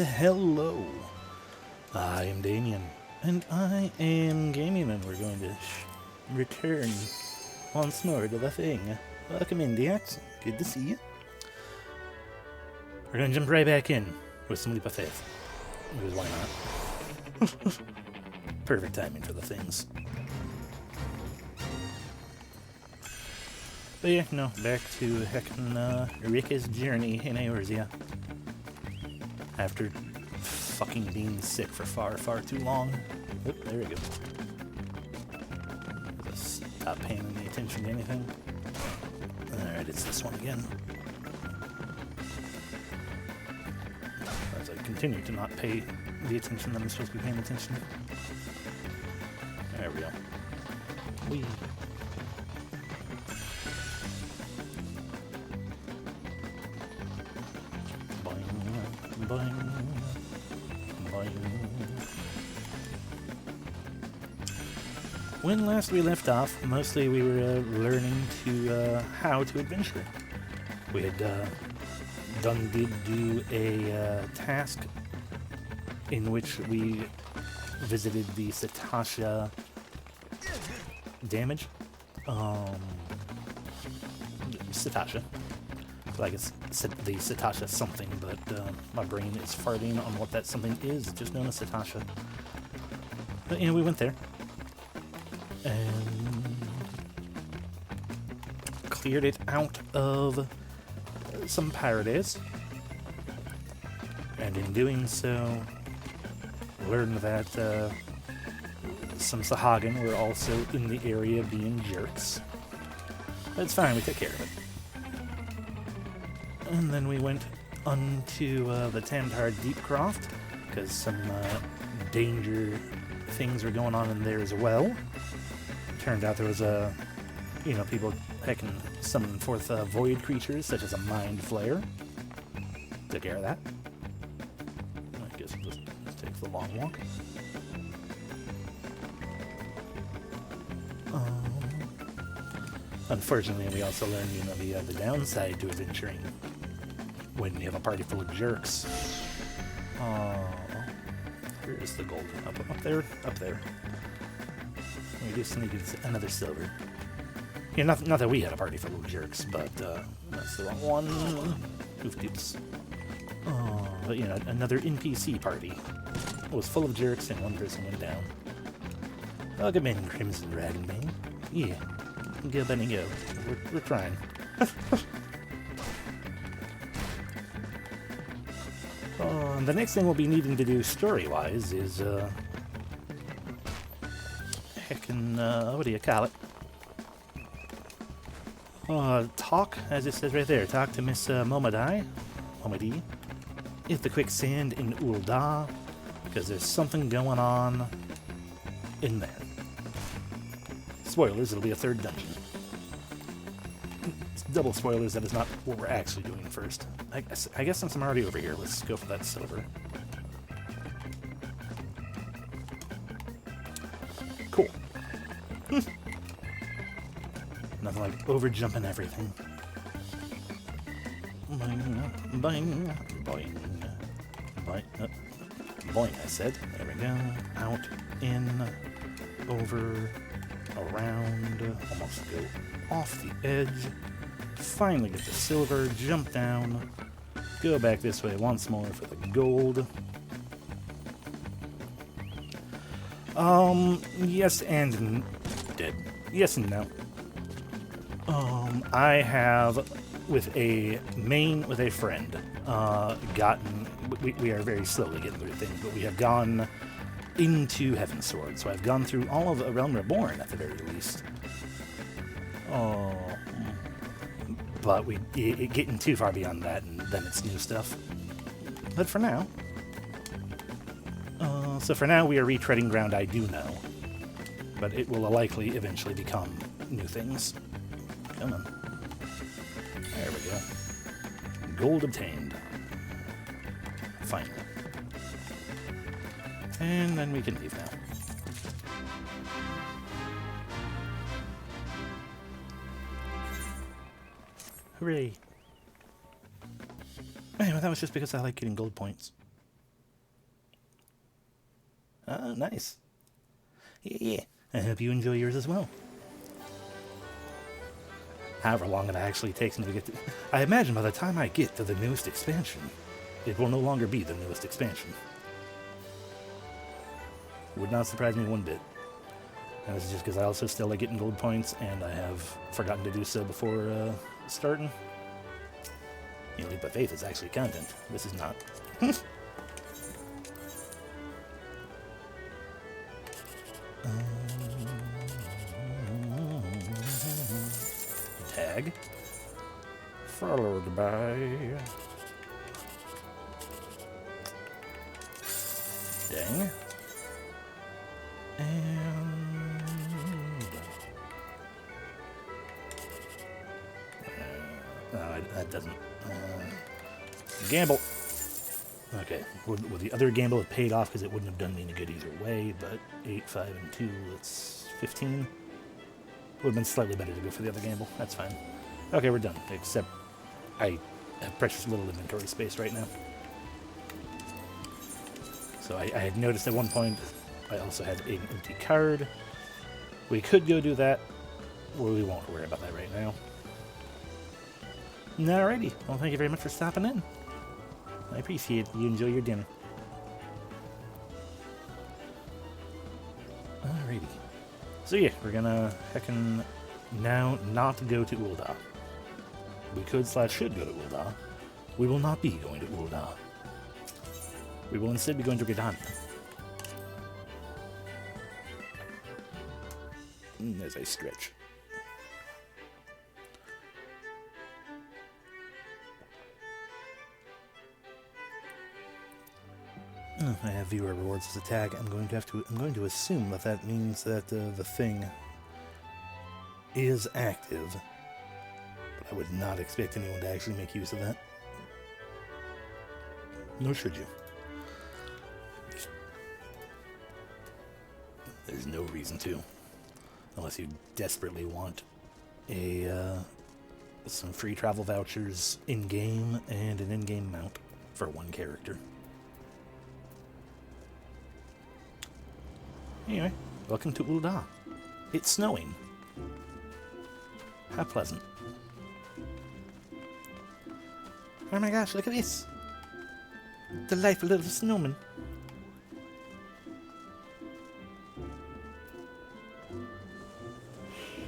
hello. I am Damien, and I am Gamien, and we're going to return once more to the thing. Welcome in, Deax. Good to see you. We're going to jump right back in with some Leap of Faith. Because why not? Perfect timing for the things. But yeah, no, back to heckin' Rhjkkah's journey in Eorzean. After fucking being sick for far too long. Oh, there we go. Just stop paying any attention to anything. Alright, it's this one again. As I continue to not pay the attention that I'm supposed to be paying attention to. There we go. Whee. When last we left off, mostly we were learning to how to adventure. We had did do a task in which we visited the Cetacea damage. Cetacea. Like it's the Cetacea something, but my brain is farting on what that something is, just known as Cetacea. But we went there and cleared it out of some Parades, and in doing so learned that some Sahagin were also in the area being jerks. But it's fine, we took care of it. And then we went onto the Tantar Deepcroft, because some danger things were going on in there as well. Turned out there was people heckin' summoning forth void creatures, such as a Mind Flayer. Took care of that. I guess we'll just take the long walk. Unfortunately, we also learned, the downside to adventuring when you have a party full of jerks. Where is the gold? Up there? Up there. We just need another silver. Yeah, not that we had a party full of jerks, but that's the wrong one. Oof doops. But another NPC party. It was full of jerks and one person went down. Welcome in, Crimson Dragonbane. Yeah. Go, Benny, go. We're trying. The next thing we'll be needing to do story-wise is, what do you call it? Talk, as it says right there, talk to Miss Momadi at the quicksand in Ul'dah, because there's something going on in there. Spoilers, it'll be a third dungeon. It's double spoilers, that is not what we're actually doing first. I guess since I'm already over here, let's go for that silver. Cool. Nothing like over-jumping everything. Boing, boing, boing, boing, boing, I said. There we go. Out, in, over, around, almost go off the edge, finally get the silver, jump down, go back this way once more for the gold. Yes and dead. Yes and no. I have, with a friend, we are very slowly getting through things, but we have gone into Heavensward, so I've gone through all of A Realm Reborn at the very least. But getting too far beyond that, and then it's new stuff. But for now, we are retreading ground I do know, but it will likely eventually become new things. Come on. There we go. Gold obtained. Finally. And then we can leave now. Hooray. Anyway, that was just because I like getting gold points. Ah, nice. Yeah. I hope you enjoy yours as well. However long it actually takes me to get to... I imagine by the time I get to the newest expansion, it will no longer be the newest expansion. Would not surprise me one bit. And this is just because I also still like getting gold points, and I have forgotten to do so before starting. You know, Leap of Faith is actually content. This is not. Tag. Followed by... Dang. And... no, that doesn't... gamble. Okay, would the other gamble have paid off because it wouldn't have done me any good either way, but 8, 5, and 2, it's 15. Would have been slightly better to go for the other gamble. That's fine. Okay, we're done, except I have precious little inventory space right now. So I had noticed at one point I also had an empty card. We could go do that, or we won't worry about that right now. Alrighty, well thank you very much for stopping in. I appreciate it. You enjoy your dinner. Alrighty. So yeah, we're gonna heckin' now not go to Ul'dah. We could / should go to Ul'dah. We will not be going to Ul'dah. We will instead be going to Gridania. As I stretch. I have viewer rewards as a tag. I'm going to assume that means that the thing is active. But I would not expect anyone to actually make use of that. Nor should you. There's no reason to. Unless you desperately want some free travel vouchers in-game and an in-game mount for one character. Anyway, welcome to Ul'dah. It's snowing. How pleasant. Oh my gosh, look at this. Delightful little snowman.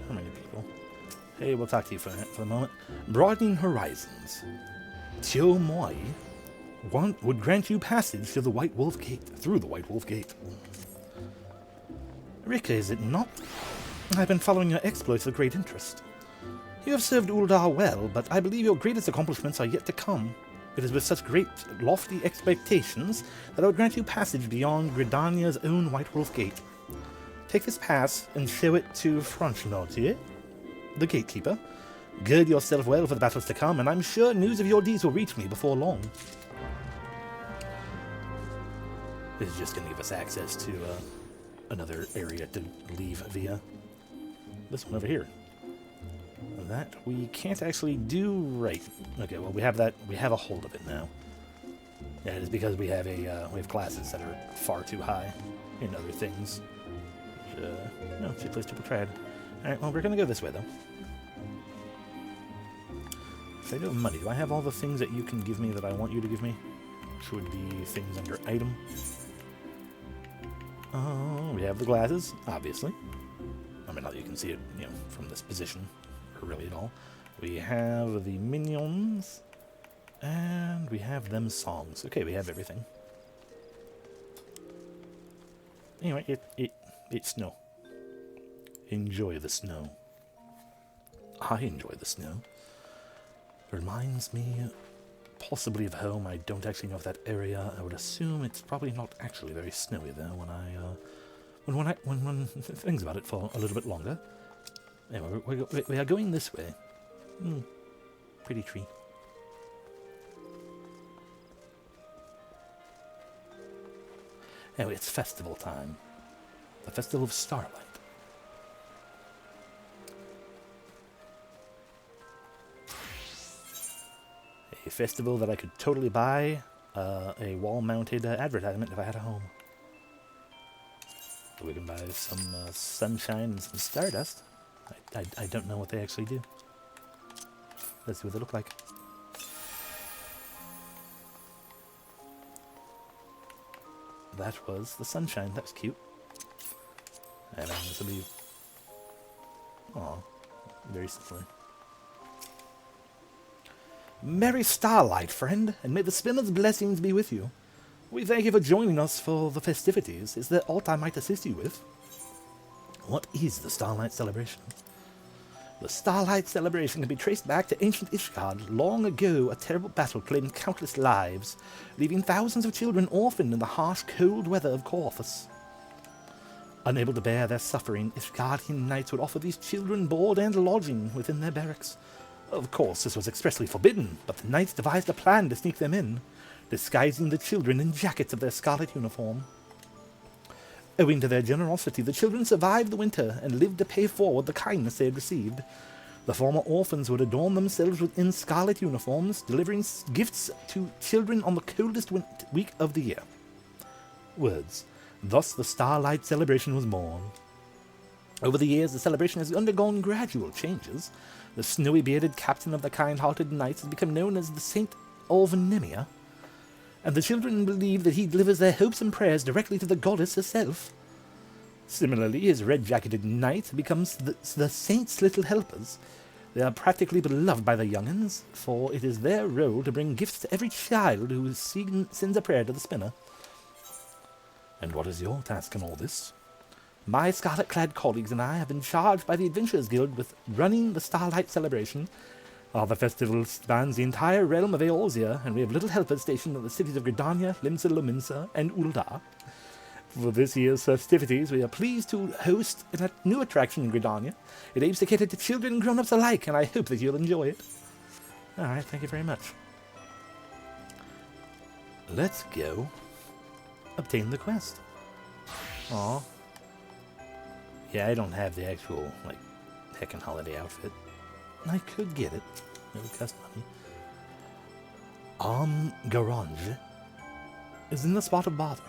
How many people? Hey, we'll talk to you for a moment. Broadening horizons. Tio Moi would grant you passage to the White Wolf Gate, through the White Wolf Gate. Rhjkkah, is it not? I've been following your exploits with great interest. You have served Ul'dah well, but I believe your greatest accomplishments are yet to come. It is with such great, lofty expectations that I would grant you passage beyond Gridania's own White Wolf Gate. Take this pass and show it to Rhjkkah, the gatekeeper. Gird yourself well for the battles to come, and I'm sure news of your deeds will reach me before long. This is just going to give us access to another area to leave via. This one over here. That we can't actually do right. Okay, well we have that. We have a hold of it now. Yeah, it is because we have we have classes that are far too high in other things. No, it's a place to be tried. All right, well we're gonna go this way though. If I do have money, do I have all the things that you can give me that I want you to give me? Which would be things under item. Oh, we have the glasses, obviously. I mean, you can see it, you know, from this position, or really at all. We have the minions, and we have them songs. Okay, we have everything. Anyway, it's snow. Enjoy the snow. I enjoy the snow. It reminds me possibly of home. I don't actually know if that area. I would assume it's probably not actually very snowy there when things about it for a little bit longer. Anyway, we are going this way. Pretty tree. Anyway, it's festival time. The Festival of Starlight. A festival that I could totally buy a wall-mounted advertisement if I had a home. We can buy some sunshine and some stardust. I don't know what they actually do. Let's see what they look like. That was the sunshine. That was cute. And this will be... Aw, very similar. Merry Starlight, friend, and may the spinner's blessings be with you. We thank you for joining us for the festivities. Is there aught I might assist you with? What is the Starlight Celebration? The Starlight Celebration can be traced back to ancient Rhjkkah. Long ago, a terrible battle claimed countless lives, leaving thousands of children orphaned in the harsh, cold weather of Corthus. Unable to bear their suffering, Rhjkkah knights would offer these children board and lodging within their barracks. Of course, this was expressly forbidden, but the knights devised a plan to sneak them in, disguising the children in jackets of their scarlet uniform. Owing to their generosity, the children survived the winter and lived to pay forward the kindness they had received. The former orphans would adorn themselves within scarlet uniforms, delivering gifts to children on the coldest week of the year. Words. Thus the Starlight Celebration was born. Over the years, the celebration has undergone gradual changes. The snowy-bearded captain of the kind-hearted knights has become known as the Saint Olvenemia, and the children believe that he delivers their hopes and prayers directly to the goddess herself. Similarly, his red-jacketed knight becomes the saint's little helpers. They are practically beloved by the young'uns, for it is their role to bring gifts to every child who sends a prayer to the spinner. And what is your task in all this? My scarlet-clad colleagues and I have been charged by the Adventurers Guild with running the Starlight Celebration. The festival spans the entire realm of Eorzean, and we have little helpers stationed in the cities of Gridania, Limsa, Lominsa, and Ul'dah. For this year's festivities, we are pleased to host a new attraction in Gridania. It aims to cater to children and grown-ups alike, and I hope that you'll enjoy it. Alright, thank you very much. Let's go obtain the quest. Aw. Yeah, I don't have the actual, heckin' holiday outfit. I could get it. It would cost money. Garage is in the spot of bother.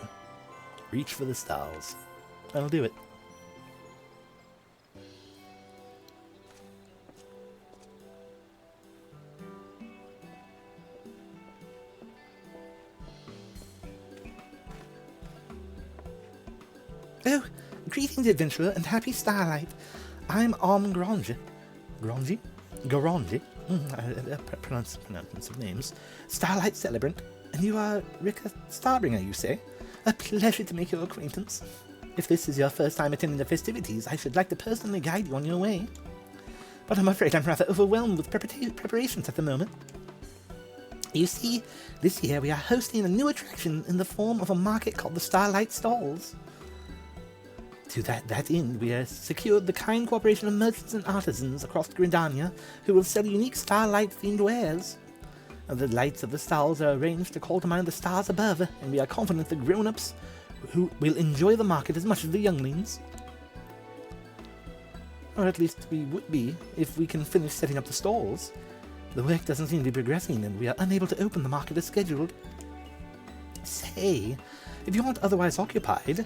Reach for the stars. That'll do it. Oh, greetings, adventurer, and happy starlight. I'm Garage. Garanji? Pronouncements of names. Starlight Celebrant. And you are Rhjkkah Starbringer, you say? A pleasure to make your acquaintance. If this is your first time attending the festivities, I should like to personally guide you on your way. But I'm afraid I'm rather overwhelmed with preparations at the moment. You see, this year we are hosting a new attraction in the form of a market called the Starlight Stalls. To that end, we have secured the kind cooperation of merchants and artisans across Gridania who will sell unique starlight-themed wares. The lights of the stalls are arranged to call to mind the stars above, and we are confident that grown-ups who will enjoy the market as much as the younglings. Or at least we would be, if we can finish setting up the stalls. The work doesn't seem to be progressing, and we are unable to open the market as scheduled. Say, if you aren't otherwise occupied,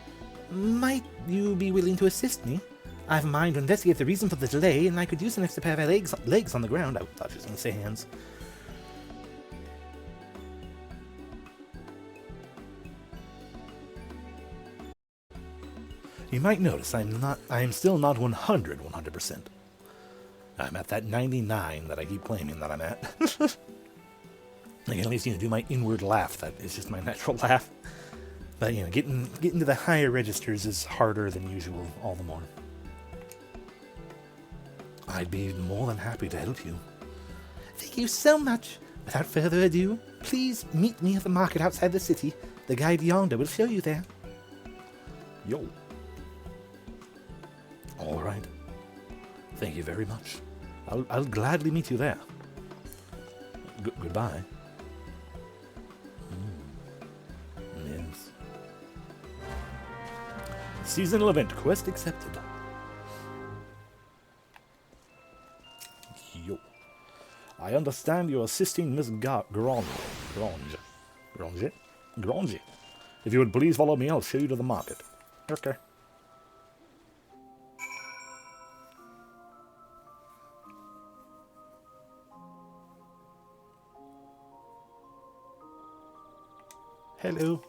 might you be willing to assist me? I have a mind to investigate the reason for the delay, and I could use an extra pair of legs on the ground. I thought you was going to say hands. You might notice I am still not 100%. I'm at that 99 that I keep claiming that I'm at. I can at least do my inward laugh. That is just my natural laugh. But getting to the higher registers is harder than usual, all the more. I'd be more than happy to help you. Thank you so much. Without further ado, please meet me at the market outside the city. The guide yonder will show you there. Yo. All right. Thank you very much. I'll gladly meet you there. Goodbye. Yes. Seasonal event quest accepted. Yo. I understand you're assisting Miss Grange. If you would please follow me, I'll show you to the market. Okay. Hello.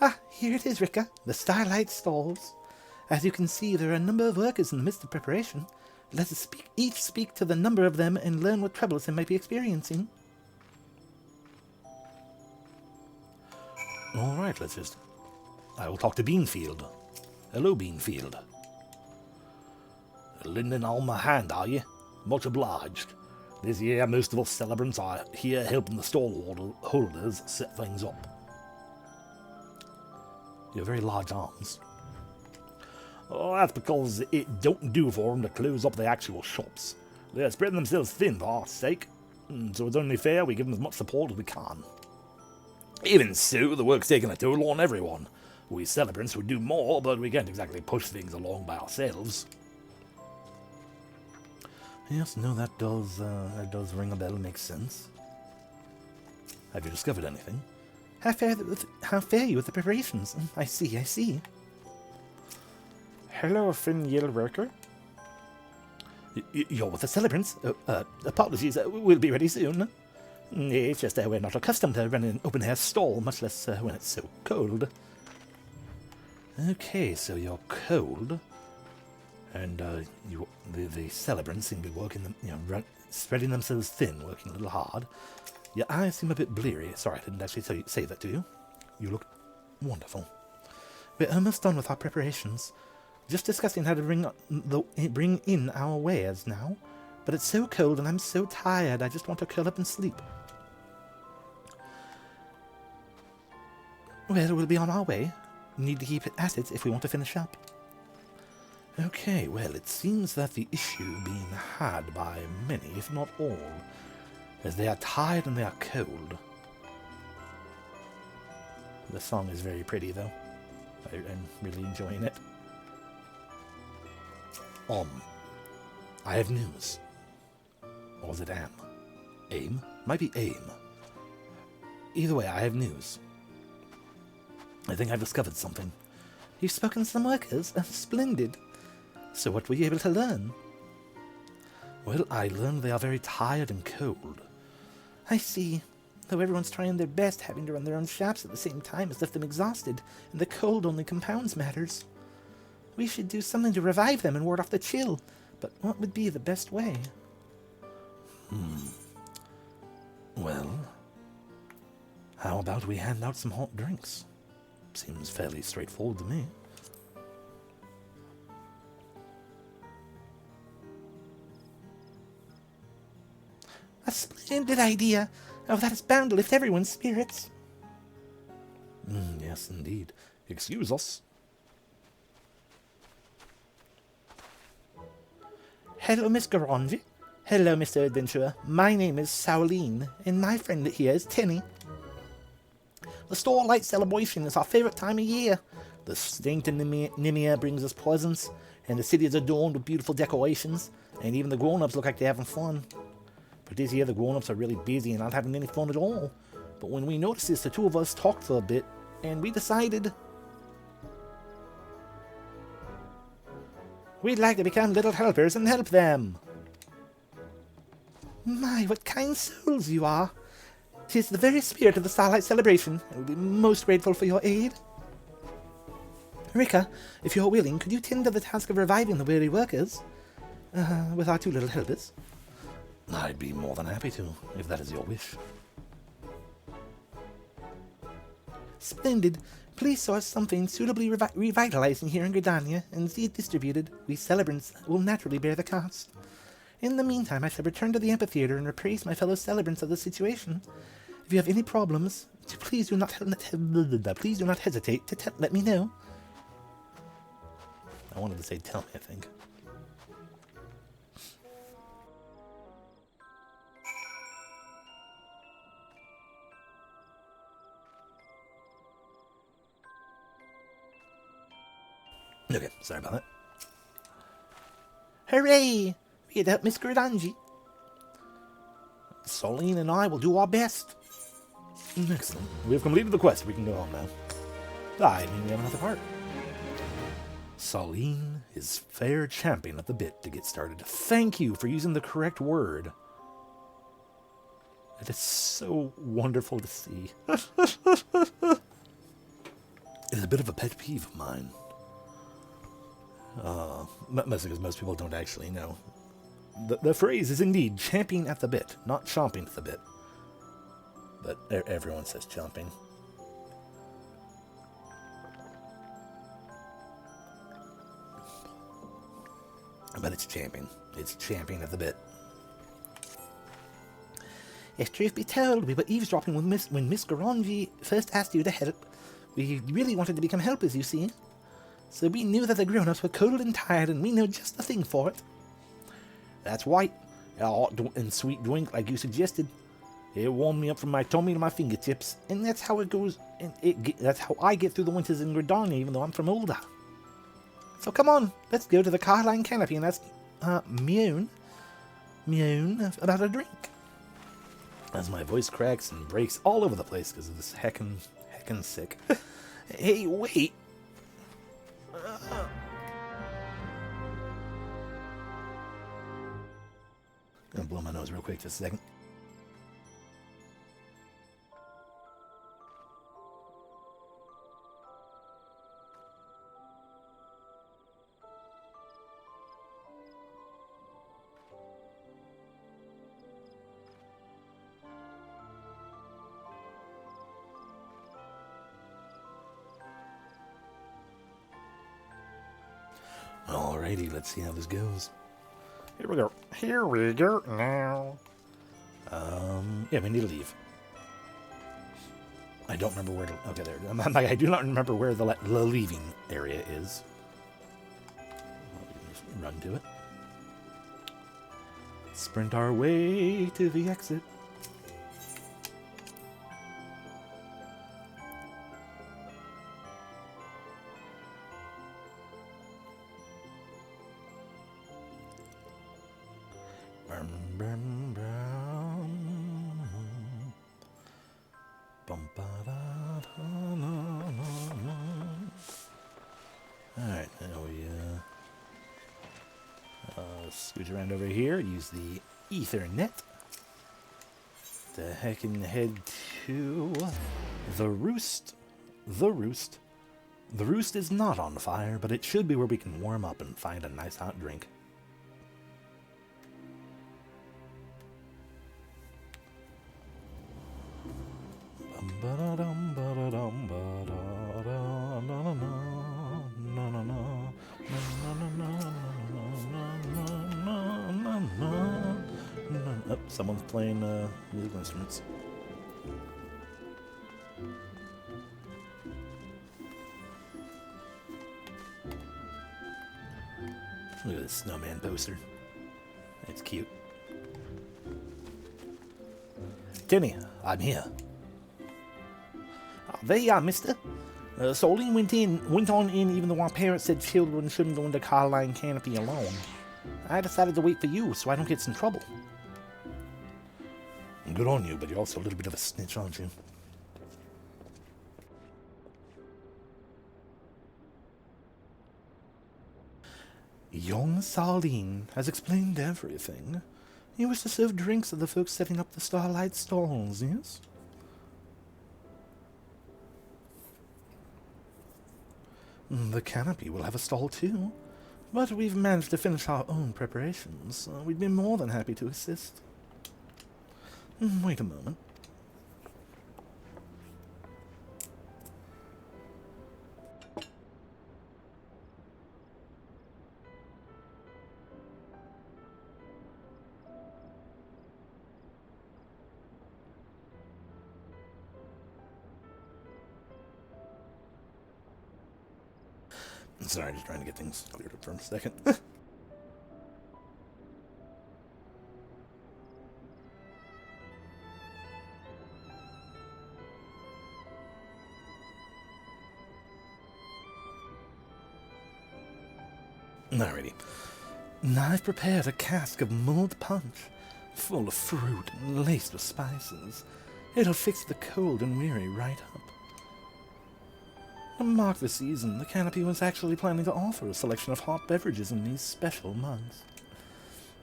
Ah, here it is, Rhjkkah, the Starlight Stalls. As you can see, there are a number of workers in the midst of preparation. Let us each speak to the number of them and learn what troubles they might be experiencing. Alright, I will talk to Beanfield. Hello, Beanfield. Lending all my hand, are you? Much obliged. This year, most of us celebrants are here helping the stall holders set things up. You have very large arms. Oh, that's because it don't do for them to close up the actual shops. They're spreading themselves thin for our sake, so it's only fair we give them as much support as we can. Even so, the work's taking a toll on everyone. We celebrants would do more, but we can't exactly push things along by ourselves. Yes, no, that does ring a bell, makes sense. Have you discovered anything? How fare you with the preparations? I see. Hello, Finn worker. You're with the celebrants? Apologies, we'll be ready soon. It's just we're not accustomed to running an open-air stall, much less when it's so cold. Okay, so you're cold. And the celebrants seem to be working, spreading themselves thin, working a little hard. Your eyes seem a bit bleary. Sorry, I didn't actually say that to you. You look wonderful. We're almost done with our preparations. Just discussing how to bring in our wares now. But it's so cold and I'm so tired, I just want to curl up and sleep. Well, we'll be on our way. Need to keep at it if we want to finish up. Okay, well, it seems that the issue being had by many, if not all, is they are tired and they are cold. The song is very pretty, though. I'm really enjoying it. I have news. Or was it Am? Aim? Might be Aim. Either way, I have news. I think I've discovered something. You've spoken to some workers? Splendid. So what were you able to learn? Well, I learned they are very tired and cold. I see. Though everyone's trying their best, having to run their own shops at the same time has left them exhausted, and the cold only compounds matters. We should do something to revive them and ward off the chill, but what would be the best way? Well, how about we hand out some hot drinks? Seems fairly straightforward to me. A splendid idea! Oh, that is bound to lift everyone's spirits. Yes, indeed. Excuse us. Hello, Miss Garangi. Hello, Mr. Adventurer. My name is Sauline, and my friend here is Tenny. The Starlight Celebration is our favorite time of year. The Saint Nimia brings us presents, and the city is adorned with beautiful decorations, and even the grown-ups look like they're having fun. But this year the grown-ups are really busy and not having any fun at all. But when we noticed this, the two of us talked for a bit, and we decided we'd like to become little helpers and help them. My, what kind souls you are. 'Tis the very spirit of the Starlight Celebration, and we'll be most grateful for your aid. Rhjkkah, if you're willing, could you tend to the task of reviving the weary workers? With our two little helpers? I'd be more than happy to, if that is your wish. Splendid. Please source something suitably revitalizing here in Gridania and see it distributed. We celebrants will naturally bear the cost. In the meantime, I shall return to the amphitheater and appraise my fellow celebrants of the situation. If you have any problems, please do not hesitate to let me know. I wanted to say tell me, I think. Okay, sorry about that. Hooray! We had helped Miss Gridania. Sauline and I will do our best. Excellent. We have completed the quest. We can go home now. I mean, we have another part. Sauline is fair champing at the bit to get started. Thank you for using the correct word. It is so wonderful to see. It's a bit of a pet peeve of mine. Mostly because most people don't actually know. The phrase is indeed champing at the bit, not chomping at the bit. But everyone says chomping. But it's champing. It's champing at the bit. If truth be told, we were eavesdropping when Miss Garangi first asked you to help. We really wanted to become helpers, you see. So we knew that the grown-ups were cold and tired, and we know just the thing for it. That's right. A hot and sweet drink like you suggested. It warmed me up from my tummy to my fingertips, and that's how it goes. And that's how I get through the winters in Gridania, even though I'm from older. So come on, let's go to the Carline Canopy and ask Meown about a drink. As my voice cracks and breaks all over the place because of this heckin' sick. Hey, wait. Gonna blow my nose real quick just a second. Alrighty, let's see how this goes. Here we go. Here we go now. Yeah, we need to leave. I don't remember where to... Okay, there. I do not remember where the leaving area is. Just run to it. Sprint our way to the exit. Alright, now we scooch around over here, use the Ethernet to heckin' head to the Roost. The Roost. The Roost is not on fire, but it should be where we can warm up and find a nice hot drink. Oh, someone's playing musical instruments. Look at this snowman poster. It's cute. Timmy, I'm here. Oh, there you are, mister. Solene went on in even though our parents said children shouldn't go into Carline Canopy alone. I decided to wait for you so I don't get in trouble. Good on you, but you're also a little bit of a snitch, aren't you? Young Solene has explained everything. He was to serve drinks to the folks setting up the Starlight stalls, yes? The Canopy will have a stall too, but we've managed to finish our own preparations, so we'd be more than happy to assist. Wait a moment. Sorry, just trying to get things cleared up for a second. Alrighty. Now I've prepared a cask of mulled punch, full of fruit and laced with spices. It'll fix the cold and weary right up. To mark the season, the Canopy was actually planning to offer a selection of hot beverages in these special months.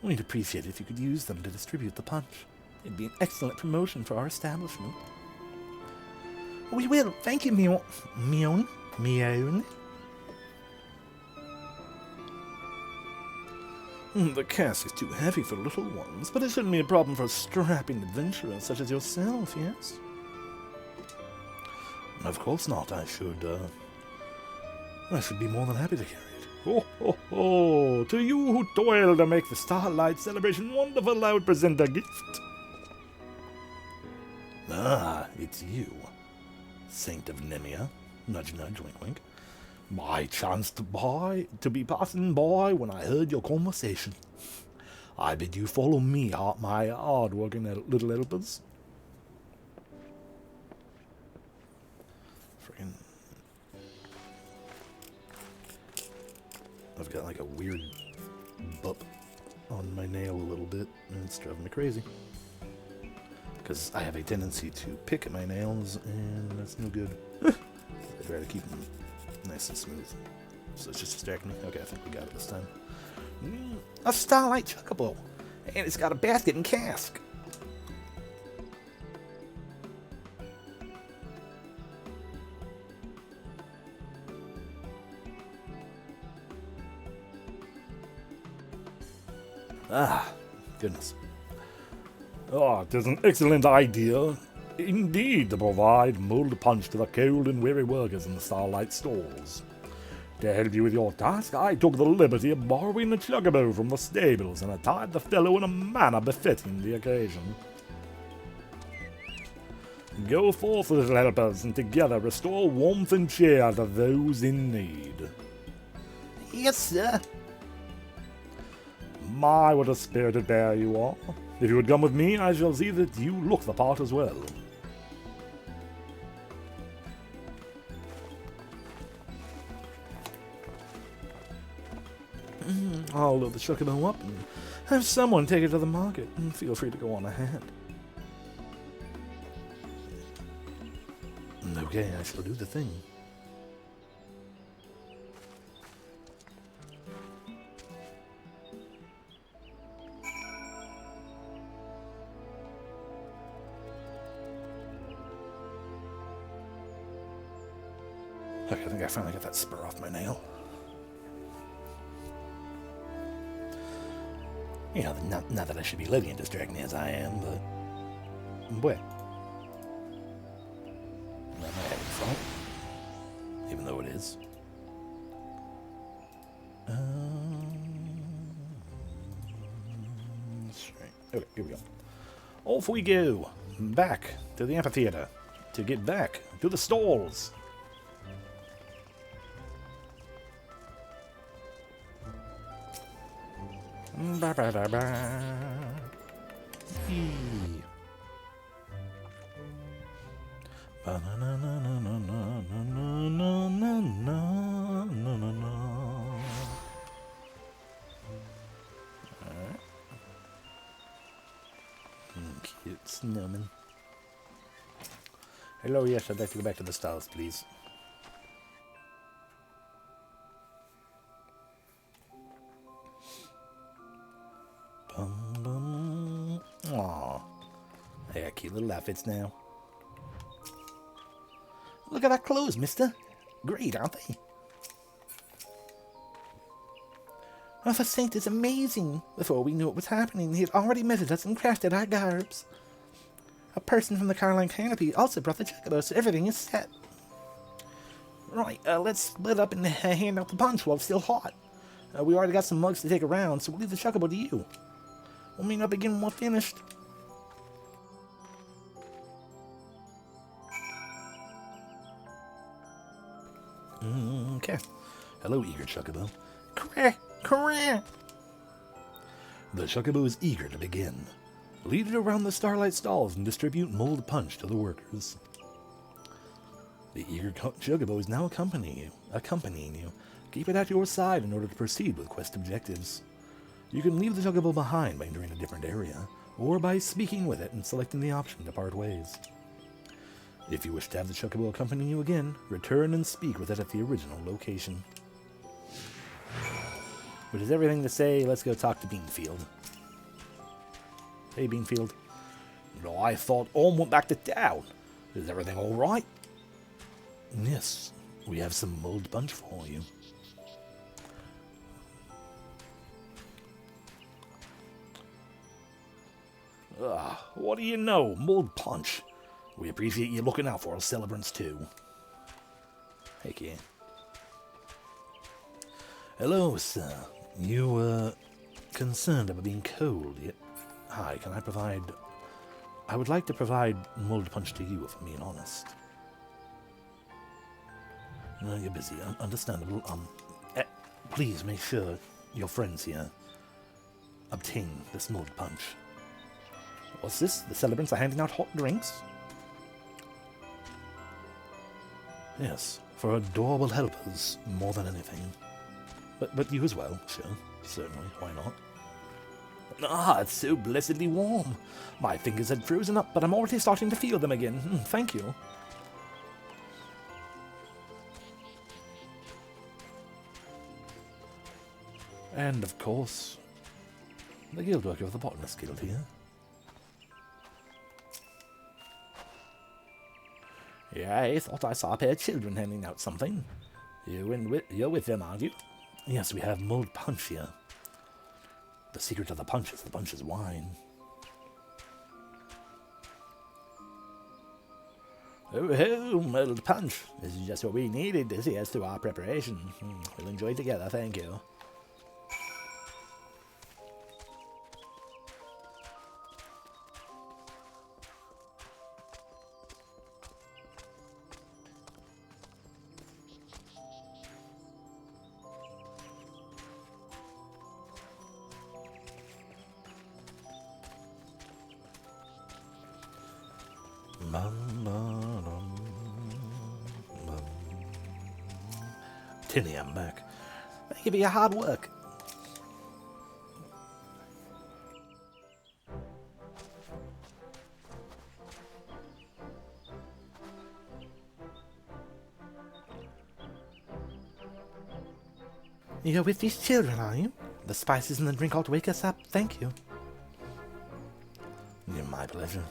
We'd appreciate it if you could use them to distribute the punch. It'd be an excellent promotion for our establishment. We will. Thank you, Mion. The cask is too heavy for little ones, but it shouldn't be a problem for strapping adventurers such as yourself, yes? Of course not. I should be more than happy to carry it. Ho, ho, ho! To you who toil to make the Starlight celebration wonderful, I would present a gift. Ah, it's you, Saint of Nemia. Nudge, nudge, wink, wink. I chanced to be passing by when I heard your conversation. I bid you follow me, my hard-working little helpers. Freaking... I've got like a weird bump on my nail a little bit, and it's driving me crazy. Because I have a tendency to pick at my nails, and that's no good. I try to keep them nice and smooth. So it's just distracting me. Okay, I think we got it this time. A Starlight Chocobo! And it's got a basket and cask! Ah, goodness. Oh, it is an excellent idea, indeed, to provide mulled punch to the cold and weary workers in the Starlight stalls. To help you with your task, I took the liberty of borrowing the Chocobo from the stables and attired the fellow in a manner befitting the occasion. Go forth, little helpers, and together restore warmth and cheer to those in need. Yes, sir. My, what a spirited bear you are. If you would come with me, I shall see that you look the part as well. I'll load the Chocobo up and have someone take it to the market. Feel free to go on ahead. Okay, I shall do the thing. Okay, I think I finally got that spur off my nail. You know, not that I should be living and distracting as I am, but... Boy. I'm not having fun. Even though it is. That's right. Okay, here we go. Off we go. Back to the amphitheater. To get back to the stalls. Ba ba da ba. Ba na na na na na na na na na na na. Alright. Cute snowman. Hello, yes, I'd like to go back to the stalls, please. Aww. They got cute little outfits now. Look at our clothes, mister. Great, aren't they? Arthur Saint is amazing. Before we knew what was happening, he had already measured us and crafted our garbs. A person from the Carline Canopy also brought the Chocobo, so everything is set. Right, let's split up and hand out the punch while it's still hot. We already got some mugs to take around, so we'll leave the Chocobo to you. We'll meet up again when we're finished. Okay. Hello, eager Chocobo. Correct. The Chocobo is eager to begin. Lead it around the Starlight stalls and distribute mulled punch to the workers. The eager Chocobo is now accompanying you. Keep it at your side in order to proceed with quest objectives. You can leave the Chocobo behind by entering a different area, or by speaking with it and selecting the option to part ways. If you wish to have the Chocobo accompany you again, return and speak with it at the original location. Which is everything to say, let's go talk to Beanfield. Hey, Beanfield. I thought Orm went back to town. Is everything all right? Yes, we have some mulled punch for you. What do you know? Mulled punch. We appreciate you looking out for our celebrants too. Heck yeah. Hello, sir. You, concerned about being cold yet? Hi, can I provide... I would like to provide mulled punch to you, if I'm being honest. No, you're busy. Understandable. Please make sure your friends here obtain this mulled punch. What's this? The celebrants are handing out hot drinks? Yes, for adorable helpers, more than anything. But you as well, sure. Certainly, why not? Ah, it's so blessedly warm. My fingers had frozen up, but I'm already starting to feel them again. Thank you. And, of course, the guild worker of the Botanist Guild here. Yeah, I thought I saw a pair of children handing out something. You're with them, aren't you? Yes, we have mulled punch here. The secret of the punch is wine. Oh, mulled punch. This is just what we needed to see us through our preparation. We'll enjoy it together, thank you. Tinny, I'm back. Thank you for your hard work. You're with these children, are you? The spices in the drink ought to wake us up. Thank you. My pleasure.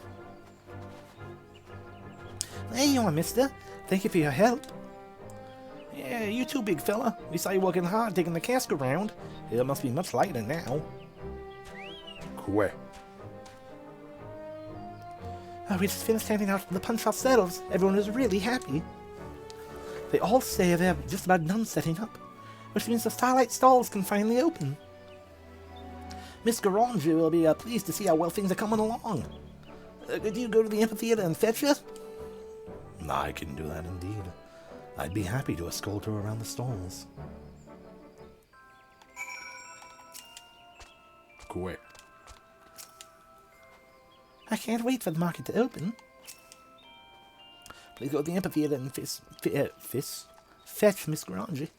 There you are, mister. Thank you for your help. Yeah, you too, big fella. We saw you working hard taking the cask around. It must be much lighter now. Quit. Oh, we just finished handing out the punch ourselves. Everyone was really happy. They all say they're just about done setting up, which means the Starlight stalls can finally open. Miss Garange will be pleased to see how well things are coming along. Could you go to the amphitheater and fetch us? I can do that indeed. I'd be happy to escort her around the stalls. Quick. I can't wait for the market to open. Please go to the amphitheater and fetch Miss Garange.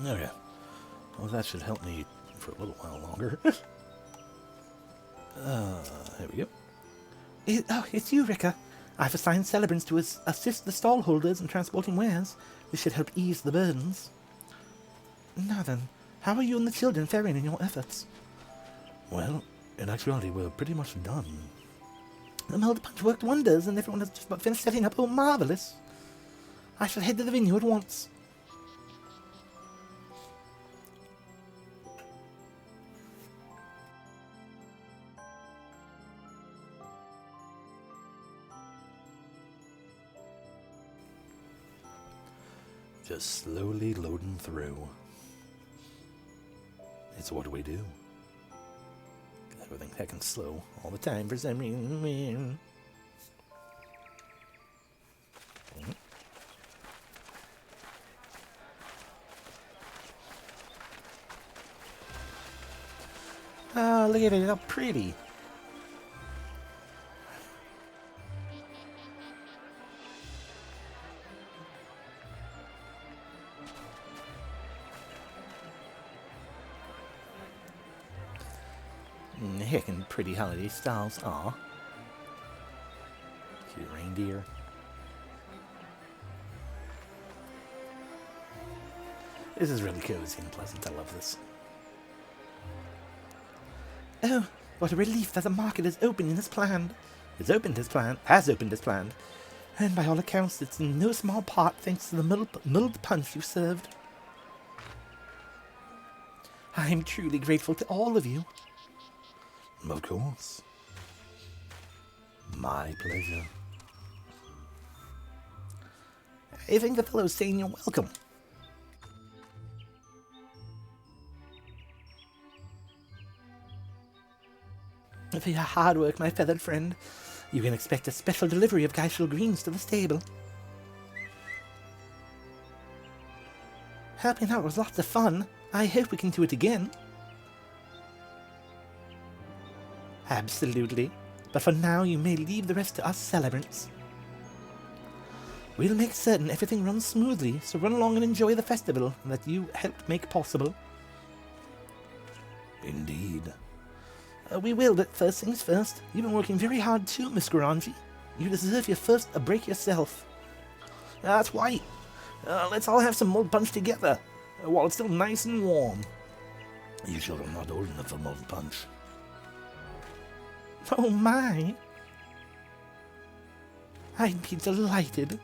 Okay. Well, that should help me for a little while longer. Here we go. It's you, Rhjkkah. I've assigned celebrants to assist the stall holders in transporting wares. This should help ease the burdens. Now then, how are you and the children faring in your efforts? Well, in actuality, we're pretty much done. The mulled punch worked wonders, and everyone has just about finished setting up. Oh, marvellous. I shall head to the venue at once. Just slowly loading through. It's what we do. Everything heckin' slow all the time for some reason. Oh, look at it, how pretty. Heckin' pretty holiday styles, aw. Cute reindeer. This is really cozy and pleasant, I love this. Oh, what a relief that the market is opening as planned. Has opened as planned. And by all accounts, it's in no small part thanks to the mulled punch you served. I am truly grateful to all of you. Of course. My pleasure. I think the fellow's saying you're welcome. For your hard work, my feathered friend, you can expect a special delivery of Geishel greens to the stable. Helping out was lots of fun. I hope we can do it again. Absolutely. But for now, you may leave the rest to us celebrants. We'll make certain everything runs smoothly, so run along and enjoy the festival that you helped make possible. Indeed. We will, but first things first. You've been working very hard too, Miss Garanji. You deserve your first break yourself. That's right. Let's all have some mulled punch together, while it's still nice and warm. You sure are not old enough for mulled punch. Oh my! I'd be delighted.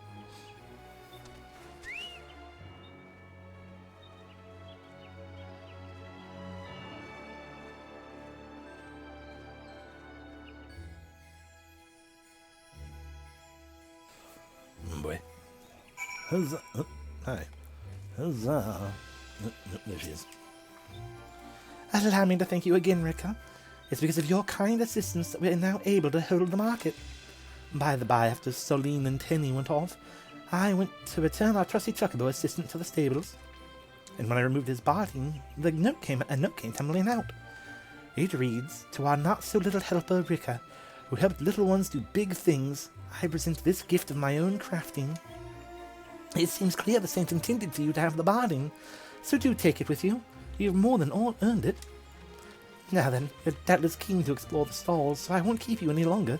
Boy. Huzzah. Oh, hi. Huzzah. There she is. Allow me to thank you again, Rhjkkah. It's because of your kind assistance that we are now able to hold the market. By the by, after Soline and Tenny went off, I went to return our trusty Chocobo assistant to the stables. And when I removed his body, a note came tumbling out. It reads, to our not-so-little helper Rhjkkah, who helped little ones do big things, I present this gift of my own crafting. It seems clear the saint intended for you to have the barding, so do take it with you. You have more than all earned it. Now then, you're doubtless keen to explore the stalls, so I won't keep you any longer.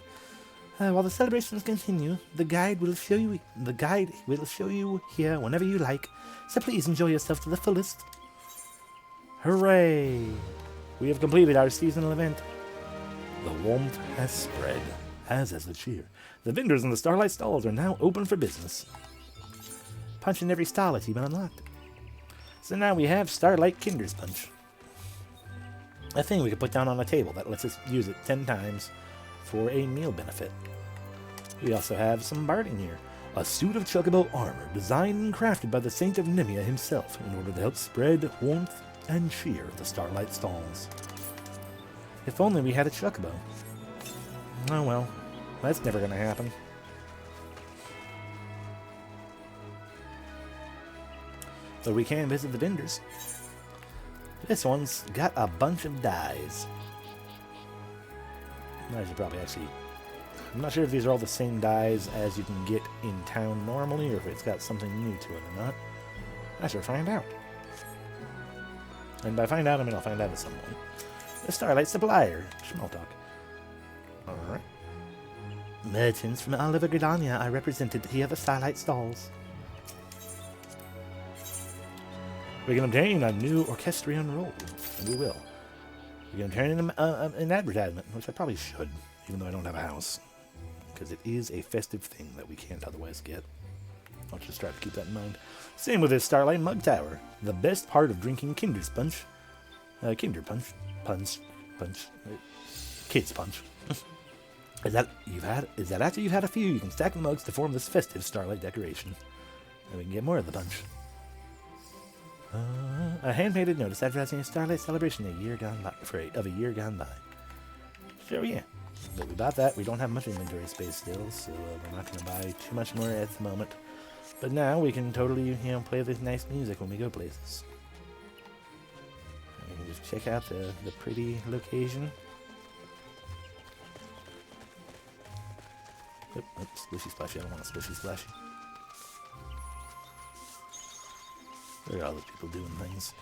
While the celebrations continue, the guide will show you here whenever you like, so please enjoy yourself to the fullest. Hooray! We have completed our seasonal event. The warmth has spread, as has the cheer. The vendors in the Starlight stalls are now open for business. Punch in every stall has been unlocked. So now we have Starlight Kinder's Punch. A thing we could put down on a table that lets us use it 10 times for a meal benefit. We also have some barding here. A suit of Chocobo armor designed and crafted by the Saint of Nemia himself in order to help spread warmth and cheer at the Starlight stalls. If only we had a Chocobo. Oh well, that's never gonna happen. But we can visit the vendors. This one's got a bunch of dyes. I should probably actually... I'm not sure if these are all the same dyes as you can get in town normally, or if it's got something new to it or not. I should find out. And by find out, I mean I'll find out at some point. The Starlight Supplier. Small talk. Alright. Merchants from Oliver Gridania are represented here at the Starlight stalls. We can obtain a new Orchestrion roll, and we will. We can obtain an advertisement, which I probably should, even though I don't have a house. Because it is a festive thing that we can't otherwise get. I'll just try to keep that in mind. Same with this Starlight Mug Tower. The best part of drinking Kinder's Punch. Kids Punch. Is that after you've had a few, you can stack the mugs to form this festive Starlight decoration. And we can get more of the punch. A hand-painted notice advertising a Starlight celebration of a year gone by. So yeah, but we bought that. We don't have much inventory space still, so we're not going to buy too much more at the moment. But now we can totally, play this nice music when we go places. We can just check out the pretty location. Oop, squishy splashy. I don't want a squishy splashy. There are all those people doing things.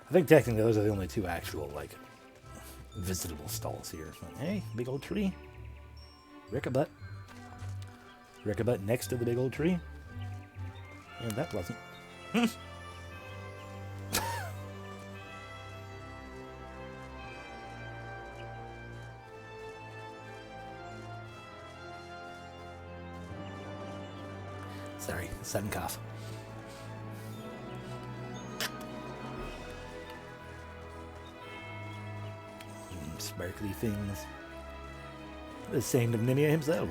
I think technically those are the only two actual, like, visitable stalls here. Hey, big old tree. Rhjkkah butt. Rhjkkah butt next to the big old tree. And that wasn't. Sorry, sudden cough. Sparkly things. The Saint of Nimia himself.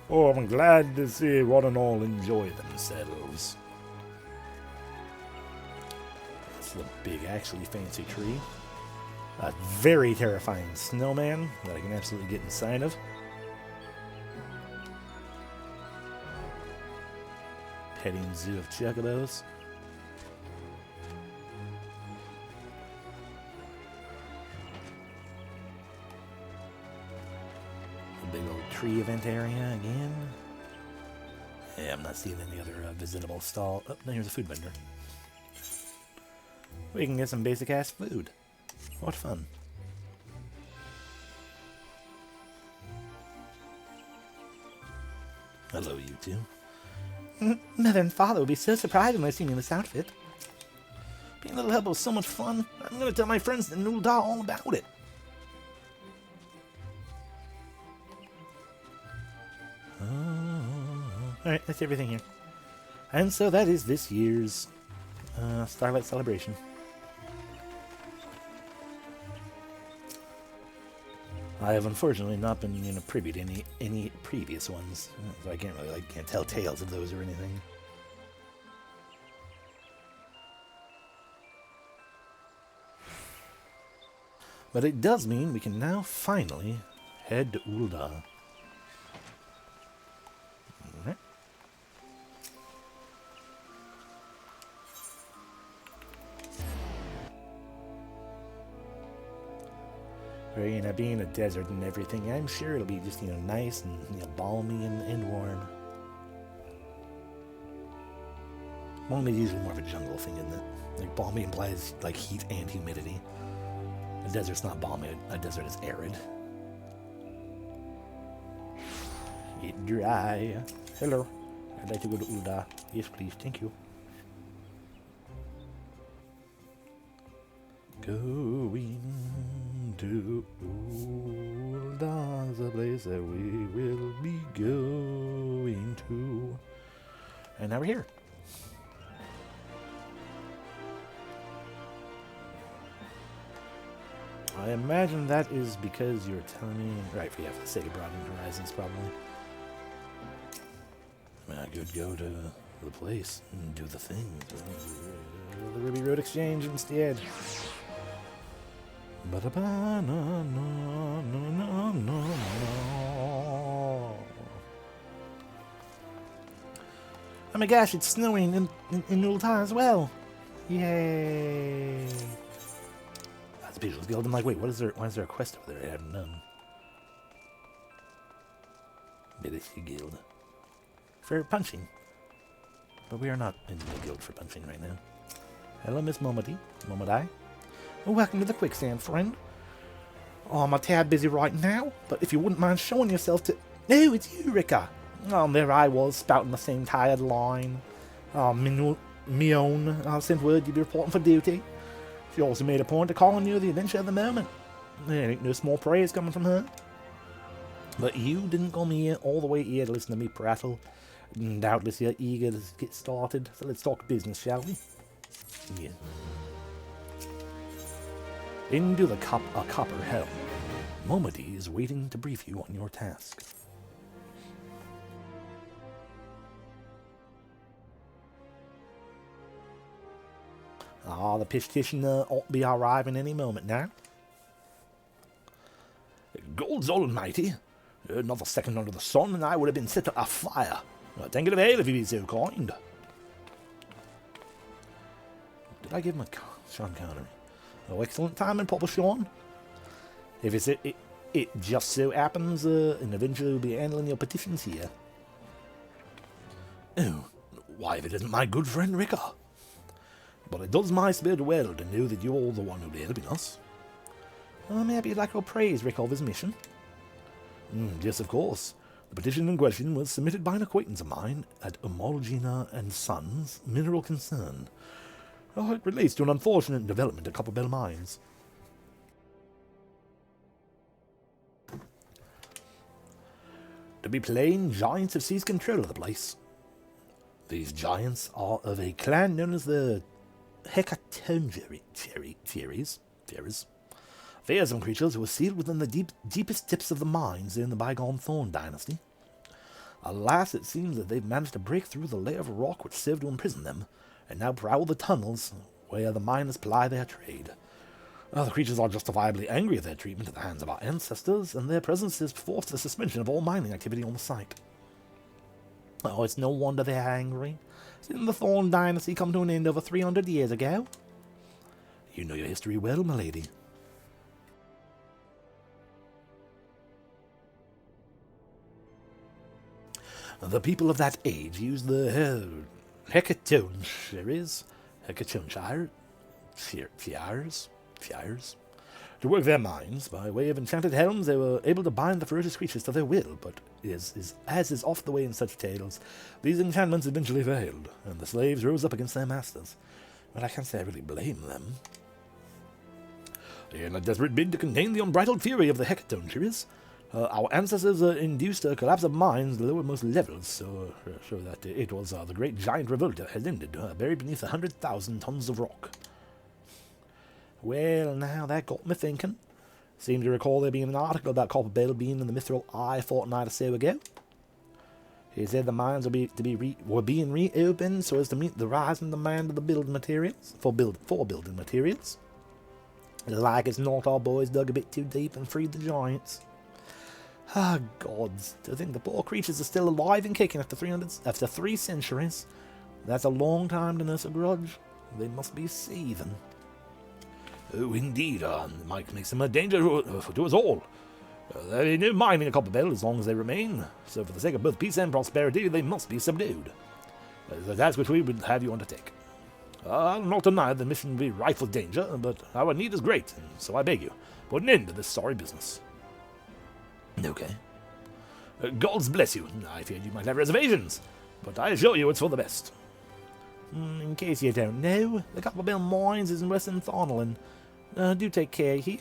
Oh, I'm glad to see one and all enjoy themselves. That's the big, actually fancy tree. A very terrifying snowman that I can absolutely get inside of. Petting zoo of chocobos. A big old tree event area again. Yeah, I'm not seeing any other visitable stall. Oh, no, here's a food vendor. We can get some basic ass food. What fun. Hello, you two. Mother and Father will be so surprised when they see me in this outfit. Being a little help was so much fun. I'm going to tell my friends in Rhjkkah all about it. Alright, that's everything here. And so that is this year's Starlight Celebration. I have unfortunately not been, privy to any previous ones, so I can't really, can't tell tales of those or anything. But it does mean we can now finally head to Rhjkkah. Alright. Where, being a desert and everything, I'm sure it'll be just, nice and, balmy and warm. Balmy is usually more of a jungle thing, isn't it? Like, balmy implies, heat and humidity. A desert's not balmy, a desert is arid. Get dry. Hello. I'd like to go to Rhjkkah. Yes, please. Thank you. Going to Rhjkkah's a place that we will be going to. And now we're here. I imagine that is because you're telling me... Right, yeah, for the sake of broadening horizons, probably. I could go to the place and do the thing. The Ruby Road Exchange instead. Oh my gosh, it's snowing in Rhjkkah as well. Yay. That's the Beatles Guild. I'm like, wait, why is there a quest over there? I have none. Beatles Guild. For punching. But we are not in the guild for punching right now. Hello, Miss Momody. Momodai. Welcome to the quicksand, friend. Oh, I'm a tad busy right now, but if you wouldn't mind showing yourself to... Oh, it's you, Rhjkkah. Oh, and there I was, spouting the same tired line. Oh, Mion sent word you'd be reporting for duty. She also made a point of calling you the adventure of the moment. There ain't no small praise coming from her. But you didn't come here all the way here to listen to me prattle. Doubtless you're eager to get started, so let's talk business, shall we? Yeah. Into the copper helm. Momody is waiting to brief you on your task. The petitioner ought to be arriving any moment now. God's almighty. Another second under the sun and I would have been set afire. Think of ale if you'd be so kind. Did I give him a Sean Connery? Oh, excellent timing, Papa Sean. If it's it just so happens, and eventually we'll be handling your petitions here. Oh, why, if it isn't my good friend Rhjkkah. But it does my spirit well to know that you're the one who'll be helping us. Maybe you'd like to praise Rhjkkah of his mission. Yes, of course. The petition in question was submitted by an acquaintance of mine at Eorzean and Sons Mineral Concern. It relates to an unfortunate development at Copperbell Mines. To be plain, giants have seized control of the place. These giants are of a clan known as the Rhjkkah theories. Fearsome creatures who were sealed within the deepest depths of the mines in the bygone Thorn dynasty. Alas, it seems that they've managed to break through the layer of rock which served to imprison them, and now prowl the tunnels where the miners ply their trade. The creatures are justifiably angry at their treatment at the hands of our ancestors, and their presence has forced the suspension of all mining activity on the site. It's no wonder they're angry. Didn't the Thorn dynasty come to an end over 300 years ago? You know your history well, my lady. The people of that age used the Rhjkkah Shires to work their mines. By way of enchanted helms, they were able to bind the ferocious creatures to their will, but as is oft the way in such tales, these enchantments eventually failed, and the slaves rose up against their masters. But I can't say I really blame them. In a desperate bid to contain the unbridled fury of the Rhjkkah, our ancestors induced a collapse of mines at the lowermost levels, so that it was the great giant revolt that had ended, buried beneath 100,000 tons of rock. Well, now that got me thinking. Seem to recall there being an article about Copperbell being in the Mithril Eye a fortnight or so ago. He said the mines were being reopened so as to meet the rising demand of the building materials for building materials. Like as not, our boys dug a bit too deep and freed the giants. Gods, to think the poor creatures are still alive and kicking after 3 centuries. That's a long time to nurse a grudge. They must be seething. Oh, indeed, Mike makes them a danger to us all. There is no mining a Copperbell as long as they remain, so for the sake of both peace and prosperity, they must be subdued. The task which we would have you undertake. I'll not deny the mission will be rife with danger, but our need is great, and so I beg you, put an end to this sorry business. Okay. Gods bless you. I feared you might have reservations, but I assure you it's for the best. In case you don't know, the Copperbell Mines is in Western Thornland. Do take care here.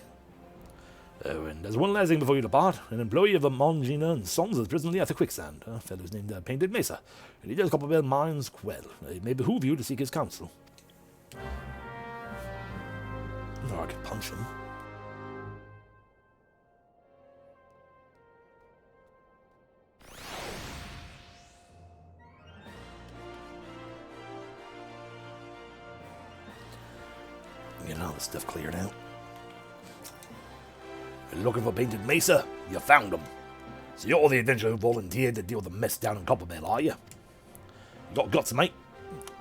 Oh, and there's one last thing before you depart. An employee of Eorzean and Sons is presently at the quicksand. A fellow's named Painted Mesa, and he does Copperbell Mines well. It may behoove you to seek his counsel. I could punch him. Get all this stuff cleared out. You're looking for Painted Mesa? You found him. So you're the adventurer who volunteered to deal with the mess down in Copperbell, are you? You got guts, mate.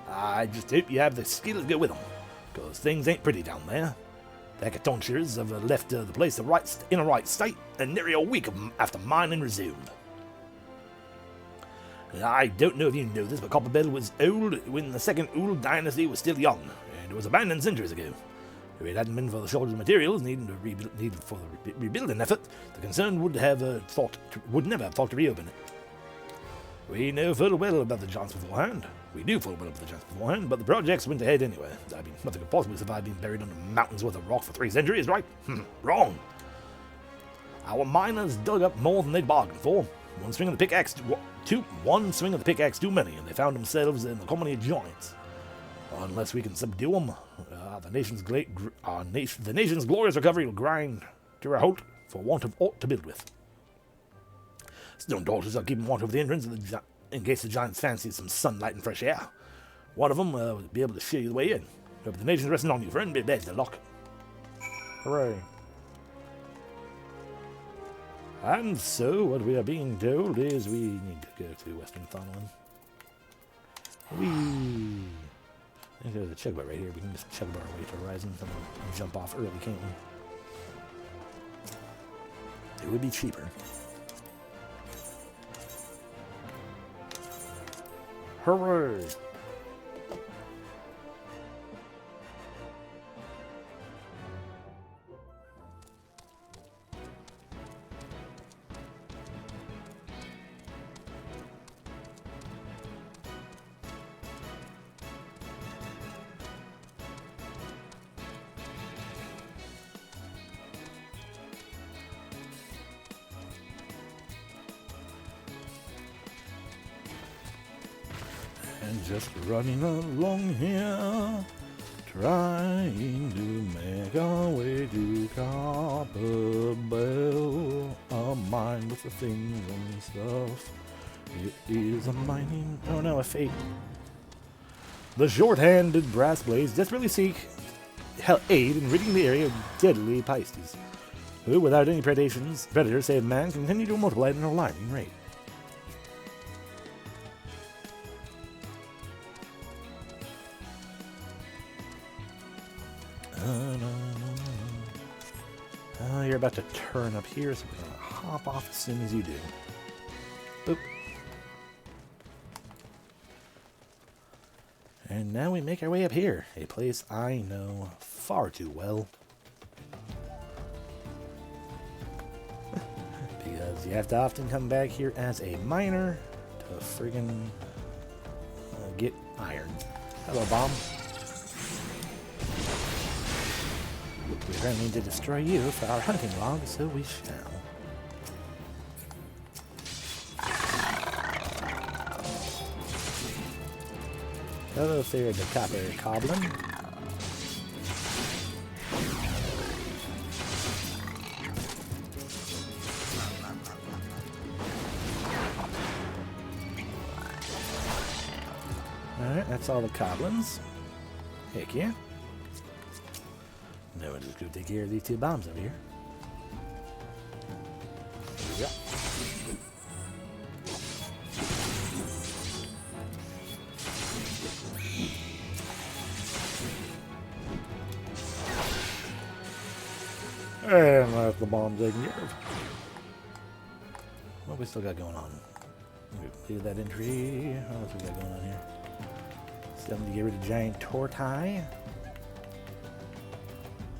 I just hope you have the skill to go with them, because things ain't pretty down there. The Rhjkkah have left the place in a right state, and nearly a week after mining resumed. I don't know if you know this, but Copperbell was old when the second Old dynasty was still young, and it was abandoned centuries ago. If it hadn't been for the shortage of materials needed for the rebuilding effort, the concern would never have thought to reopen it. We know full well about the giants beforehand. But the projects went ahead anyway. I mean, nothing could possibly survive being buried under mountains worth of rock for 3 centuries, right? Wrong. Our miners dug up more than they'd bargained for. One swing of the pickaxe too many, and they found themselves in the colony of giants. Unless we can subdue them, the nation's glorious recovery will grind to a halt for want of aught to build with. Stone torches are keeping watch over the entrance in case the giants fancy some sunlight and fresh air. One of them will be able to show you the way in. Hope the nation's resting on you, friend. Best of luck. Hooray. And so, what we are being told is we need to go to Western Thornland. There's a chugboat right here. We can just chugboat our way to Horizon and jump off early, can't we? It would be cheaper. Hooray! And just running along here, trying to make our way to Copper Bell, a mine with the things and stuff. It is a mining... Oh no, a fate. The short-handed brass blades desperately seek aid in ridding the area of deadly Pisces, who, without any predators save man, continue to multiply at an alarming rate. You're about to turn up here, so we're going to hop off as soon as you do. Boop. And now we make our way up here, a place I know far too well. Because you have to often come back here as a miner to friggin' get iron. Hello, bomb. We're going to need to destroy you for our hunting log, so we shall. Hello there, the copper goblin. Alright, that's all the goblins. Heck yeah. Now we'll just go take care of these two bombs over here. There we go. And that's the bomb taken care of. What we still got going on? We completed that entry. What else we got going on here? Still need to get rid of giant tortai.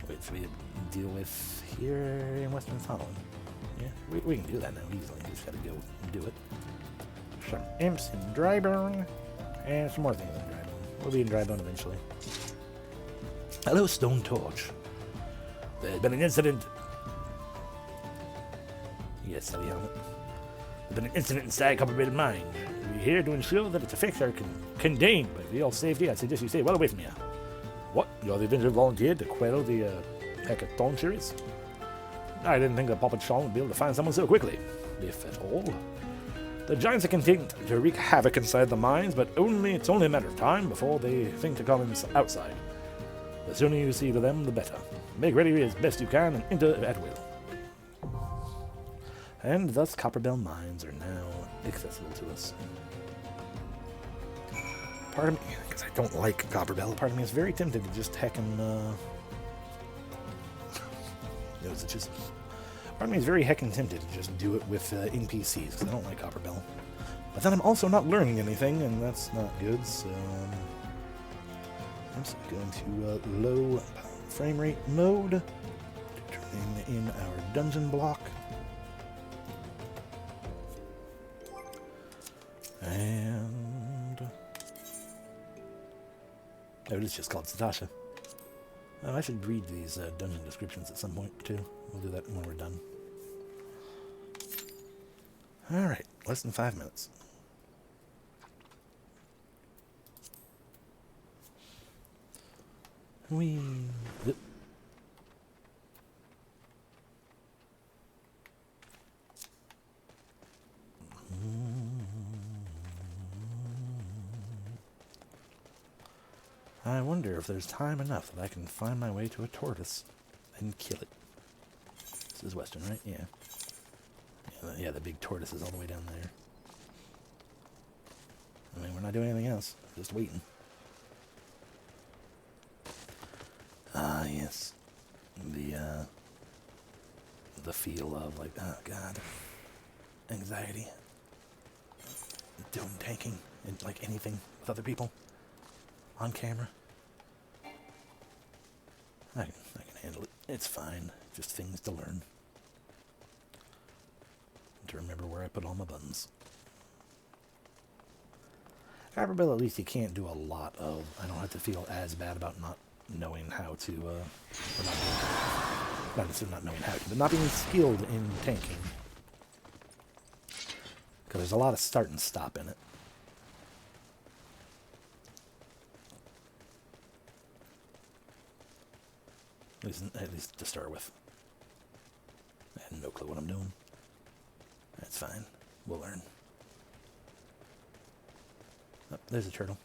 Which we deal with here in Western Holland. Yeah, we can do that now easily. We just gotta go and do it. Some imps in Dryburn, and some more things in Dryburn. We'll be in Dryburn eventually. Hello, Stone Torch. There's been an incident. Yes, Heavy Helmet. There's been an incident inside Copper Mine. We're here to ensure that its effects are contained. But for your safety, I suggest you stay well away from here. What? You're the Avenger volunteered to quell the Hecatontures? I didn't think that Papa Sean would be able to find someone so quickly, if at all. The giants are content to wreak havoc inside the mines, but it's only a matter of time before they think to come outside. The sooner you see to them, the better. Make ready as best you can and enter at will. And thus Copperbell mines are now accessible to us. Part of me, because I don't like Copperbell, part of me is very tempted to just heckin' part of me is very heckin' tempted to just do it with NPCs, because I don't like Copperbell. But then I'm also not learning anything, and that's not good, so I'm just going to low frame rate mode, turning in our dungeon block. And oh, it's just called Satasha. Oh, I should read these dungeon descriptions at some point too. We'll do that when we're done. Alright, less than 5 minutes. Yep. I wonder if there's time enough that I can find my way to a tortoise and kill it. This is Western, right? Yeah. Yeah, the big tortoise is all the way down there. I mean, we're not doing anything else. Just waiting. yes. The feel of, like, oh, God. Anxiety. Doing tanking and, like, anything with other people. On camera. I can handle it. It's fine. Just things to learn. To remember where I put all my buttons. However, but at least you can't do a lot of... I don't have to feel as bad about not knowing how to... not necessarily not knowing how to, but not being skilled in tanking. Because there's a lot of start and stop in it. At least to start with. I have no clue what I'm doing. That's fine. We'll learn. Oh, there's a turtle.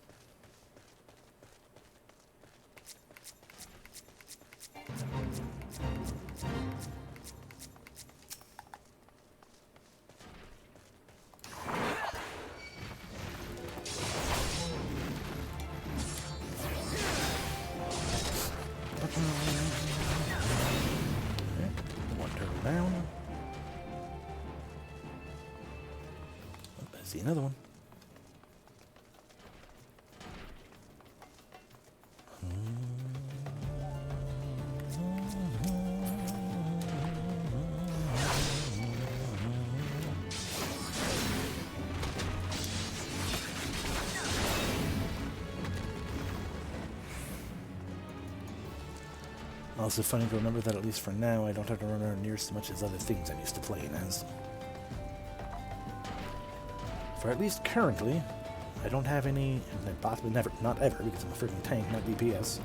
One turtle down. Oh, I see another one. Also funny to remember that at least for now, I don't have to run around near as much as other things I'm used to playing as. For at least currently, I don't have any, and possibly never, not ever, because I'm a freaking tank, not DPS.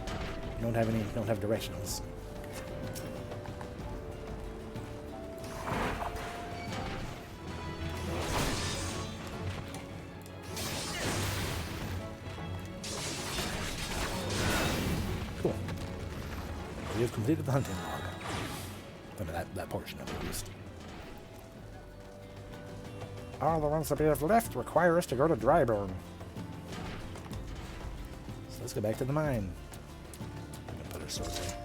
Don't have directionals. Cool. We have completed the hunting log. I mean, that portion of it, at least. All the ones that we have left require us to go to Dryburn. So let's go back to the mine. I'm gonna put our sword there.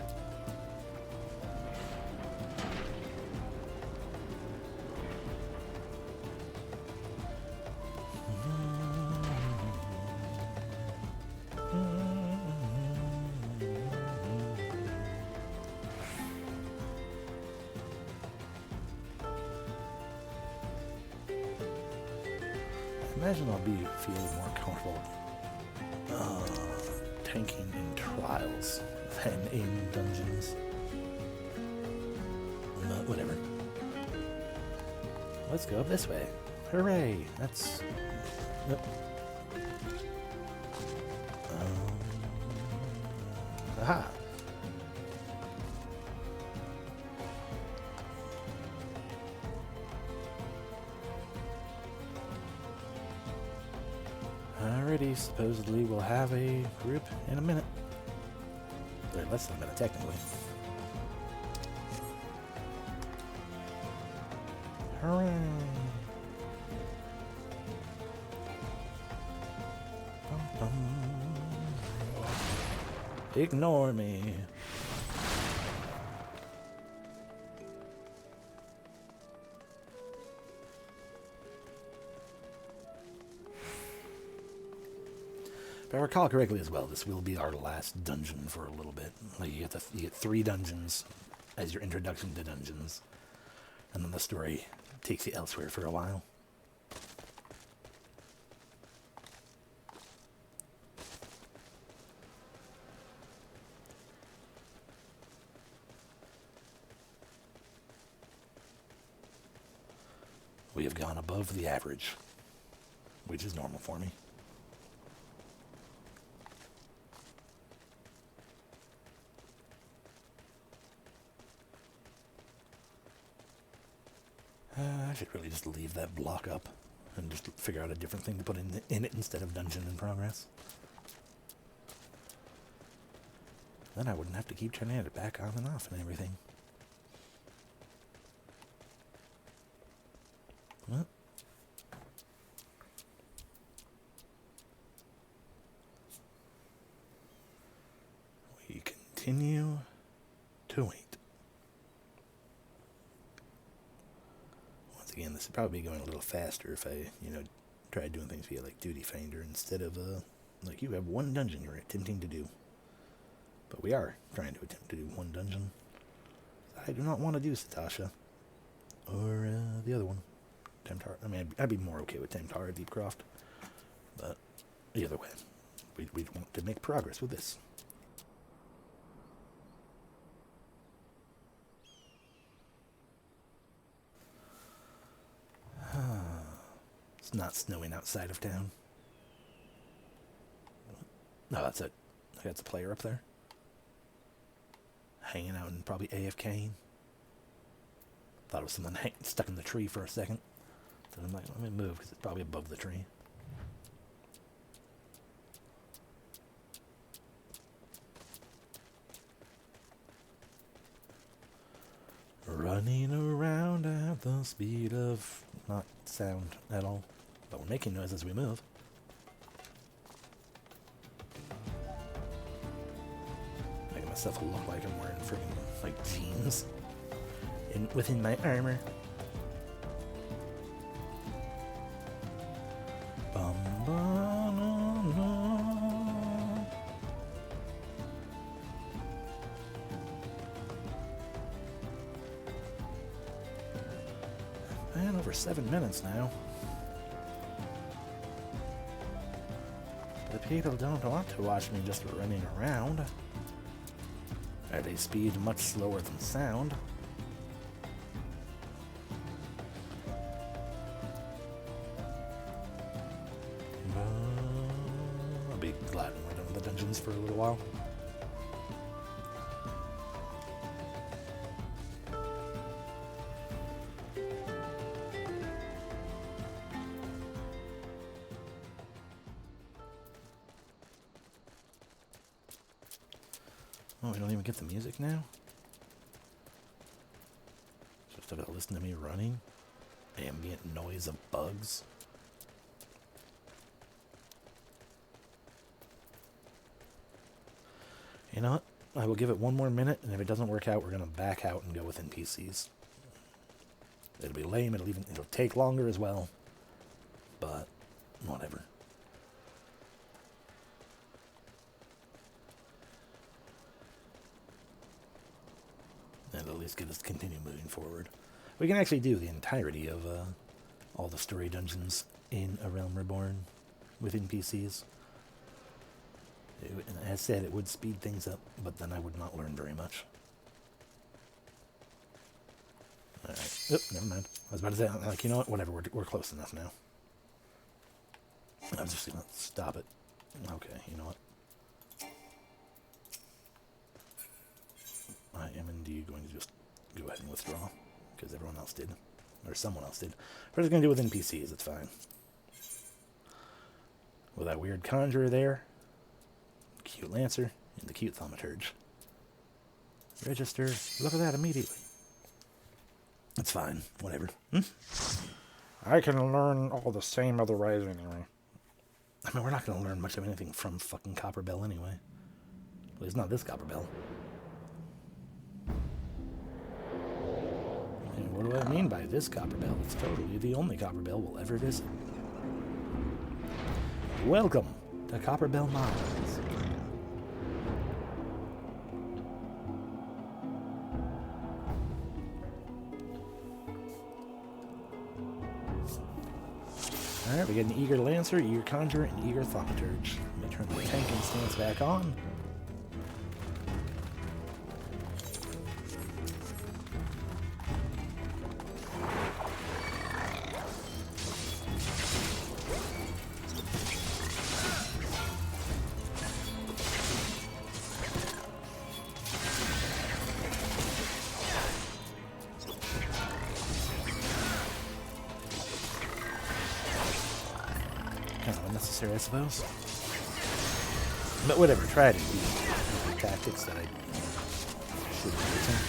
I imagine I'll be feeling more comfortable tanking in trials than in dungeons. But whatever. Let's go up this way. Hooray! That's... Nope. Aha! Alrighty, supposedly we'll have a group in a minute. Or less than a minute, technically. Hooray! Bum, bum. Ignore me. If I recall correctly as well, this will be our last dungeon for a little bit. Like you get 3 dungeons as your introduction to dungeons, and then the story takes you elsewhere for a while. We have gone above the average, which is normal for me. I should really just leave that block up and just figure out a different thing to put in it instead of dungeon in progress. Then I wouldn't have to keep turning it back on and off and everything. Well. We continue to wait. Once again, this would probably be going a little faster if I, tried doing things via, like, Duty Finder instead of, like, you have one dungeon you're attempting to do. But we are trying to attempt to do one dungeon. I do not want to do Satasha. Or, the other one. Temtar. I mean, I'd be more okay with Temtar Deepcroft. But, either way, we'd want to make progress with this. It's not snowing outside of town. No, that's it. That's a player up there. Hanging out and probably AFKing. Thought it was someone stuck in the tree for a second. So I'm like, let me move because it's probably above the tree. Running around at the speed of not sound at all, but we're making noise as we move. Making myself look like I'm wearing freaking like jeans within my armor. Bum, bum, bum, bum. Man, over 7 minutes now. The people don't want to watch me just running around. At a speed much slower than sound. I'll be glad when we're done with the dungeons for a little while. Oh, we don't even get the music now? Just have to listen to me running? Ambient noise of bugs? You know what? I will give it one more minute, and if it doesn't work out, we're going to back out and go with NPCs. It'll be lame, it'll take longer as well. But, whatever. And at least get us to continue moving forward. We can actually do the entirety of all the story dungeons in A Realm Reborn with NPCs. And as I said, it would speed things up, but then I would not learn very much. Alright. Oop, never mind. I was about to say, like, you know what? Whatever, we're close enough now. I was just going to stop it. Okay, you know what? I am indeed going to just go ahead and withdraw, because everyone else did. Or someone else did. We're just going to do it with NPCs, it's fine. With that weird conjurer there. Cute Lancer, and the cute Thaumaturge. Register. Look at that immediately. It's fine. Whatever. I can learn all the same other ways anyway. I mean, we're not going to learn much of anything from fucking Copper Bell anyway. At least not this Copper Bell. And what do I mean by this Copper Bell? It's totally the only Copper Bell we'll ever visit. Welcome to Copper Bell Mines. Alright, we get an Eager Lancer, Eager Conjurer, and Eager Thaumaturge. Let me turn the tanking stance back on. Kind of unnecessary, I suppose. But whatever, try to use tactics that I should be using.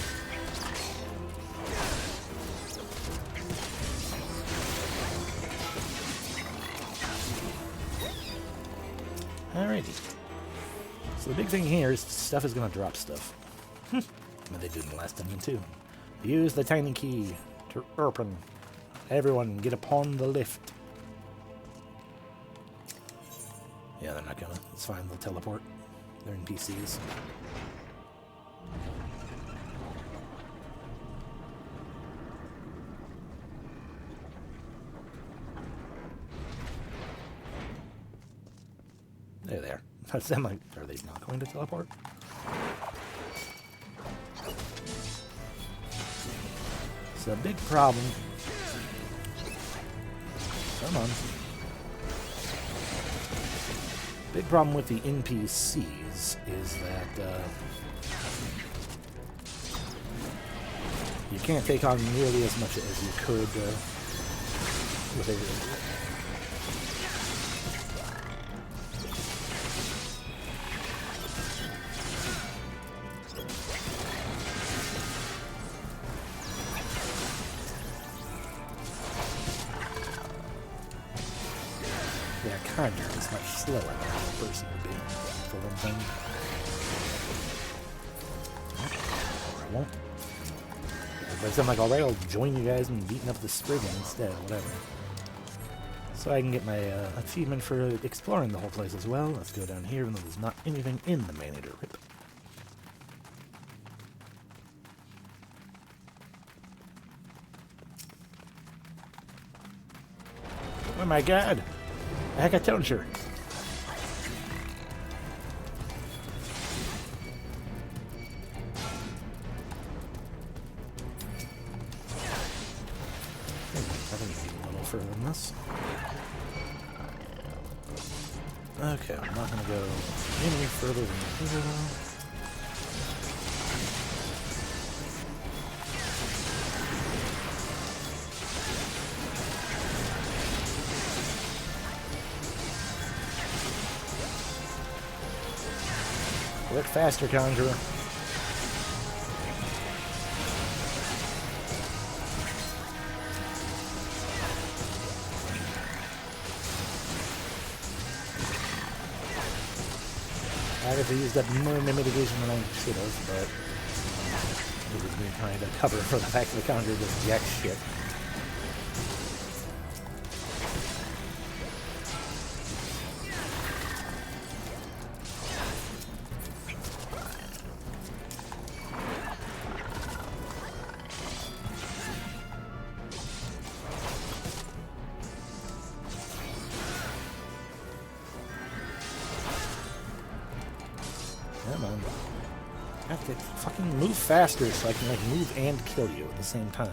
Alrighty. So the big thing here is stuff is going to drop stuff. And they did in the last dungeon too. Use the tiny key to open. Everyone, get upon the lift. Yeah, they're not gonna. It's fine, they'll teleport. They're NPCs. There they are. I'm like, are they not going to teleport? It's a big problem. Come on. Big problem with the NPCs is that you can't take on nearly as much as you could with a... Conjure is much slower than a person would be, for one thing. Or I won't. But I'm like, alright, I'll join you guys in beating up the Spriggan instead, whatever. So I can get my achievement for exploring the whole place as well. Let's go down here, even though there's not anything in the Maneater. Rip. Oh my god! A Hecatoncher. I think it's a little further than this. Okay, I'm not going to go any further than here. Work faster, Conjurer. I guess I used up more mitigation than I should have, but it was me trying to cover for the fact that the Conjurer does jack shit. Come on. I have to fucking move faster so I can like move and kill you at the same time.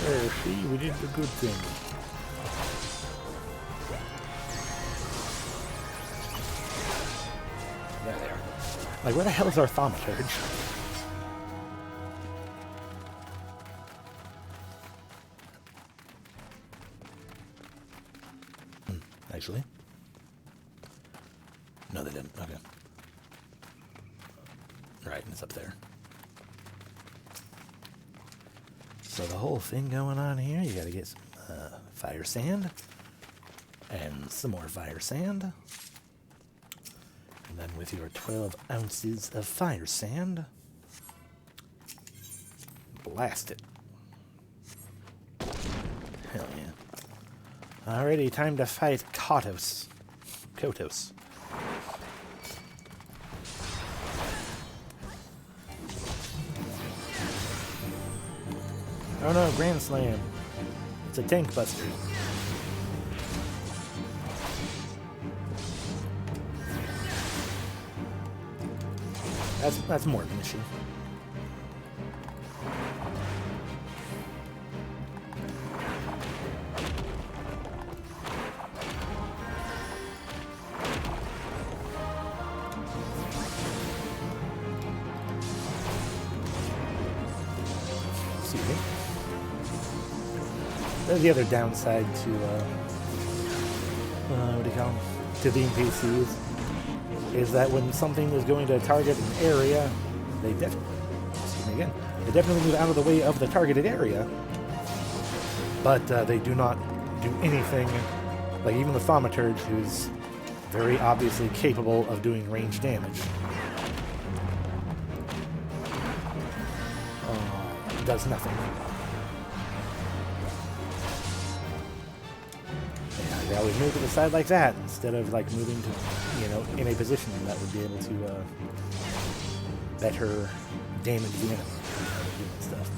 There, see, we did the good thing. There they are. Like, where the hell is our thaumaturge? Actually? No, they didn't. Okay. Right, it's up there. So the whole thing going on here, you gotta get some fire sand, and some more fire sand, and then with your 12 ounces of fire sand, blast it. Hell yeah. Alrighty, time to fight Kotos. Oh no, Grand Slam. It's a tank buster. That's more of an issue. The other downside to what do you call them? To the NPCs is that when something is going to target an area, they definitely move out of the way of the targeted area, but they do not do anything. Like even the Thaumaturge, who's very obviously capable of doing range damage, does nothing. They always move to the side like that instead of like moving to, in a position that would be able to better damage the enemy and stuff.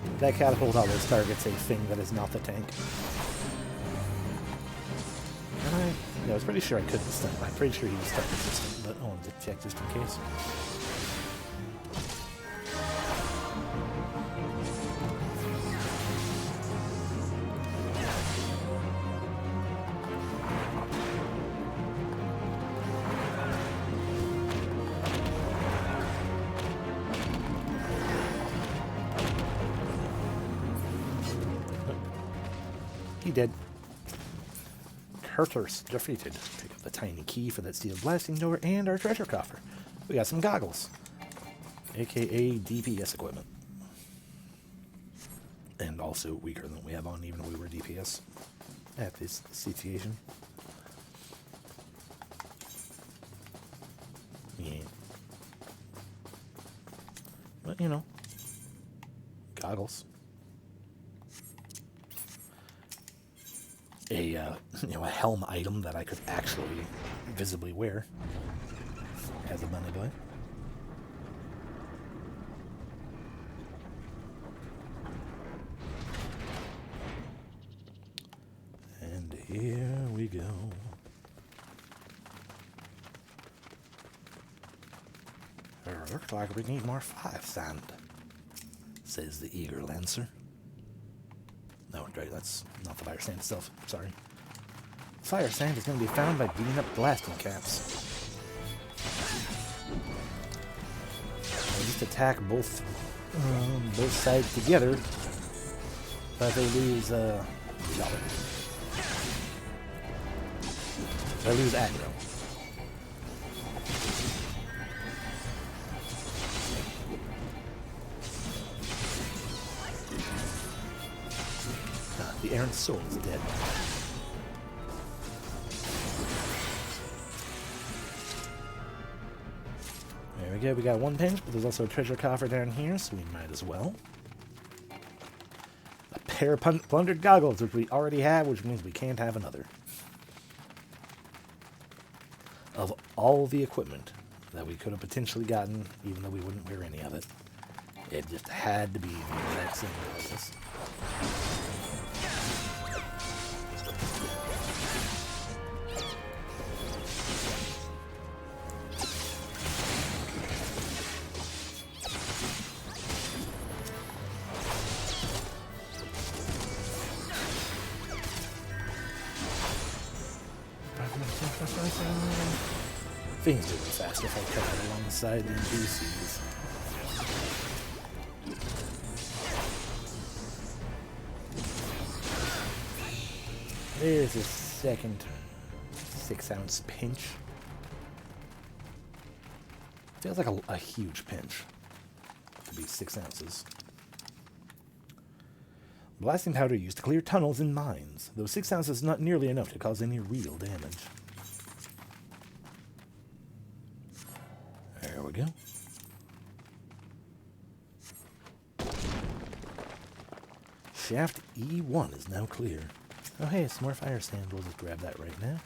But that catapult always targets a thing that is not the tank. And I was pretty sure I couldn't stun. I'm pretty sure he was stun resistant, but I wanted to check just in case. He did. Kurthurst defeated. Pick up the tiny key for that sealed blasting door and our treasure coffer. We got some goggles, aka DPS equipment, and also weaker than we have on even if we were DPS at this situation. Yeah, but goggles. A helm item that I could actually visibly wear as a bunny boy. And here we go. Looks like we need more fire sand, says the eager lancer. No, right, that's not the fire sand itself. Sorry. Fire sand is going to be found by beating up blasting caps. They just attack both sides together, but they lose they lose aggro. The errant soul is dead. There we go, we got one pinch, but there's also a treasure coffer down here, so we might as well. A pair of plundered goggles, which we already have, which means we can't have another. Of all the equipment that we could have potentially gotten, even though we wouldn't wear any of it, it just had to be the exact same goggles. Things do go fast if I cut it alongside the NPCs. There's a second 6-ounce pinch. Feels like a huge pinch to be 6 ounces. Blasting powder used to clear tunnels in mines, though 6 ounces is not nearly enough to cause any real damage. There we go. Shaft E1 is now clear. Oh hey, some more fire sand. We'll just grab that right now.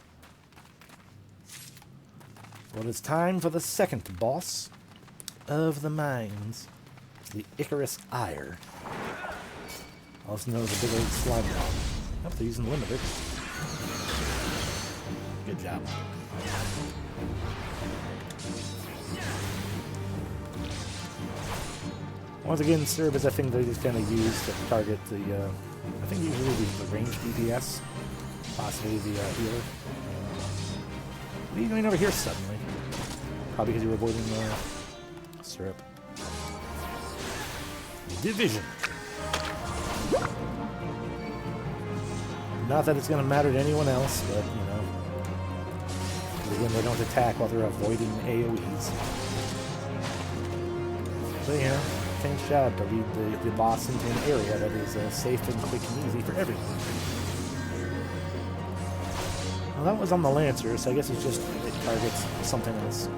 Well, it's time for the second boss of the mines, the Icarus Ire. Also known as a big old slime mob. Oh, they're using limited. Good job. Once again, serve is a thing they just kind of use to target the, I think usually the ranged DPS, possibly the healer. What are you doing over here suddenly? Probably because you were avoiding the syrup. Division. Not that it's going to matter to anyone else, but, you know. Again, they don't attack while they're avoiding AoEs. But, you know, thanks job to lead the boss into an area that is safe and quick and easy for everyone. Well, that was on the Lancer, so I guess it's just it targets something else.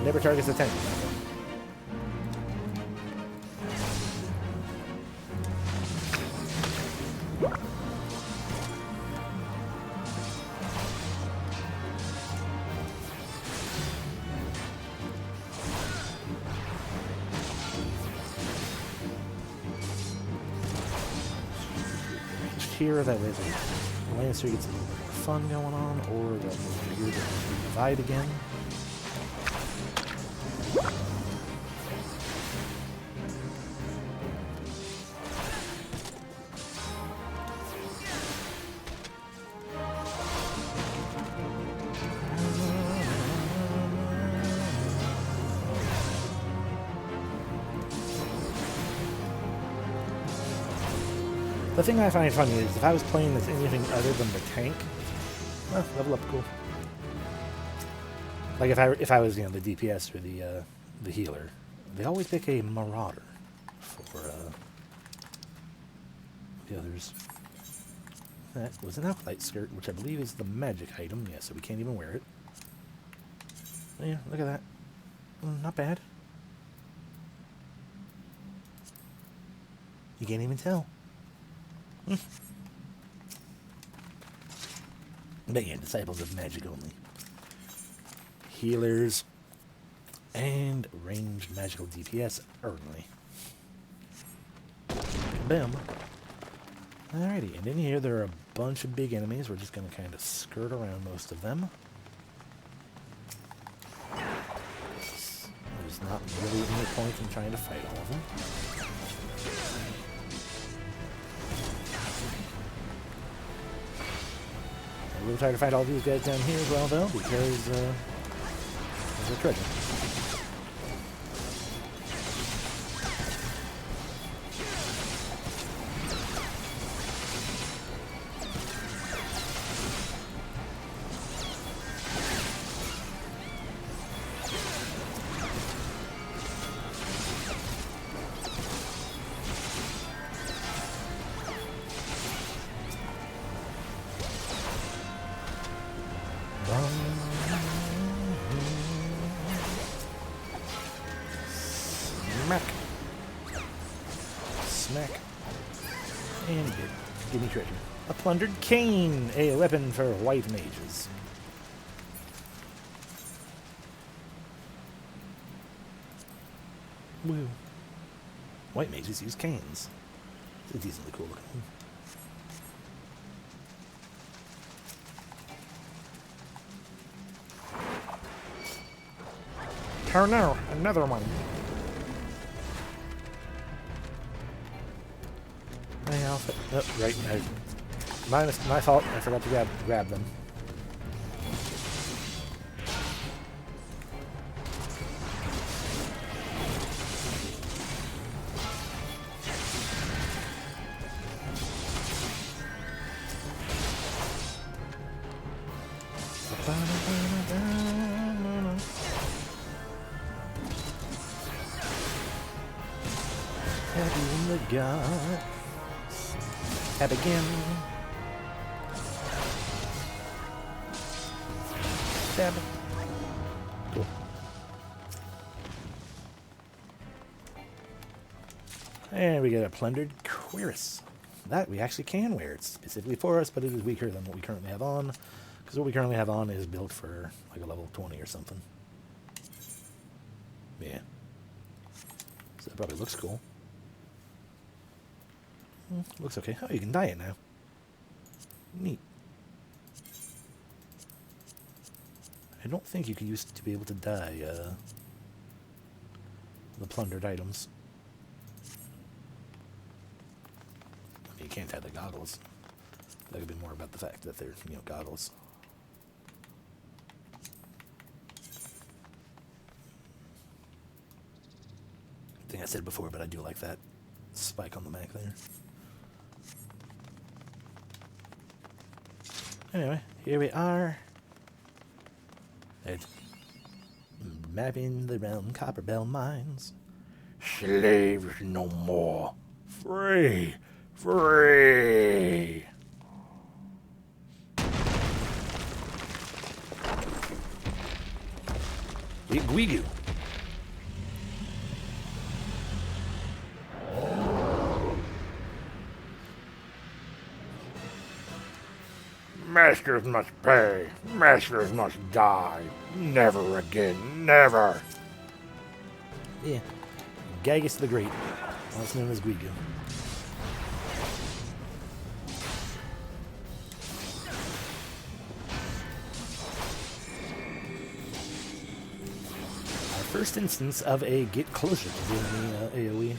It never targets the tank. Here, that way the Lancer gets a little bit more fun going on, or that we'll divide again. The thing I find funny is if I was playing as anything other than the tank, well, level up cool. Like if I was, you know, the DPS or the healer, they always pick a Marauder for the others. That was an Alkalite skirt, which I believe is the magic item. Yeah, so we can't even wear it. But yeah, look at that. Not bad. You can't even tell. But yeah, disciples of magic only. Healers and ranged magical DPS only. Boom. Alrighty, and in here there are a bunch of big enemies. We're just going to kind of skirt around most of them. There's not really any point in trying to fight all of them. We'll try to fight all these guys down here as well, though, because there's a treasure. Smack. Smack. And good. Give me treasure. A plundered cane, a weapon for white mages. Woo. White mages use canes. It's a decently cool looking one. Oh no, another one. Hey, Alpha. Oh, right. My fault. I forgot to grab them. Happy in the gods. Tab again. Tab. Cool. And we get a plundered cuirass. That we actually can wear. It's specifically for us, but it is weaker than what we currently have on. Because what we currently have on is built for like a level 20 or something. Yeah. So that probably looks cool. Looks okay. Oh, you can dye it now. Neat. I don't think you used to be able to dye the plundered items. I mean, you can't have the goggles. That could be more about the fact that they're, you know, goggles. I think I said it before, but I do like that spike on the Mac there. Anyway, here we are. It's mapping the realm Copperbell mines. Slaves no more. Free! Free! Guigu. Masters must pay. Masters must die. Never again. Never. Yeah. Gagus the Great. Also known as Guigu. Our first instance of a get closer to the enemy AoE.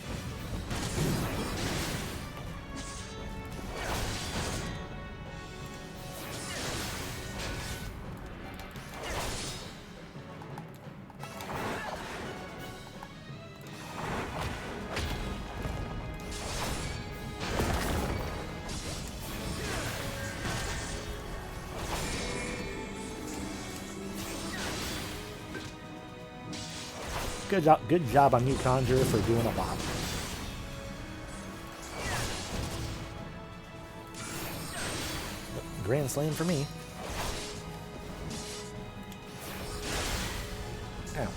Good job on you, Conjurer, for doing a bop. Grand Slam for me. Ow.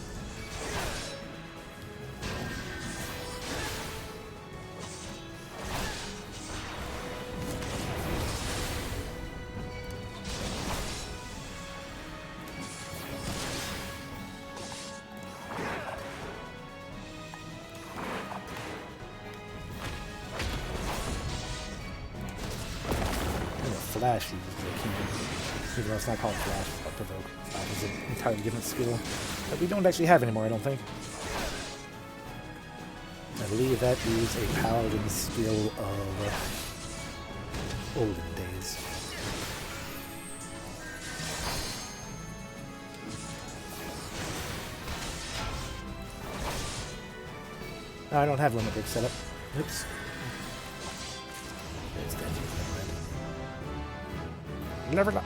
Flash, even though it's not called Flash, but Provoke. It's an entirely different skill that we don't actually have anymore, I don't think. I believe that is a paladin skill of olden days. I don't have limit break set up. Oops. Never know.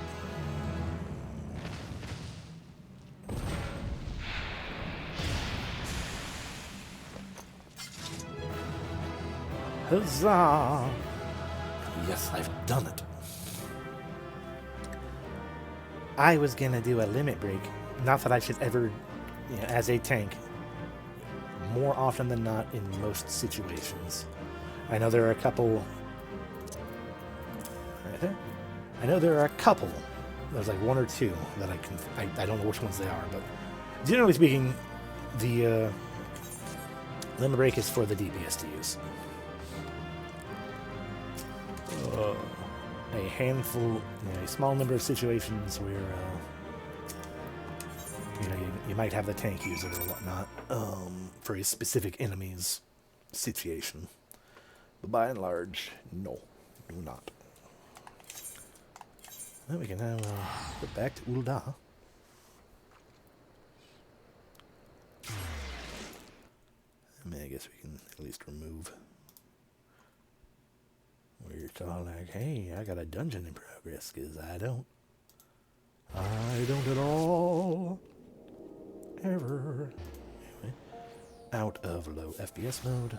Huzzah! Yes, I've done it. I was gonna do a limit break. Not that I should ever, you know, as a tank, more often than not in most situations. I know there are a couple. Right there. I know there are a couple. There's like one or two that I don't know which ones they are, but generally speaking, the limit break is for the DPS to use. A handful, you know, a small number of situations where you know you might have the tank use it or whatnot for a specific enemy's situation, but by and large, no, do not. Then we can now get back to Ul'dah. I mean, I guess we can at least remove where you're talking like, hey, I got a dungeon in progress, because I don't. I don't at all. Ever. Anyway, out of low FPS mode.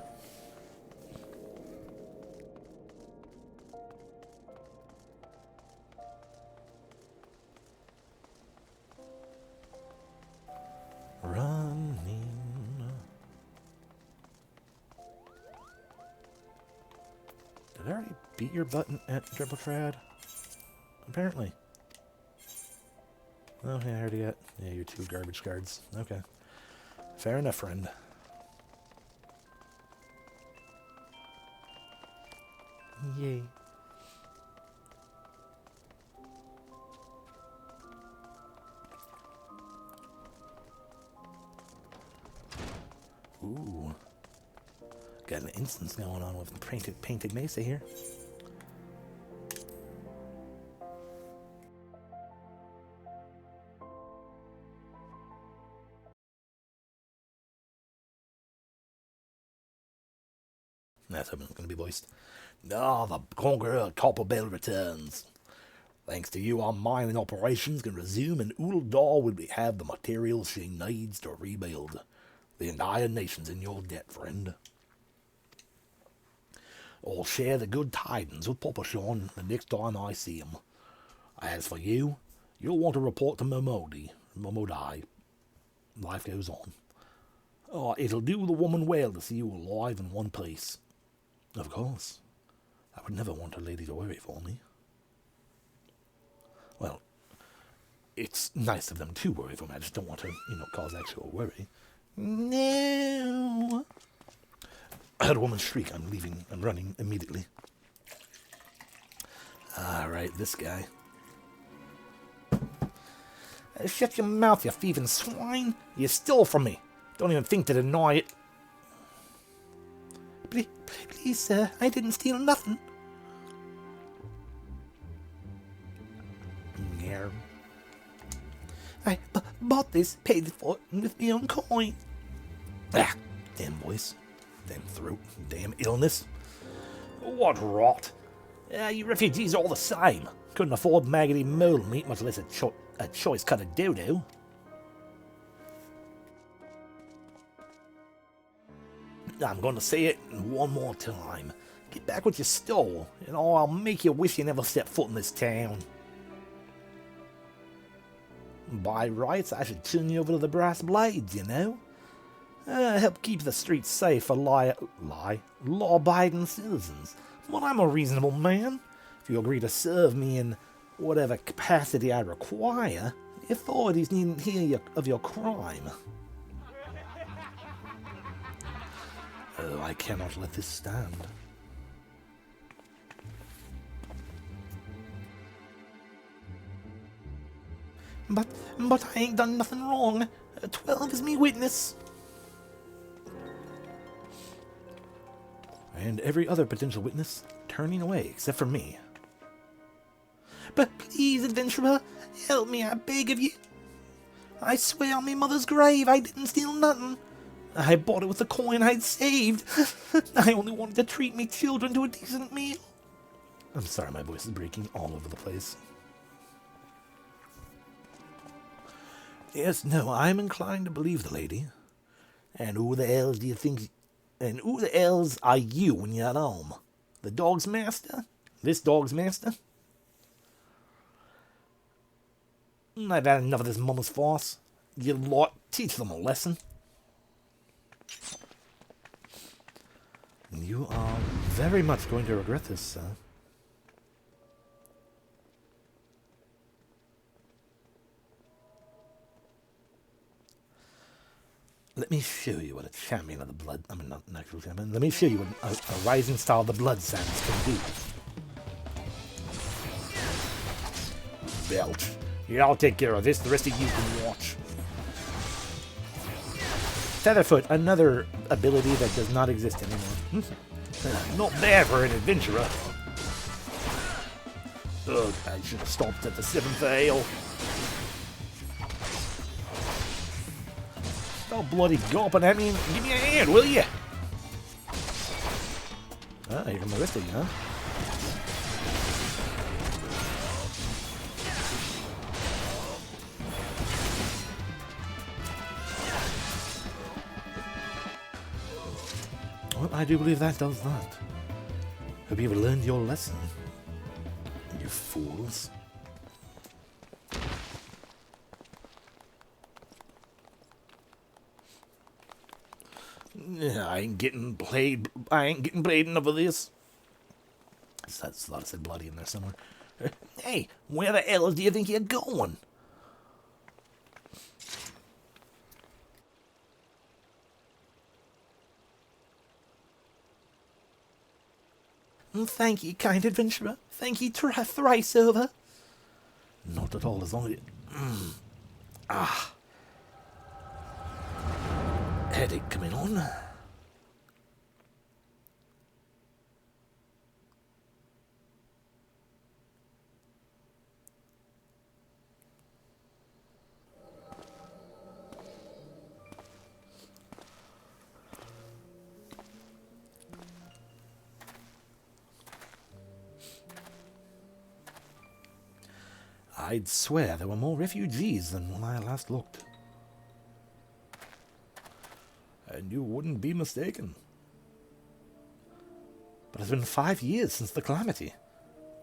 Running. Did I already beat your button at Triple Trad? Apparently. Oh, yeah, I already got... Yeah, your 2 garbage cards. Okay. Fair enough, friend. Yay. Got an instance going on with the painted mesa here. That's how it's going to be voiced. Ah, the conqueror Copperbell returns. Thanks to you, our mining operations can resume, and Uldor will have the materials she needs to rebuild. The entire nation's in your debt, friend. I'll share the good tidings with Papa Sean the next time I see him. As for you, you'll want to report to Momodai. Life goes on. Oh, it'll do the woman well to see you alive in one piece. Of course. I would never want a lady to worry for me. Well, it's nice of them to worry for me. I just don't want to, cause actual worry. No. I heard a woman shriek. I'm leaving. I'm running immediately. Alright, this guy. Shut your mouth, you thieving swine. You stole from me. Don't even think to deny it. Please, sir, I didn't steal nothing. Yeah. I bought this, paid for it with my own coin. Ah, damn voice. Damn throat. Damn illness. What rot. You refugees are all the same. Couldn't afford maggoty mole meat, much less a choice cut of dodo. I'm going to say it one more time. Get back what you stole, and I'll make you wish you never stepped foot in this town. By rights, I should turn you over to the brass blades, help keep the streets safe for law-abiding citizens. But I'm a reasonable man. If you agree to serve me in whatever capacity I require, the authorities needn't hear of your crime. Oh, I cannot let this stand. But I ain't done nothing wrong. 12 is me witness. And every other potential witness turning away, except for me. But please, adventurer, help me, I beg of you. I swear on my mother's grave I didn't steal nothing. I bought it with the coin I'd saved. I only wanted to treat me children to a decent meal. I'm sorry, my voice is breaking all over the place. Yes, no, I'm inclined to believe the lady. And who the hell do you think... And who the hells are you when you're at home? The dog's master? This dog's master? I've had enough of this mama's farce. You lot, teach them a lesson. You are very much going to regret this, sir. Let me show you what a champion of the blood... I mean, not an actual champion. Let me show you what a rising star of the blood sands can do. Belch. Yeah, I'll take care of this. The rest of you can watch. Featherfoot, another ability that does not exist anymore. Not bad for an adventurer. Ugh, I should have stopped at the 7th ale. Stop bloody gawping at me and give me a hand, will you? Ah, here come the rest of you, huh? Well, I do believe that does that. Hope you've learned your lesson, you fools. I ain't getting played enough of this. That's a lot of said bloody in there somewhere. Hey, where the hell do you think you're going? Thank ye, kind adventurer. Thank ye thrice over. Not at all, as long as... Headache coming on. I'd swear there were more refugees than when I last looked. And you wouldn't be mistaken. But it's been 5 years since the calamity.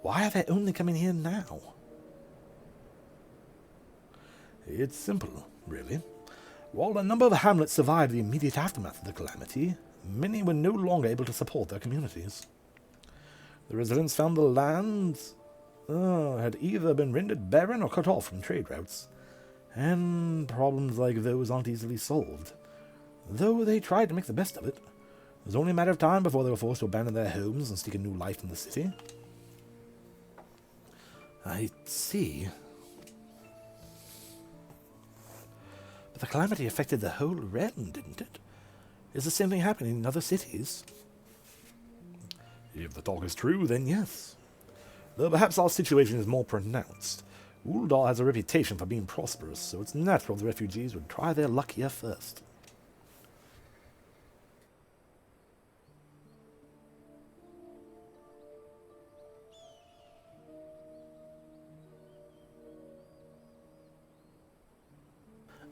Why are they only coming here now? It's simple, really. While a number of hamlets survived the immediate aftermath of the calamity, many were no longer able to support their communities. The residents found the lands had either been rendered barren or cut off from trade routes, and problems like those aren't easily solved. Though they tried to make the best of it, it was only a matter of time before they were forced to abandon their homes and seek a new life in the city. I see. But the calamity affected the whole realm, didn't it? Is the same thing happening in other cities? If the talk is true, then yes. Though perhaps our situation is more pronounced. Ul'dah has a reputation for being prosperous, so it's natural the refugees would try their luck here first.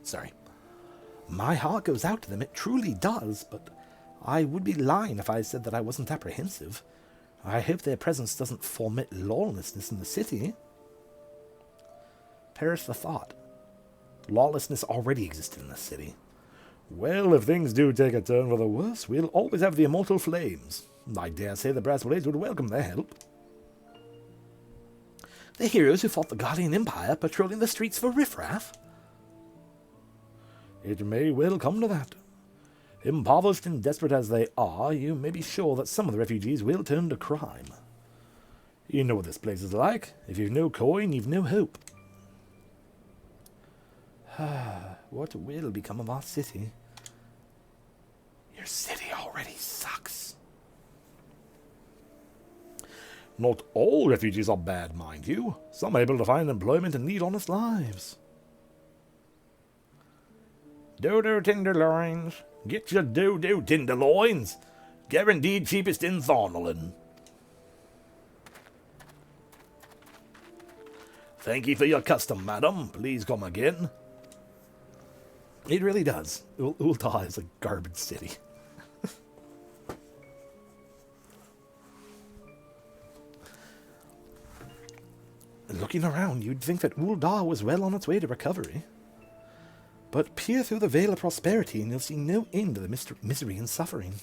Sorry. My heart goes out to them, it truly does, but I would be lying if I said that I wasn't apprehensive. I hope their presence doesn't foment lawlessness in the city. Perish the thought. Lawlessness already existed in the city. Well, if things do take a turn for the worse, we'll always have the immortal flames. I dare say the Brass Blades would welcome their help. The heroes who fought the Guardian Empire patrolling the streets for riffraff? It may well come to that. Impoverished and desperate as they are, you may be sure that some of the refugees will turn to crime. You know what this place is like. If you've no coin, you've no hope. What will become of our city? Your city already sucks. Not all refugees are bad, mind you. Some are able to find employment and lead honest lives. Dodo tenderloins. Get your dodo tenderloins. Guaranteed cheapest in Thornland. Thank you for your custom, madam. Please come again. It really does. Ul'dah is a garbage city. Looking around, you'd think that Ul'dah was well on its way to recovery. But peer through the veil of prosperity and you'll see no end to the misery and suffering.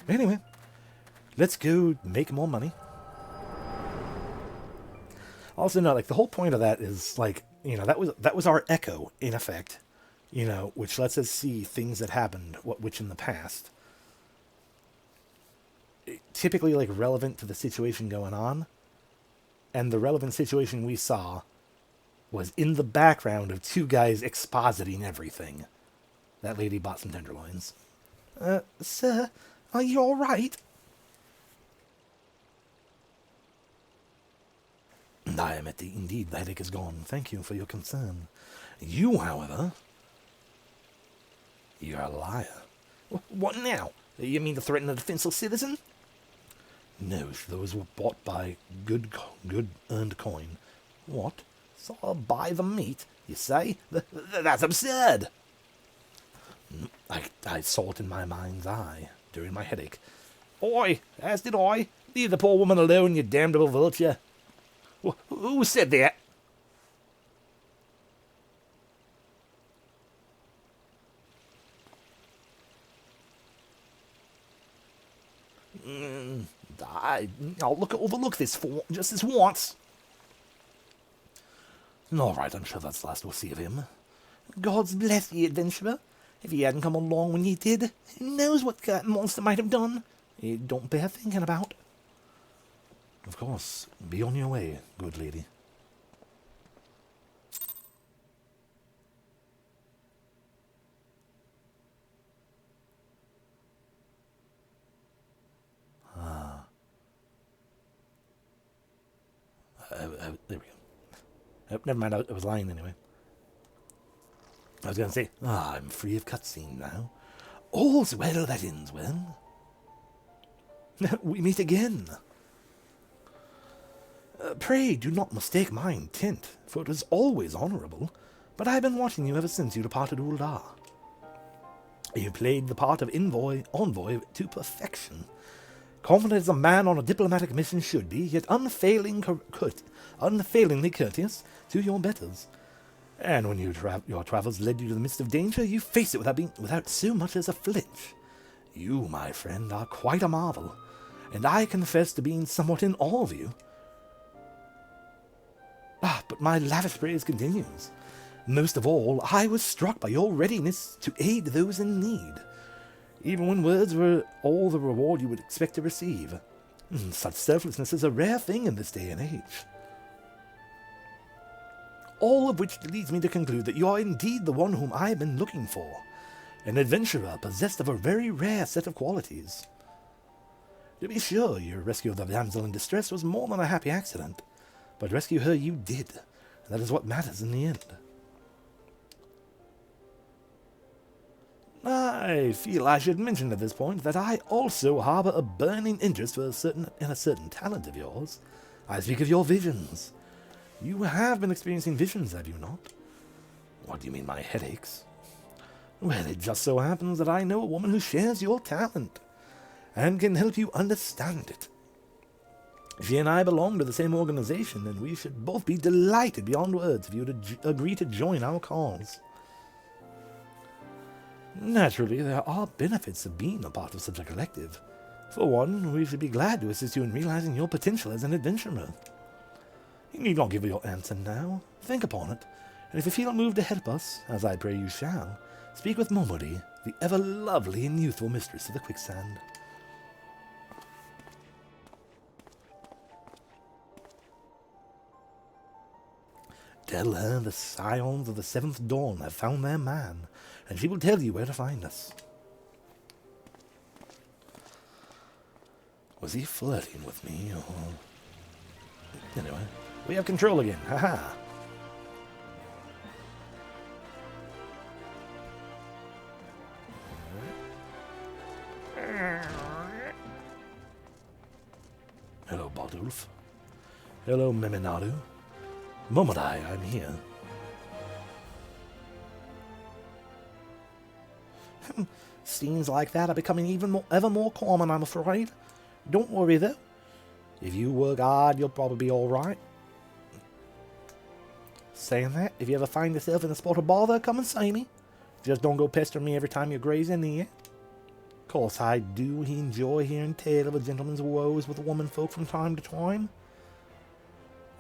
Anyway, let's go make more money. Also, no, like, the whole point of that is, like, you know, that was our echo, in effect, you know, which lets us see things that happened, which in the past, typically, like, relevant to the situation going on, and the relevant situation we saw was in the background of two guys expositing everything. That lady bought some tenderloins. Sir, are you all right? I am indeed. The headache is gone. Thank you for your concern. You, however... You're a liar. What now? You mean to threaten a defenseless citizen? No, those were bought by good earned coin. What? So I'll buy the meat, you say? That's absurd! I saw it in my mind's eye during my headache. Oi, as did I. Leave the poor woman alone, you damnable vulture. Who said that? I'll overlook this for just this once. All right, I'm sure that's the last we'll see of him. God's bless ye, adventurer. If he hadn't come along when he did, who knows what that monster might have done? It don't bear thinking about. Of course, be on your way, good lady. There we go. Oh, never mind, I was lying anyway. I was going to say, I'm free of cutscene now. All's well that ends well. We meet again. Pray do not mistake my intent, for it is always honourable, but I have been watching you ever since you departed Ul'dah. You played the part of envoy to perfection. Confident as a man on a diplomatic mission should be, yet unfailingly courteous to your betters. And when your travels led you to the midst of danger, you faced it without so much as a flinch. You, my friend, are quite a marvel, and I confess to being somewhat in awe of you. But my lavish praise continues. Most of all, I was struck by your readiness to aid those in need, even when words were all the reward you would expect to receive. Such selflessness is a rare thing in this day and age. All of which leads me to conclude that you are indeed the one whom I have been looking for, an adventurer possessed of a very rare set of qualities. To be sure, your rescue of the damsel in distress was more than a happy accident, but rescue her you did, and that is what matters in the end. I feel I should mention at this point that I also harbour a burning interest in a certain talent of yours. I speak of your visions. You have been experiencing visions, have you not? What do you mean, my headaches? Well, it just so happens that I know a woman who shares your talent, and can help you understand it. She and I belong to the same organization, and we should both be delighted beyond words if you would agree to join our cause. Naturally, there are benefits of being a part of such a collective. For one, we should be glad to assist you in realizing your potential as an adventurer. You need not give your answer now. Think upon it, and if you feel moved to help us, as I pray you shall, speak with Momodi, the ever-lovely and youthful mistress of the quicksand. Tell her the scions of the seventh dawn have found their man, and she will tell you where to find us. Was he flirting with me, or... Anyway, we have control again, haha! Hello, Baldulf. Hello, Meminadu. Momodai, I'm here. Scenes like that are becoming ever more common, I'm afraid. Don't worry, though. If you work hard, you'll probably be alright. Saying that, if you ever find yourself in a spot of bother, come and see me. Just don't go pestering me every time you graze in here. Of course, I do enjoy hearing tale of a gentleman's woes with womenfolk from time to time.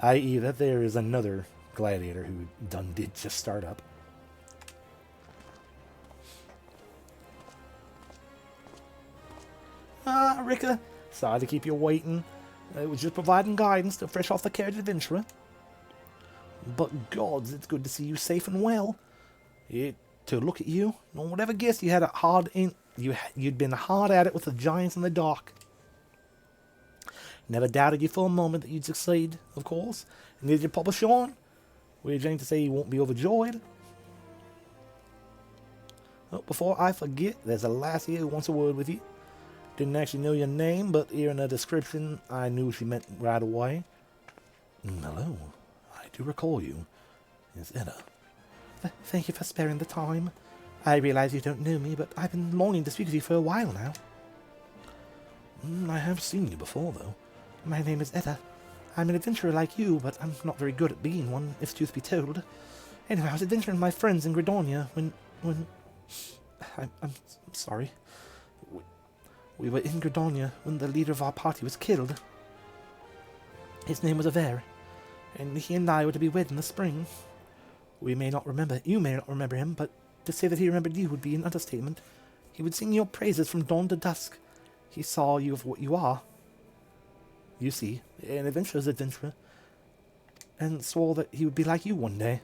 I.e. that there is another gladiator who did just start up. Rhjkkah, sorry to keep you waiting. It was just providing guidance to fresh off the carriage adventurer. But gods, it's good to see you safe and well. To look at you, no one would ever guess you had you'd been hard at it with the giants in the dark. Never doubted you for a moment that you'd succeed, of course. And did your Papa Sean? We're going to say you won't be overjoyed. Oh, before I forget, there's a lassie who wants a word with you. Didn't actually know your name, but hearing her description, I knew she meant right away. Hello. I do recall you. It's Edda. Thank you for sparing the time. I realize you don't know me, but I've been longing to speak with you for a while now. I have seen you before, though. My name is Edda. I'm an adventurer like you, but I'm not very good at being one, if truth be told. Anyway, I was adventuring with my friends in Gridonia when... I'm sorry. We were in Gridonia when the leader of our party was killed. His name was Aver, and he and I were to be wed in the spring. You may not remember him, but to say that he remembered you would be an understatement. He would sing your praises from dawn to dusk. He saw you of what you are. You see, an adventurer's adventurer, and swore that he would be like you one day.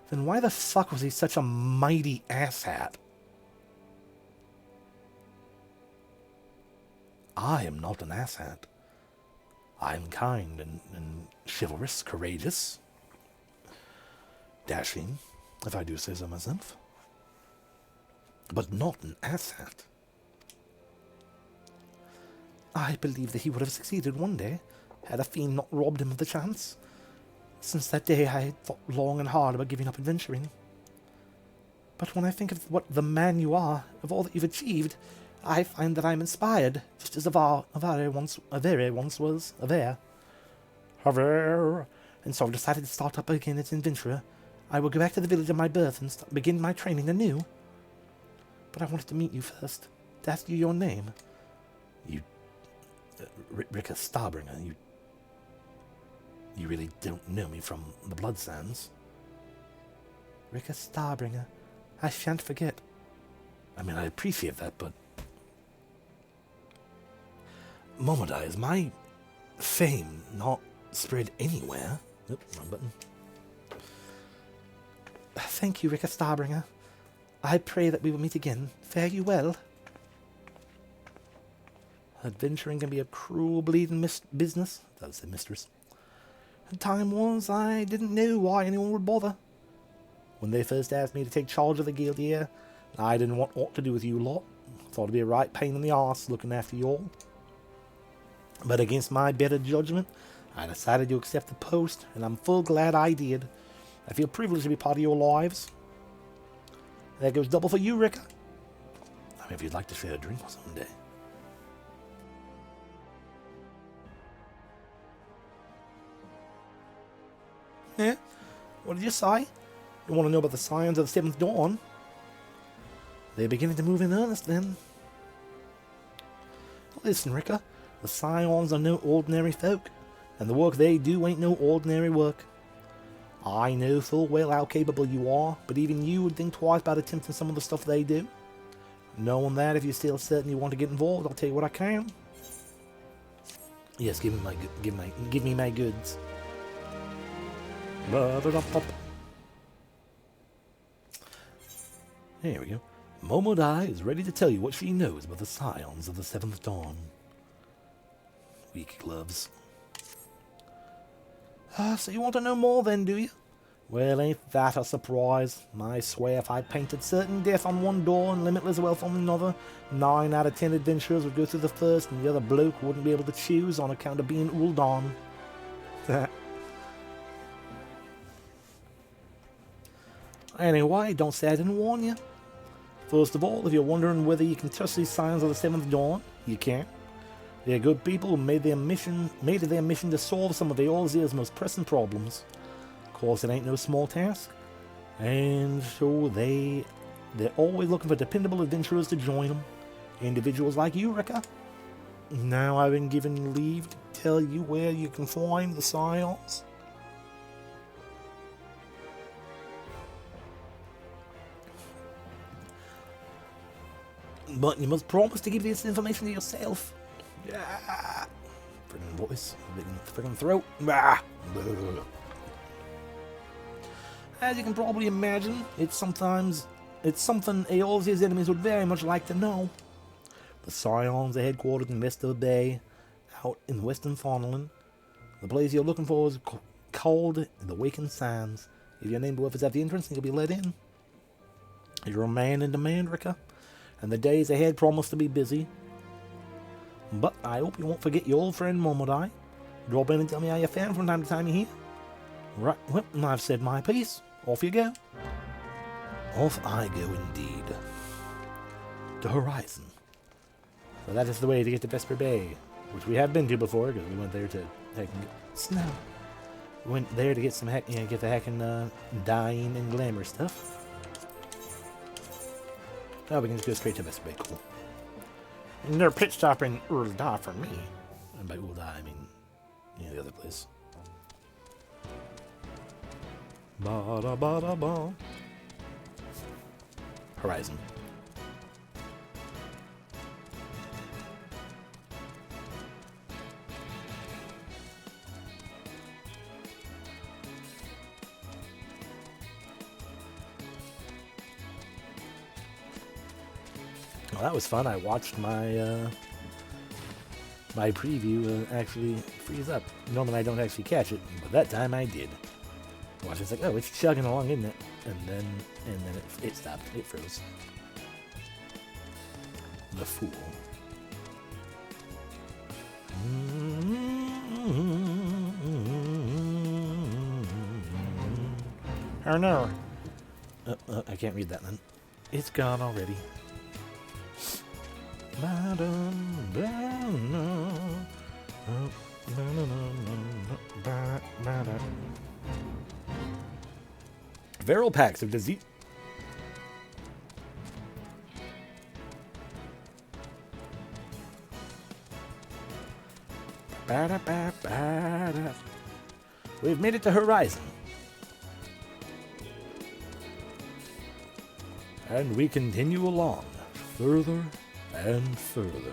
Then why the fuck was he such a mighty asshat? I am not an asshat. I am kind and chivalrous, courageous, dashing, if I do say so myself, but not an asshat. I believe that he would have succeeded one day, had the fiend not robbed him of the chance. Since that day I had thought long and hard about giving up adventuring. But when I think of what the man you are, of all that you've achieved, I find that I'm inspired, just as Avare once was. Avare. And so I've decided to start up again as an adventurer. I will go back to the village of my birth and begin my training anew. But I wanted to meet you first, to ask you your name. You... Rhjkkah Starbringer, you really don't know me from the Blood Sands. Rhjkkah Starbringer. I shan't forget. I mean, I appreciate that, but... Momodai, is my fame not spread anywhere? Oops, wrong button. Thank you, Rhjkkah Starbringer. I pray that we will meet again. Fare you well. Adventuring can be a cruel, bleeding business. That was the mistress. The time was I didn't know why anyone would bother. When they first asked me to take charge of the guild here, I didn't want aught to do with you lot. Thought it'd be a right pain in the arse looking after you all. But against my better judgment, I decided to accept the post, and I'm full glad I did. I feel privileged to be part of your lives. That goes double for you, Rhjkkah. I mean, if you'd like to share a drink someday. Yeah? What did you say? You want to know about the signs of the seventh dawn? They're beginning to move in earnest, then. Listen, Rhjkkah. The Scions are no ordinary folk, and the work they do ain't no ordinary work. I know full well how capable you are, but even you would think twice about attempting some of the stuff they do. Knowing that, if you're still certain you want to get involved, I'll tell you what I can. Yes, give me my goods. There we go. Momodai is ready to tell you what she knows about the Scions of the Seventh Dawn. Weak gloves. So you want to know more then, do you? Well, ain't that a surprise? I swear if I painted certain death on one door and limitless wealth on another, 9 out of 10 adventurers would go through the first and the other bloke wouldn't be able to choose on account of being Ul'Dan. Anyway, don't say I didn't warn you. First of all, if you're wondering whether you can trust these Scions of the Seventh Dawn, you can. They're good people who made it their mission to solve some of Eorzean's most pressing problems. Of course, it ain't no small task. And so they're always looking for dependable adventurers to join them. Individuals like you, Rhjkkah. Now I've been given leave to tell you where you can find the Scions. But you must promise to give this information to yourself. Yeah. Friggin' voice. Friggin' throat. As you can probably imagine, it's something Eorzean's enemies would very much like to know. The Scions are headquartered in Westover Bay, out in western Faunaland. The place you're looking for is called the Wakened Sands. If your name is at the entrance, you'll be let in. You're a man in demand, Rhjkkah, and the days ahead promise to be busy. But I hope you won't forget your old friend Momodai. Drop in and tell me how you found from time to time you hear. Right, well, I've said my piece. Off you go. Off I go indeed. To Horizon. So that is the way to get to Vesper Bay, which we have been to before, because we went there to heck and get snow. We went there to get some get the heckin' dying and glamour stuff. Now we can just go straight to Vesper Bay. Cool. And they're pit stop in Ul'Da for me. And by Ul'Da, I mean, the other place. Ba-da-ba-da-ba. Horizon. Well, that was fun. I watched my my preview actually freeze up. Normally I don't actually catch it, but that time I did. Watch, it's like, oh, it's chugging along, isn't it? And then it stopped. It froze. The fool. Oh no. I can't read that then. It's gone already. Viral packs of disease. We've made it to Horizon. And we continue along, further and further.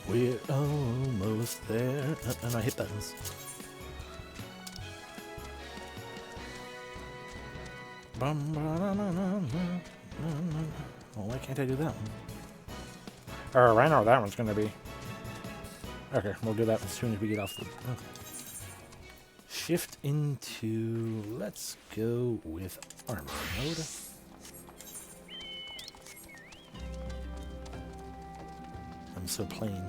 We're almost there. And I hit buttons. Oh, why can't I do that one? Oh, I know what that one's going to be. Okay, we'll do that as soon as we get off the... Okay. Shift into... Let's go with armor mode. I'm so plain.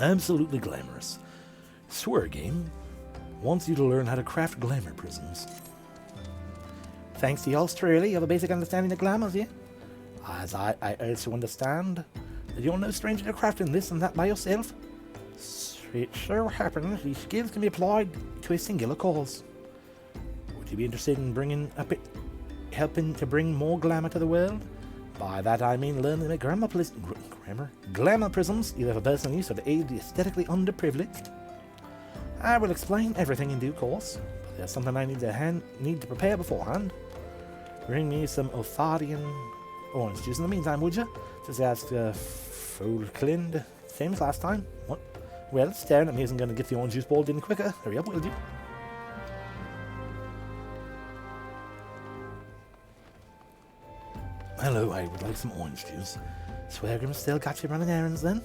Absolutely glamorous. Swear game wants you to learn how to craft glamour prisms. Thanks to you, Australia, you have a basic understanding of glamours, yeah? As I also understand that you're no stranger to crafting this and that by yourself. It so happens these skills can be applied to a singular cause. Would you be interested in helping to bring more glamour to the world? By that I mean learning to make glamour prisms, either for personal use or to aid the aesthetically underprivileged. I will explain everything in due course, but there's something I need to prepare beforehand. Bring me some Eorzean orange juice in the meantime, would you? Just ask Folklind, same as last time. What? Well, staring at me isn't going to get the orange juice ball in quicker. Hurry up, will you? Hello, I would like some orange juice. Swagram's still got you running errands then?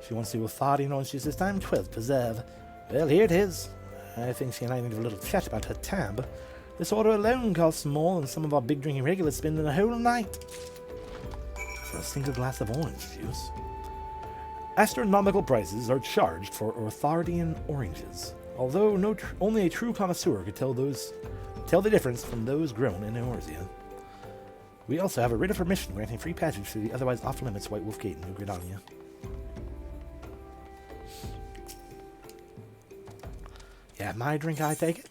She wants to do Eorzean orange juice this time, 12th preserve. Well, here it is. I think she and I need to have a little chat about her tab. This order alone costs more than some of our big drinking regulars spend in a whole night. For a single glass of orange juice. Astronomical prices are charged for Eorzean oranges, although only a true connoisseur could tell the difference from those grown in Eorzean. We also have a writ of permission granting free passage through the otherwise off-limits White Wolf Gate in New Gridania. Yeah, my drink, I take it.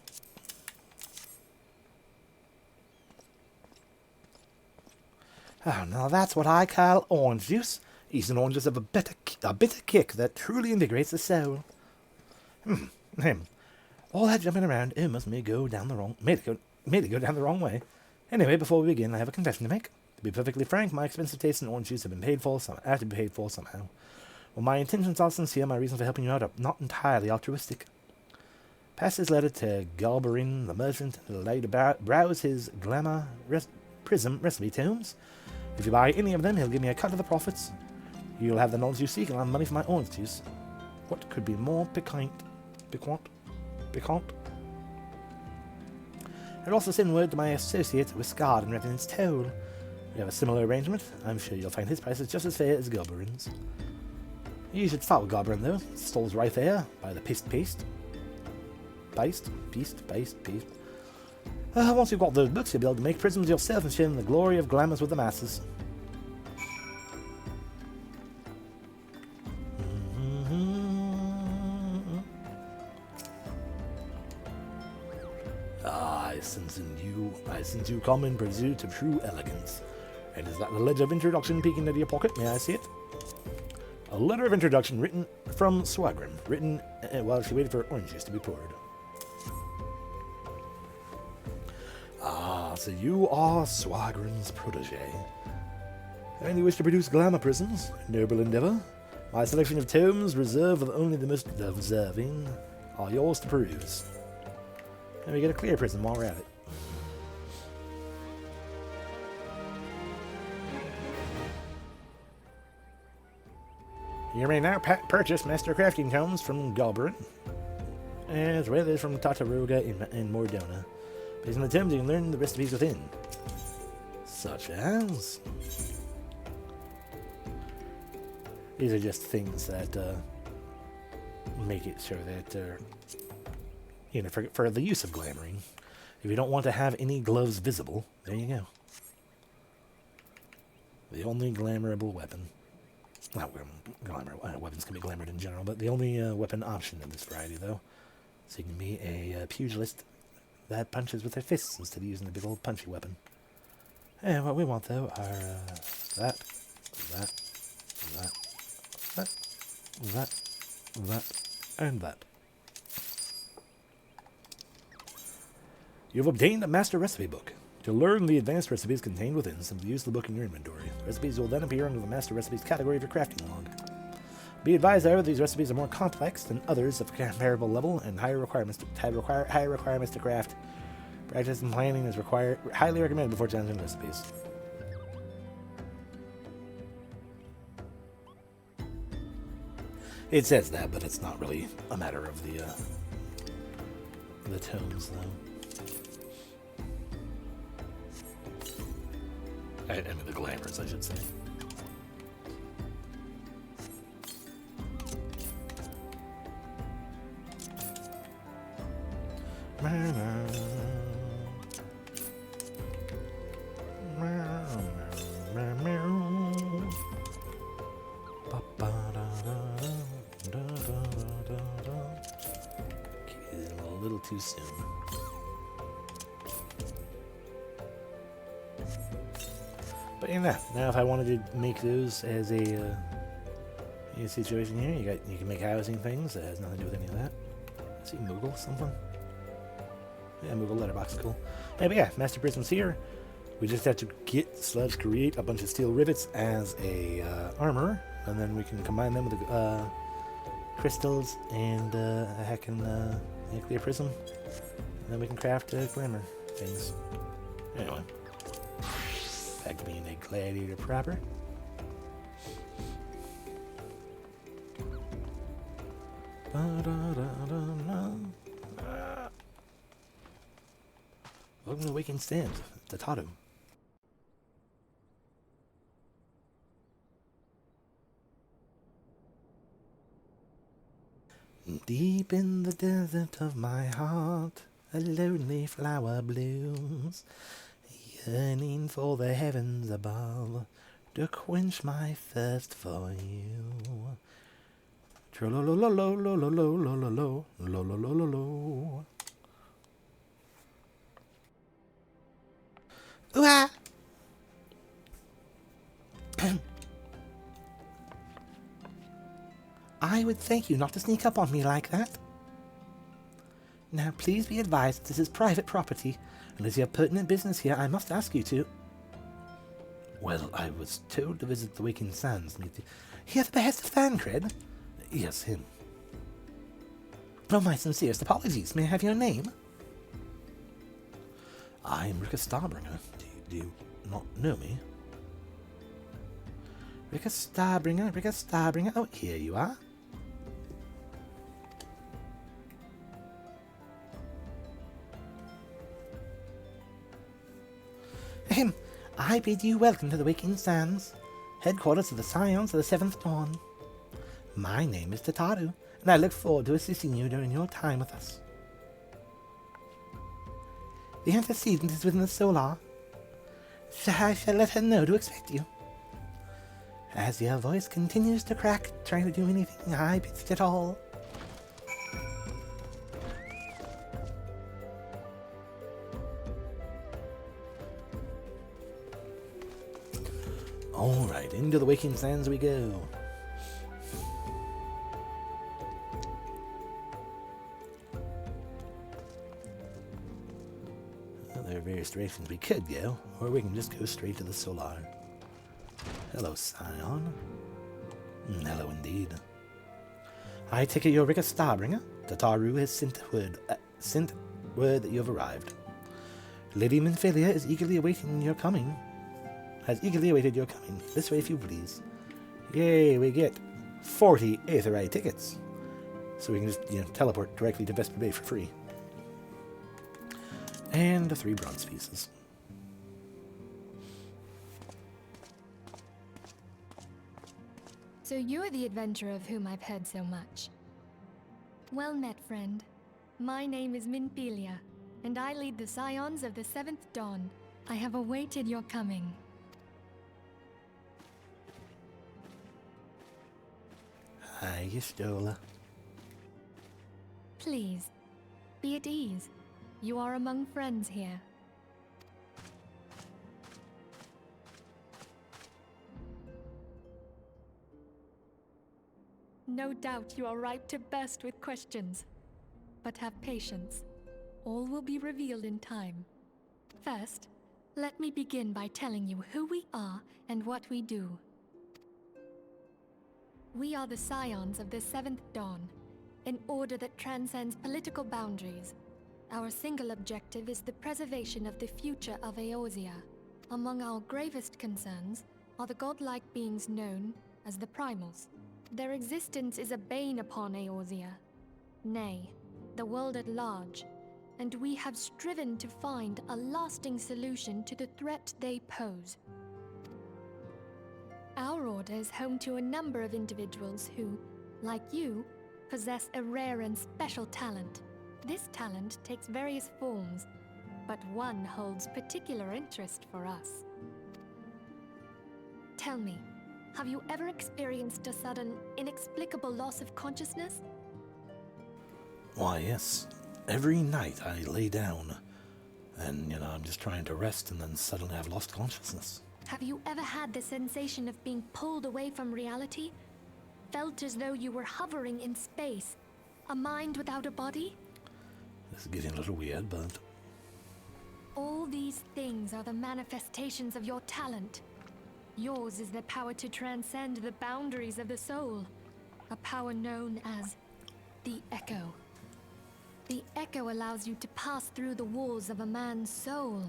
Oh, now that's what I call orange juice. Eastern oranges have a bitter kick that truly invigorates the soul. All that jumping around almost made it go down the wrong way. Anyway, before we begin, I have a confession to make. To be perfectly frank, my expensive taste in orange juice have to be paid for somehow. While my intentions are sincere, my reasons for helping you out are not entirely altruistic. Pass this letter to Galberin, the merchant, and allow you to browse his glamour prism recipe tomes. If you buy any of them, he'll give me a cut of the profits. You'll have the knowledge you seek, and I'll have money for my orange juice. What could be more piquant? I'll also send word to my associate, Rhjkkah, in Revenant's Toll. We have a similar arrangement. I'm sure you'll find his prices just as fair as Galberin's. You should follow Galberin, though. The stall's right there, by the paste. Once you've got those books, you'll be able to make prisms yourself and share in the glory of glamours with the masses. I sense you come in pursuit of true elegance. And is that the letter of introduction peeking into your pocket? May I see it? A letter of introduction written from Swagrim, written while she waited for orange juice to be poured. Ah, so you are Swagrim's protege. And you wish to produce glamour prisms? Noble endeavor. My selection of tomes, reserved for only the most deserving, are yours to peruse. And we get a clear prism while we're at it. You may now purchase Master Crafting Tomes from Galbrin, as well as from Tataruga in Mordona. Based on the tomes, you can learn the recipes within. Such as... These are just things that make it so that, you know, for the use of glamoring. If you don't want to have any gloves visible, there you go. The only glamourable weapon. Not glamour. Weapons can be glamored in general, but the only weapon option in this variety, though. So you can be a pugilist that punches with their fists instead of using a big old punchy weapon. And what we want, though, are that, and that. You've obtained a master recipe book. To learn the advanced recipes contained within, simply use the book in your inventory. Recipes will then appear under the Master Recipes category of your crafting log. Be advised, however, these recipes are more complex than others of comparable level and higher requirements to craft. Practice and planning is highly recommended before challenging recipes. It says that, but it's not really a matter of the tomes, though. I mean the glamours, I should say. A little too soon. But you know, now if I wanted to make those as a situation here, you can make housing things that has nothing to do with any of that. See Moogle something? Yeah, Moogle letterbox, cool. Yeah, but yeah, Master Prism's here. We just have to create a bunch of steel rivets as a armor, and then we can combine them with the crystals and a heckin' nuclear prism, and then we can craft glamour things. Anyway. Back to being a gladiator proper. Welcome to Waking Stand, the Tato. Deep in the desert of my heart, a lonely flower blooms, yearning for the heavens above, to quench my thirst for you. Tro-lo-lo-lo-lo-lo-lo-lo-lo-lo-lo-lo-lo-lo-lo. Ooh-ah! I would thank you not to sneak up on me like that. Now, please be advised this is private property. Unless you have pertinent business here, I must ask you to... Well, I was told to visit the Waking Sands. He at the behest of Thancred? Yes, him. Oh, my sincerest apologies. May I have your name? I'm Rhjkkah Starbringer. Do you not know me? Rhjkkah Starbringer. Oh, here you are. I bid you welcome to the Waking Sands, headquarters of the Scions of the Seventh Dawn. My name is Tataru, and I look forward to assisting you during your time with us. The antecedent is within the solar, so I shall let her know to expect you. As your voice continues to crack, trying to do anything high-pitched at all. Alright, into the Waking Sands we go. Well, there are various directions we could go, or we can just go straight to the Solar. Hello, Scion. Hello indeed. I take it you're Rhjkkah Starbringer? Tataru has sent word that you have arrived. Lady Minfilia is eagerly awaiting your coming. Has eagerly awaited your coming. This way, if you please. Yay, we get 40 Aetherite tickets. So we can just, teleport directly to Vesper Bay for free. And 3 bronze pieces. So you're the adventurer of whom I've heard so much. Well met, friend. My name is Minfilia, and I lead the Scions of the 7th Dawn. I have awaited your coming. Hi, Yestola. Please, be at ease. You are among friends here. No doubt you are ripe to burst with questions. But have patience. All will be revealed in time. First, let me begin by telling you who we are and what we do. We are the Scions of the 7th Dawn, an order that transcends political boundaries. Our single objective is the preservation of the future of Eorzean. Among our gravest concerns are the godlike beings known as the Primals. Their existence is a bane upon Eorzean, nay, the world at large, and we have striven to find a lasting solution to the threat they pose. Our order is home to a number of individuals who, like you, possess a rare and special talent. This talent takes various forms, but one holds particular interest for us. Tell me, have you ever experienced a sudden, inexplicable loss of consciousness? Why, yes. Every night I lay down, and, I'm just trying to rest, and then suddenly I've lost consciousness. Have you ever had the sensation of being pulled away from reality? Felt as though you were hovering in space? A mind without a body? This is getting a little weird, but... All these things are the manifestations of your talent. Yours is the power to transcend the boundaries of the soul. A power known as the Echo. The Echo allows you to pass through the walls of a man's soul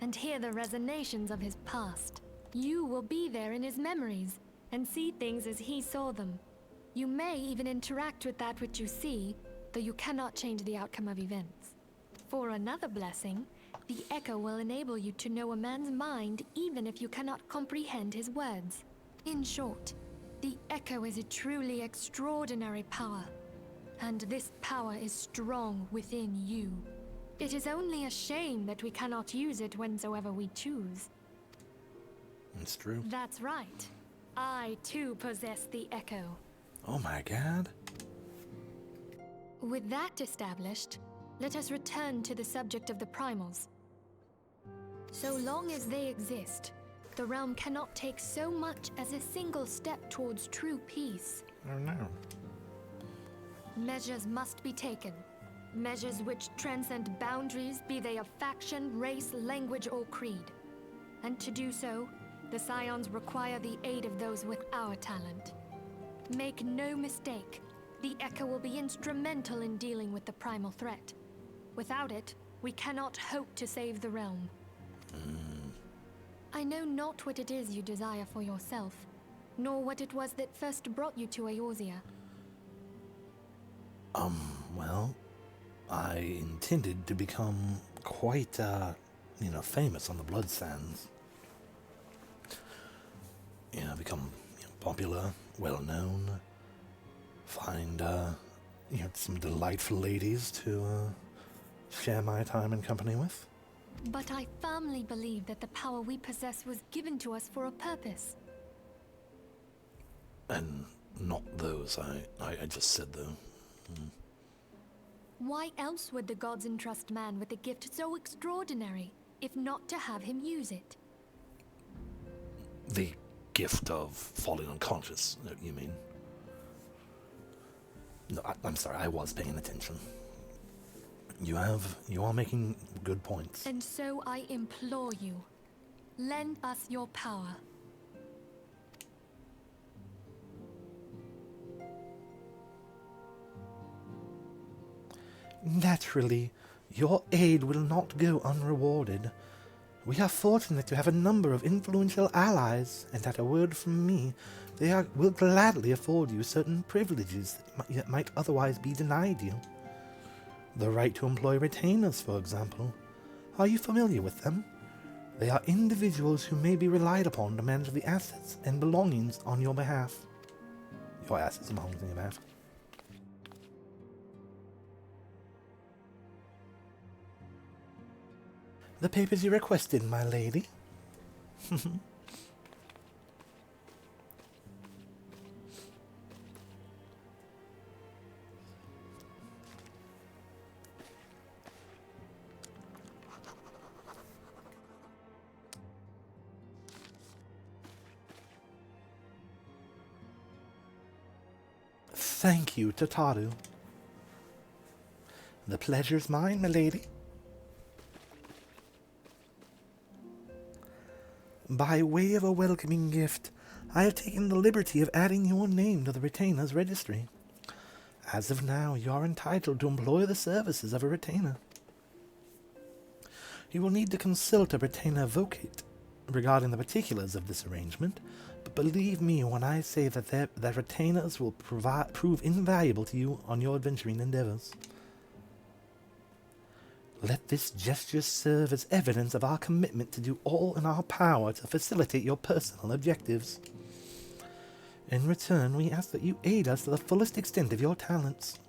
and hear the resonations of his past. You will be there in his memories and see things as he saw them. You may even interact with that which you see, though you cannot change the outcome of events. For another blessing, the Echo will enable you to know a man's mind even if you cannot comprehend his words. In short, the Echo is a truly extraordinary power, and this power is strong within you. It is only a shame that we cannot use it whensoever we choose. It's true. That's right. I too possess the Echo. Oh my god. With that established, let us return to the subject of the Primals. So long as they exist, the realm cannot take so much as a single step towards true peace. Oh no. Measures must be taken. Measures which transcend boundaries, be they of faction, race, language, or creed. And to do so, the Scions require the aid of those with our talent. Make no mistake, the Echo will be instrumental in dealing with the primal threat. Without it, we cannot hope to save the realm. I know not what it is you desire for yourself, nor what it was that first brought you to Eorzean. Well, I intended to become quite, famous on the Blood Sands. Become popular, well-known, find, some delightful ladies to, share my time and company with. But I firmly believe that the power we possess was given to us for a purpose. And not those I just said, though. Why else would the gods entrust man with a gift so extraordinary, if not to have him use it? The gift of falling unconscious, you mean? No, I'm sorry, I was paying attention. You are making good points. And so I implore you, lend us your power. Naturally, your aid will not go unrewarded. We are fortunate to have a number of influential allies, and at a word from me, will gladly afford you certain privileges that might otherwise be denied you. The right to employ retainers, for example. Are you familiar with them? They are individuals who may be relied upon to manage the assets and belongings on your behalf. Your assets and belongings on your behalf. The papers you requested, my lady. Thank you, Tataru. The pleasure's mine, my lady. By way of a welcoming gift, I have taken the liberty of adding your name to the retainer's registry. As of now, you are entitled to employ the services of a retainer. You will need to consult a retainer advocate regarding the particulars of this arrangement, but believe me when I say that retainers will prove invaluable to you on your adventuring endeavors. Let this gesture serve as evidence of our commitment to do all in our power to facilitate your personal objectives. In return, we ask that you aid us to the fullest extent of your talents.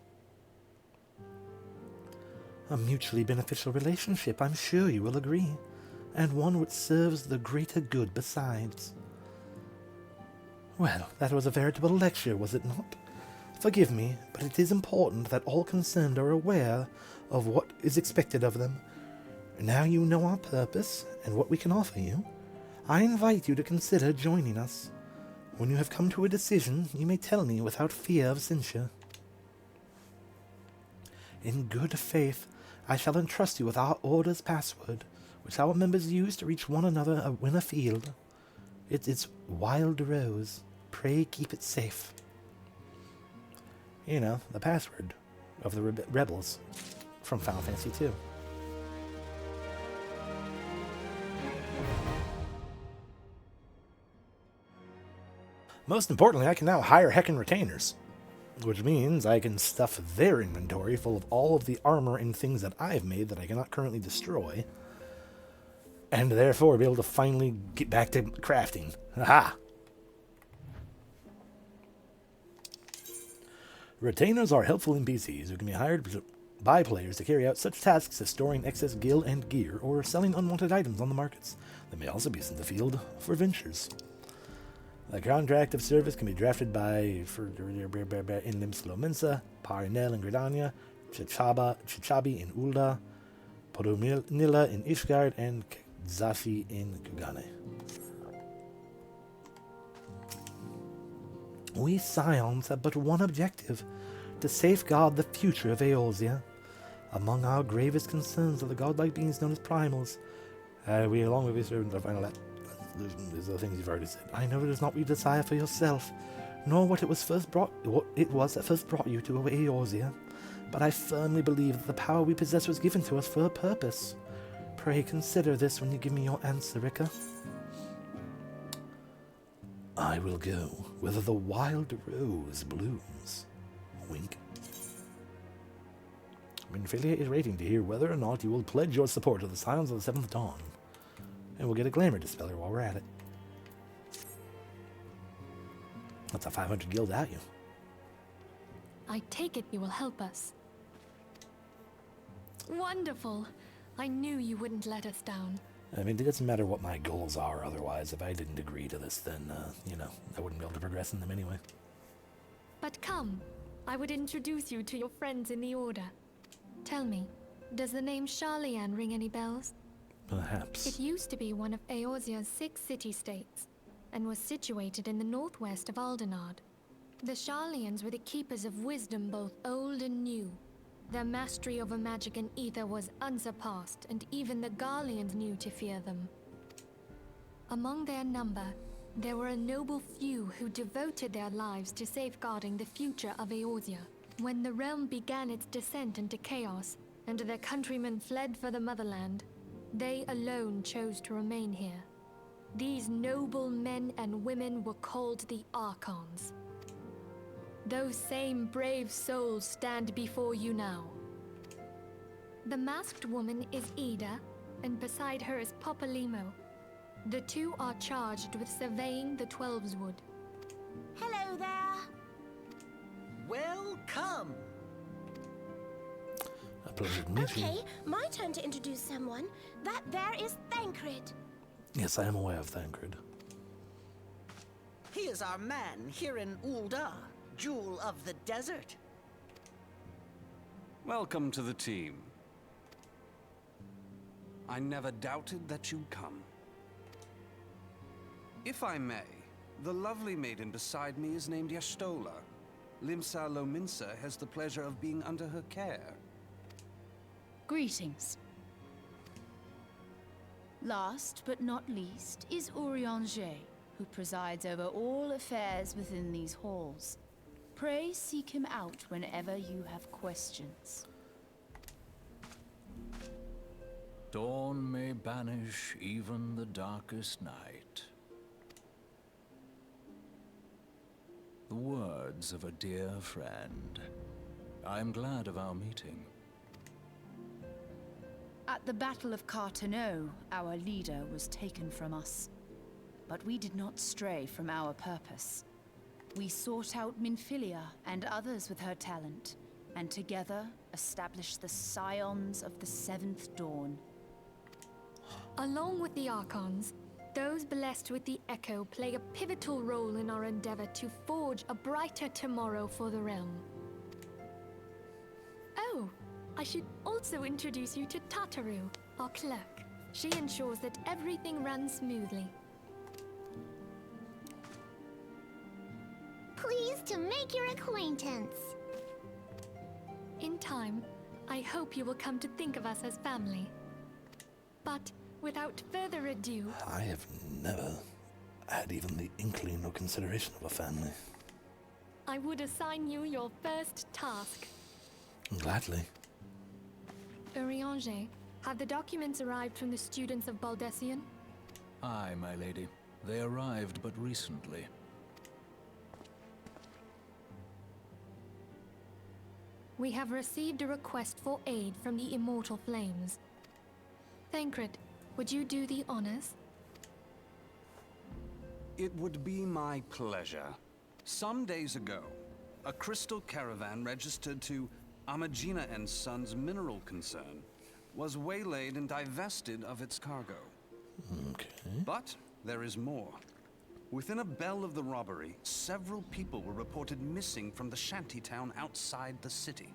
A mutually beneficial relationship, I'm sure you will agree, and one which serves the greater good besides. Well, that was a veritable lecture, was it not? Forgive me, but it is important that all concerned are aware of what is expected of them. Now you know our purpose and what we can offer you. I invite you to consider joining us. When you have come to a decision, you may tell me without fear of censure. In good faith, I shall entrust you with our order's password, which our members use to reach one another when afield. It is Wild Rose. Pray keep it safe. You know, the password of the rebels from Final Fantasy II. Most importantly, I can now hire Heckin' retainers, which means I can stuff their inventory full of all of the armor and things that I've made that I cannot currently destroy, and therefore be able to finally get back to crafting. Aha! Retainers are helpful NPCs who can be hired by players to carry out such tasks as storing excess gil and gear or selling unwanted items on the markets. They may also be sent afield for ventures. The contract of service can be drafted by in Slomensa, Parinel in Gridania, Chichabi in Ulda, Podonila in Ishgard, and Zafi in Kugane. We Scions have but one objective, to safeguard the future of Eorzean. Among our gravest concerns are the godlike beings known as primals. We, along with your servants, are final. These are the things you've already said. I know it is not what you desire for yourself, nor what it was that first brought you to Eorzean, but I firmly believe that the power we possess was given to us for a purpose. Pray consider this when you give me your answer, Rhjkkah. I will go, whether the wild rose blooms. Wink. Affiliate is waiting to hear whether or not you will pledge your support to the Scions of the Seventh Dawn. And we'll get a glamour dispeller while we're at it. That's a 500 gil value. I take it you will help us. Wonderful. I knew you wouldn't let us down. I mean, it doesn't matter what my goals are otherwise. If I didn't agree to this, then, I wouldn't be able to progress in them anyway. But come, I would introduce you to your friends in the Order. Tell me, does the name Sharlayan ring any bells? Perhaps. It used to be one of Eorzea's 6 city-states, and was situated in the northwest of Aldenard. The Sharlayans were the keepers of wisdom both old and new. Their mastery over magic and ether was unsurpassed, and even the Garleans knew to fear them. Among their number, there were a noble few who devoted their lives to safeguarding the future of Eorzea. When the realm began its descent into chaos, and their countrymen fled for the motherland, they alone chose to remain here. These noble men and women were called the Archons. Those same brave souls stand before you now. The masked woman is Ida, and beside her is Popalimo. The two are charged with surveying the Twelveswood. Hello there. Welcome. A pleasure to meet you. Okay, my turn to introduce someone. That there is Thancred. Yes, I am aware of Thancred. He is our man here in Ul'dah, Jewel of the Desert. Welcome to the team. I never doubted that you'd come. If I may, the lovely maiden beside me is named Y'shtola. Limsa Lominsa has the pleasure of being under her care. Greetings. Last but not least is Rhjkkah, who presides over all affairs within these halls. Pray seek him out whenever you have questions. Dawn may banish even the darkest night. The words of a dear friend. I am glad of our meeting. At the Battle of Carteneau, our leader was taken from us. But we did not stray from our purpose. We sought out Minfilia and others with her talent, and together established the Scions of the Seventh Dawn. Along with the Archons, those blessed with the Echo play a pivotal role in our endeavor to forge a brighter tomorrow for the realm. Oh, I should also introduce you to Tataru, our clerk. She ensures that everything runs smoothly. Pleased to make your acquaintance. In time, I hope you will come to think of us as family. But without further ado, I have never had even the inkling or consideration of a family. I would assign you your first task. Gladly. Eorzean, have the documents arrived from the students of Baldessian? Aye, my lady. They arrived but recently. We have received a request for aid from the Immortal Flames. Thancred, would you do the honors? It would be my pleasure. Some days ago, a crystal caravan registered to Amagina and Sons mineral concern was waylaid and divested of its cargo. Okay. But there is more. Within a bell of the robbery, several people were reported missing from the shantytown outside the city.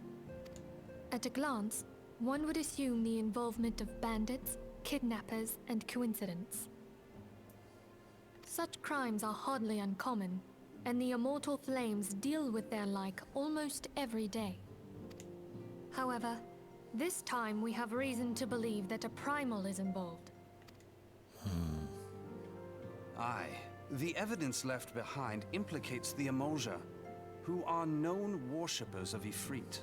At a glance, one would assume the involvement of bandits, kidnappers, and coincidence. Such crimes are hardly uncommon, and the Immortal Flames deal with their like almost every day. However, this time we have reason to believe that a primal is involved. Aye. The evidence left behind implicates the Eorzean, who are known worshippers of Ifrit.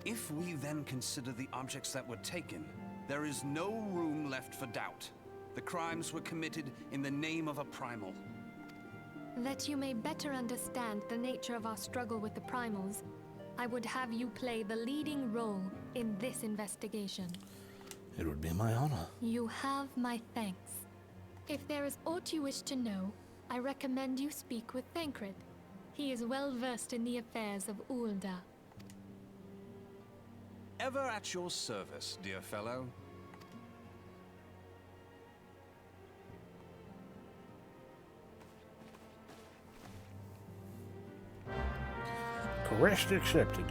If we then consider the objects that were taken, there is no room left for doubt. The crimes were committed in the name of a primal. That you may better understand the nature of our struggle with the primals, I would have you play the leading role in this investigation. It would be my honor. You have my thanks. If there is aught you wish to know, I recommend you speak with Thancred. He is well versed in the affairs of Ul'dah. Ever at your service, dear fellow. Quest accepted.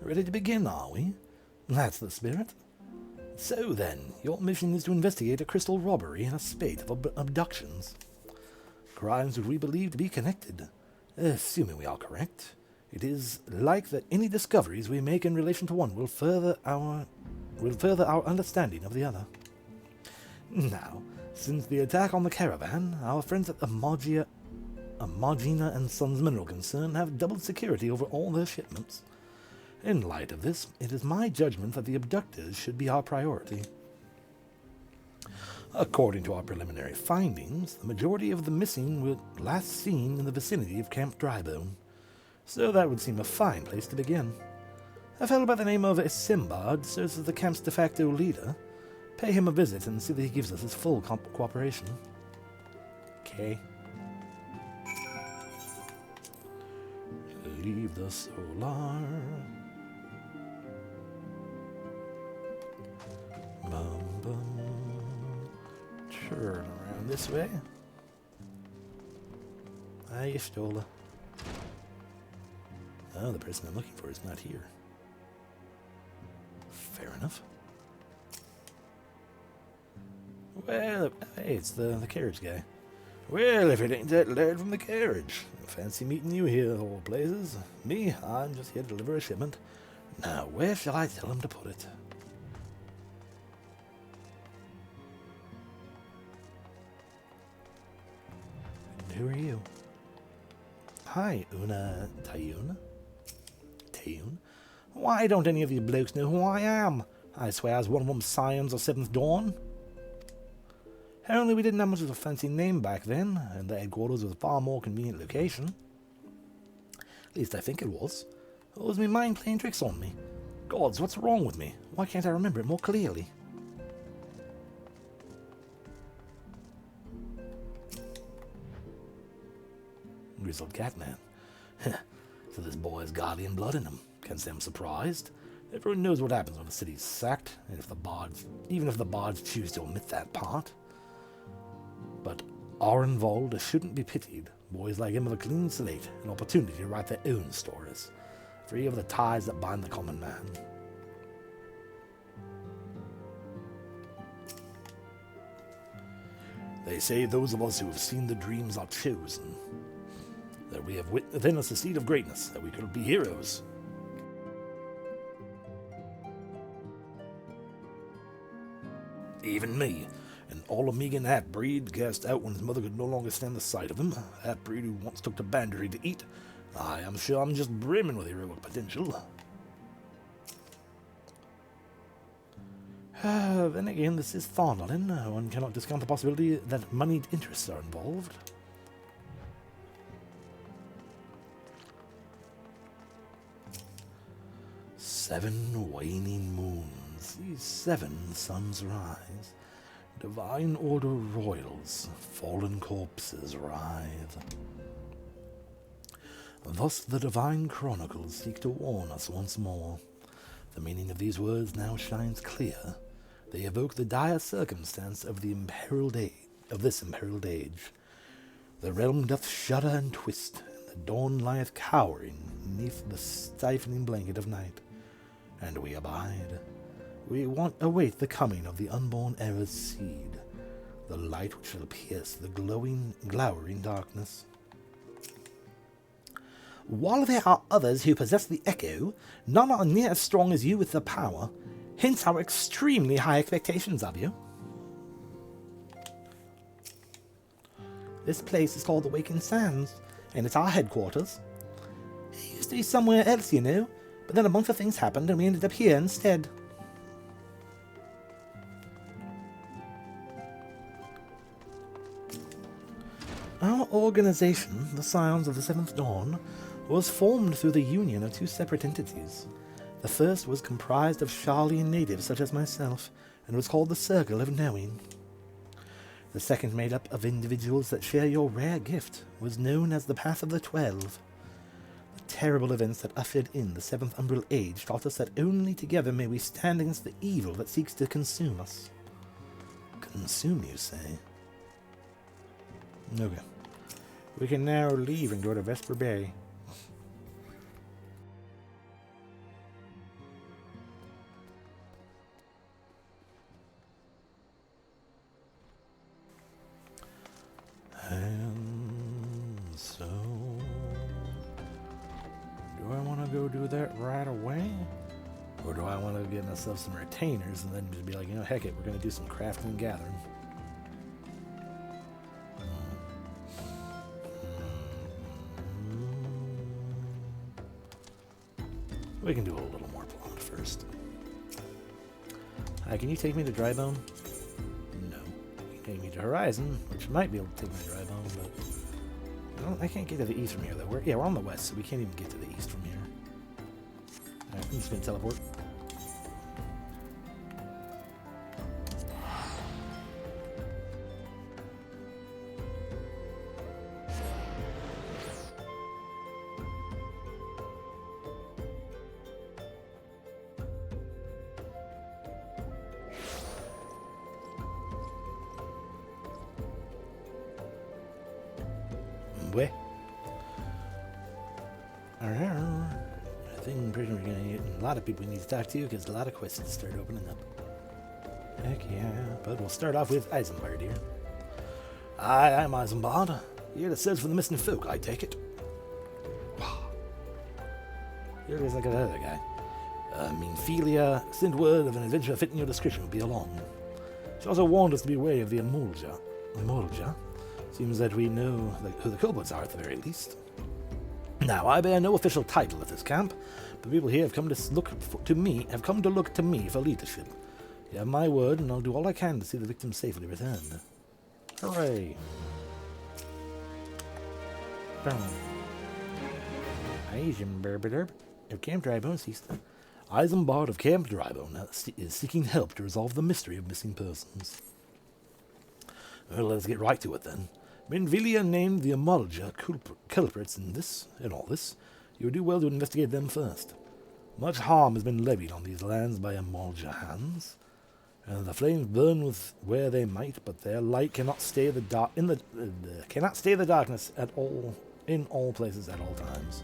Ready to begin, are we? That's the spirit. So then, your mission is to investigate a crystal robbery and a spate of abductions. Crimes which we believe to be connected. Assuming we are correct, it is like that any discoveries we make in relation to one will further our understanding of the other. Now, Since the attack on the caravan, our friends at Amagina and Sons Mineral Concern have doubled security over all their shipments. In light of this, it is my judgment that the abductors should be our priority. According to our preliminary findings, the majority of the missing were last seen in the vicinity of Camp Drybone, so that would seem a fine place to begin. A fellow by the name of Isimbard serves as the camp's de facto leader. Pay him a visit and see that he gives us his full cooperation. Okay. Leave the solar. Bum, bum. Turn around this way. Ah, you stole her. Oh, the person I'm looking for is not here. Fair enough. Well, hey, it's the carriage guy. Well, if it ain't that lad from the carriage. Fancy meeting you here, of all places. Me, I'm just here to deliver a shipment. Now, where shall I tell him to put it? Who are you? Hi, Una Tayun. Tayun? Why don't any of you blokes know who I am? I swear I was one of them scions of Seventh Dawn. Only we didn't have much of a fancy name back then, and the headquarters was a far more convenient location. At least I think it was. Or was my mind playing tricks on me? Gods, what's wrong with me? Why can't I remember it more clearly? Grizzled Catman. So this boy has guardian blood in him. Can't say I'm surprised. Everyone knows what happens when the city's sacked, and even if the bards choose to omit that part. But Arenvold shouldn't be pitied. Boys like him have a clean slate, an opportunity to write their own stories, free of the ties that bind the common man. They say those of us who have seen the dreams are chosen, that we have within us a seed of greatness, that we could be heroes. Even me, an all-Omegan half-breed cast out when his mother could no longer stand the sight of him, half-breed who once took to Bandery to eat. I am sure I'm just brimming with heroic potential. Then again, this is Thornlin. One cannot discount the possibility that moneyed interests are involved. Seven waning moons, these 7 suns rise. Divine order royals, fallen corpses writhe. Thus the divine chronicles seek to warn us once more. The meaning of these words now shines clear. They evoke the dire circumstance of this imperiled age. The realm doth shudder and twist, and the dawn lieth cowering neath the stifling blanket of night. And we abide. We await the coming of the unborn era's seed, the light which shall pierce the glowering darkness. While there are others who possess the echo, none are near as strong as you with the power, hence our extremely high expectations of you. This place is called the Waking Sands, and it's our headquarters. It used to be somewhere else, you know, but then a bunch of things happened and we ended up here instead. Our organization, the Scions of the Seventh Dawn, was formed through the union of 2 separate entities. The first was comprised of Sharlayan natives such as myself, and was called the Circle of Knowing. The second, made up of individuals that share your rare gift, was known as the Path of the 12. The terrible events that ushered in the 7th Umbral Age taught us that only together may we stand against the evil that seeks to consume us. Consume, you say? Okay. We can now leave and go to Vesper Bay. And so, do I want to go do that right away? Or do I want to get myself some retainers and then just be like, you know, heck it, we're going to do some crafting and gathering? We can do a little more plot first. Hi, can you take me to Drybone? No. You can take me to Horizon, which might be able to take me to Drybone, but I can't get to the east from here, though. We're on the west, so we can't even get to the east from here. Alright, I'm just gonna teleport. Way. I think we're going to get a lot of people we need to talk to because a lot of quests start opening up. Heck yeah, but we'll start off with Isambard here. Hi, I'm Isambard. Here to search for the missing folk, I take it. Here is like another guy. Minfilia sent word of an adventure fitting your description will be along. She also warned us to be wary of the Eorzean. Seems that we know who the culprits are at the very least. Now, I bear no official title at this camp, but people here have come to look to me for leadership. You have my word, and I'll do all I can to see the victim safely returned. Hooray! Isambard of Camp Drybone Isambard of Camp Drybone is seeking help to resolve the mystery of missing persons. Well, let's get right to it then. Minfilia named the Eorzean culprits in all this. You would do well to investigate them first. Much harm has been levied on these lands by Eorzean hands, and the flames burn with where they might, but their light cannot stay the darkness at all in all places at all times.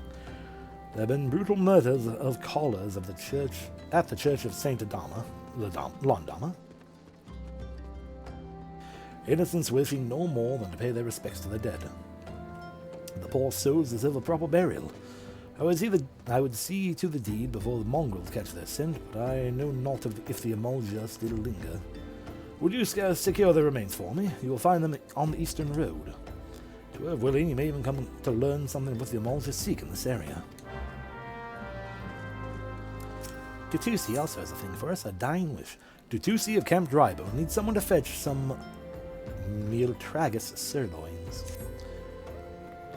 There have been brutal murders of callers of the church at the Church of Saint Londama. Innocents wishing no more than to pay their respects to the dead. The poor souls deserve a proper burial. I would see to the deed before the mongrels catch their scent, but I know not if the Eorzean still linger. Would you secure their remains for me? You will find them on the eastern road. To her willing, you may even come to learn something of what the Eorzean seek in this area. Tutusi also has a thing for us, a dying wish. Tutusi of Camp Drybone needs someone to fetch some Mealtragus sirloins.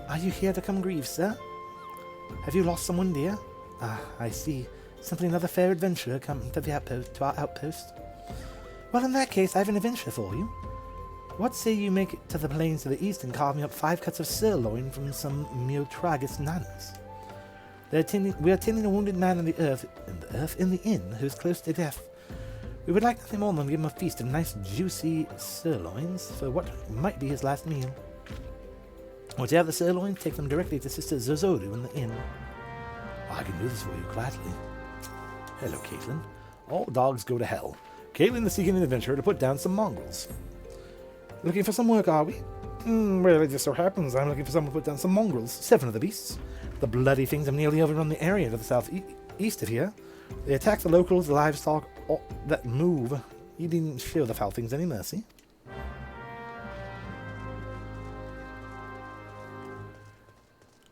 Are you here to come grieve, sir? Have you lost someone dear? Ah, I see. Simply another fair adventurer come to our outpost. Well, in that case, I have an adventure for you. What say you make it to the plains to the east and carve me up 5 cuts of sirloin from some Mealtragus nuns? We are tending a wounded man in the inn who is close to death. We would like nothing more than give him a feast of nice, juicy sirloins for what might be his last meal. Once you have the sirloins, take them directly to Sister Zozodu in the inn. I can do this for you gladly. Hello, Caitlin. All dogs go to hell. Caitlin is seeking an adventurer to put down some mongrels. Looking for some work, are we? Well, it just so happens I'm looking for someone to put down some mongrels. 7 of the beasts. The bloody things have nearly overrun the area to the southeast of here. They attack the locals, the livestock that move. You didn't show the foul things any mercy.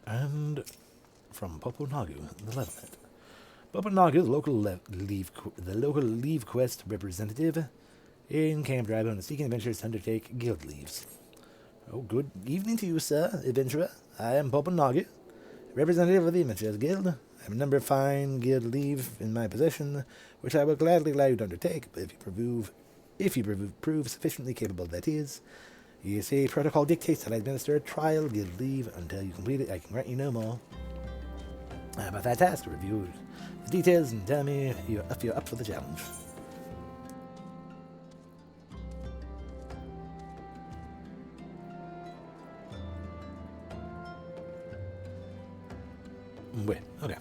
And from Poponagu, the Levinet. Poponagu, the local leave quest representative in Camp Drybone, is seeking adventurers to undertake guild leaves. Oh, good evening to you, sir, adventurer. I am Poponagu, representative of the Adventurers Guild. I have a number of fine guild leave in my possession, which I will gladly allow you to undertake, but if you prove sufficiently capable, that is. You see, protocol dictates that I administer a trial guild leave. Until you complete it, I can grant you no more. But that task to review the details and tell me if you're up for the challenge. Wait, okay.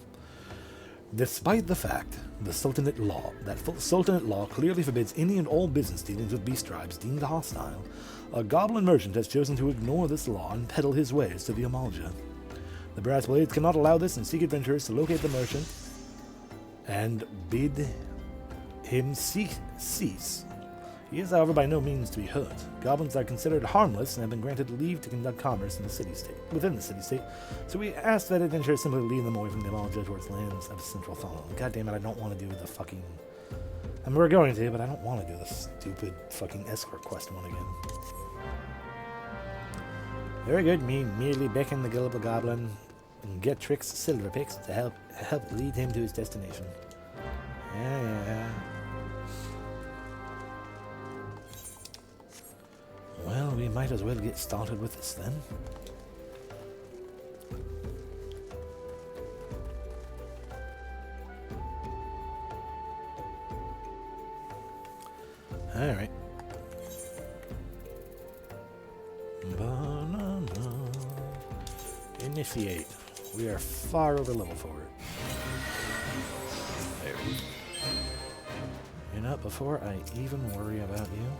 Despite the fact the Sultanate law clearly forbids any and all business dealings with beast tribes deemed hostile, a goblin merchant has chosen to ignore this law and peddle his wares to the Eorzean. The Brass Blades cannot allow this and seek adventurers to locate the merchant and bid him cease. He is, however, by no means to be hurt. Goblins are considered harmless and have been granted leave to conduct commerce in the city-state, within the city-state, so we ask that adventurers simply lead them away from the Eorzean towards lands of Central Fallen. God damn it, I don't want to do the fucking... I mean, we're going to, but I don't want to do this stupid fucking escort quest one again. Very good, me merely beckon the gullible goblin and get Trix Silverpix to help lead him to his destination. Yeah. Well, we might as well get started with this then. Alright. Initiate. We are far over level for it. There we go. You know, before I even worry about you...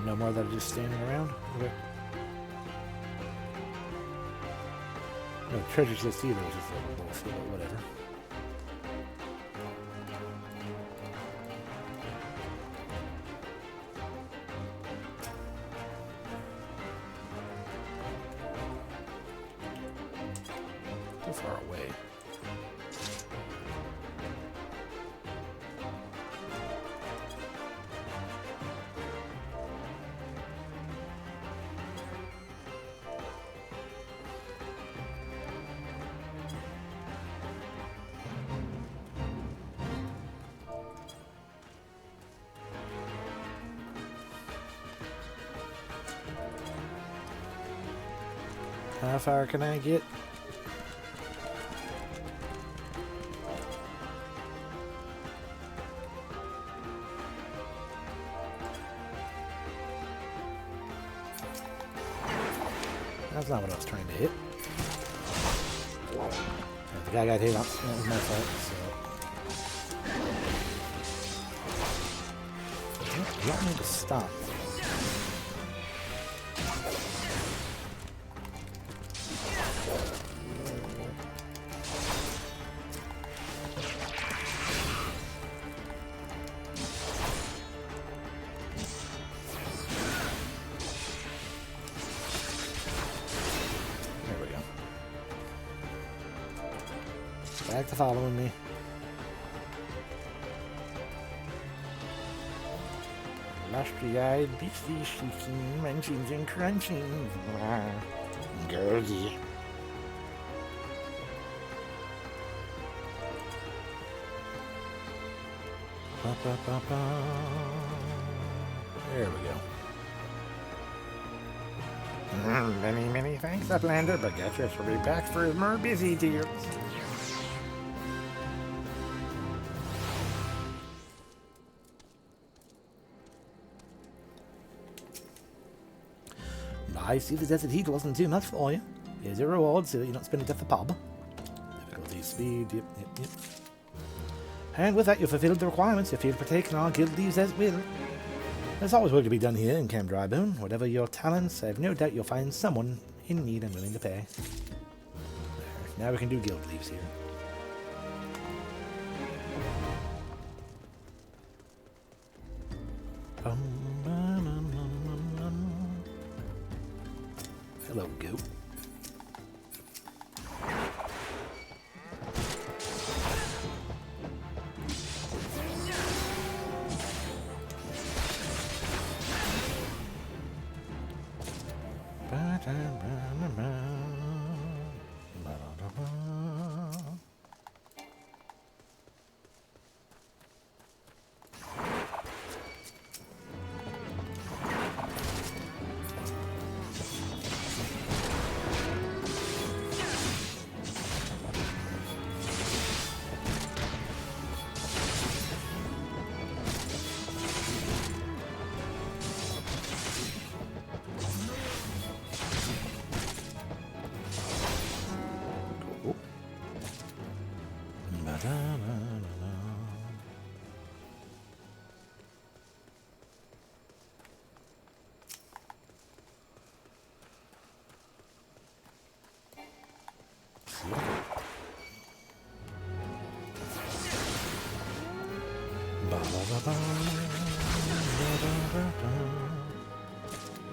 No more that are just standing around? Okay. No treasure chest either, which is like bullshit, but whatever. Too far away. How far can I get? That's not what I was trying to hit. The guy got hit on. That was my fault. So. You don't need to stop. Back to following me. Lusty-eyed, beastly, shrieking, munchings and crunching. Girly. There we go. Many thanks, Uplander, but Gatrix will be back for his more busy deals. I see the desert heat wasn't too much for you. Here's your reward so that you don't spend it at the pub. Difficulty, speed, yep. And with that, you've fulfilled the requirements. You feel to partake in our guild leaves as will. There's always work to be done here in Camp Drybone. Whatever your talents, I have no doubt you'll find someone in need and willing to pay. There. Now we can do guild leaves here. Hello, goat.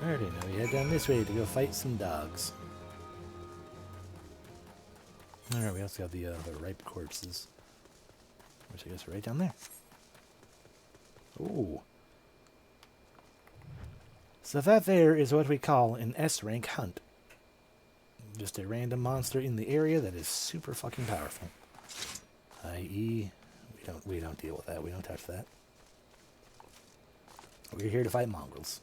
I already know. We head down this way to go fight some dogs. Alright, we also got the ripe corpses. Which I guess are right down there. Ooh. So that there is what we call an S-rank hunt. Just a random monster in the area that is super fucking powerful. I.e., we don't deal with that. We don't touch that. We're here to fight mongrels.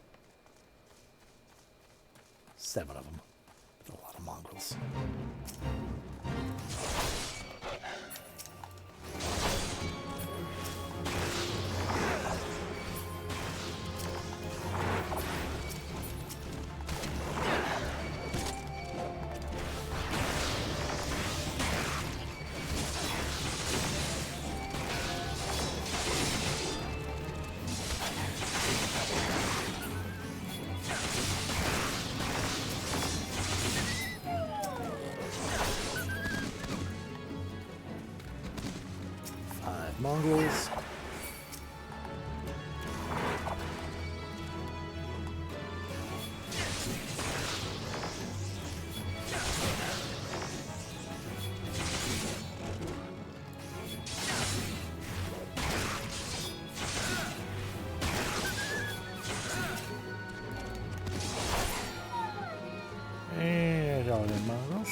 7 of them. That's a lot of mongrels. Mongrels. And all the mongrels.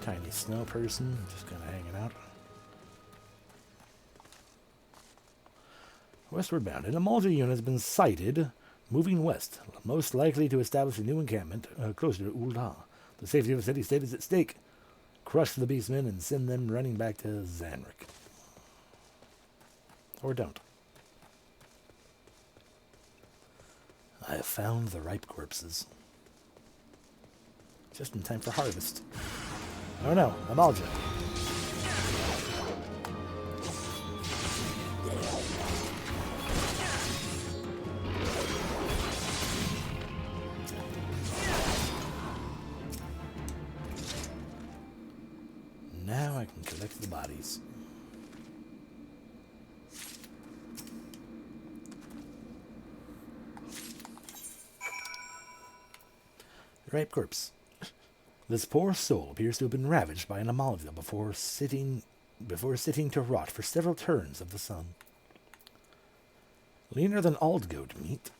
Tiny snow person just kind of hanging out. Westward bound. An Eorzean unit has been sighted moving west, most likely to establish a new encampment closer to Rhjkkah. The safety of the city-state is at stake. Crush the beastmen and send them running back to Zanrick. Or don't. I have found the ripe corpses. Just in time for harvest. Oh no, Eorzean. Now I can collect the bodies. Ripe corpse. This poor soul appears to have been ravaged by an Eorzean before sitting to rot for several turns of the sun. Leaner than old goat meat,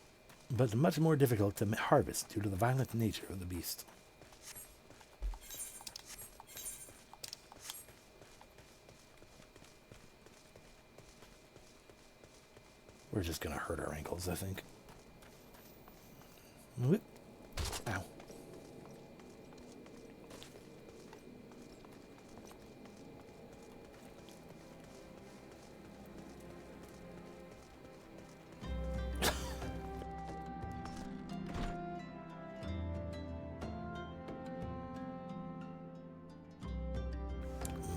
but much more difficult to harvest due to the violent nature of the beast. We're just gonna hurt our ankles, I think. Whoop. Ow.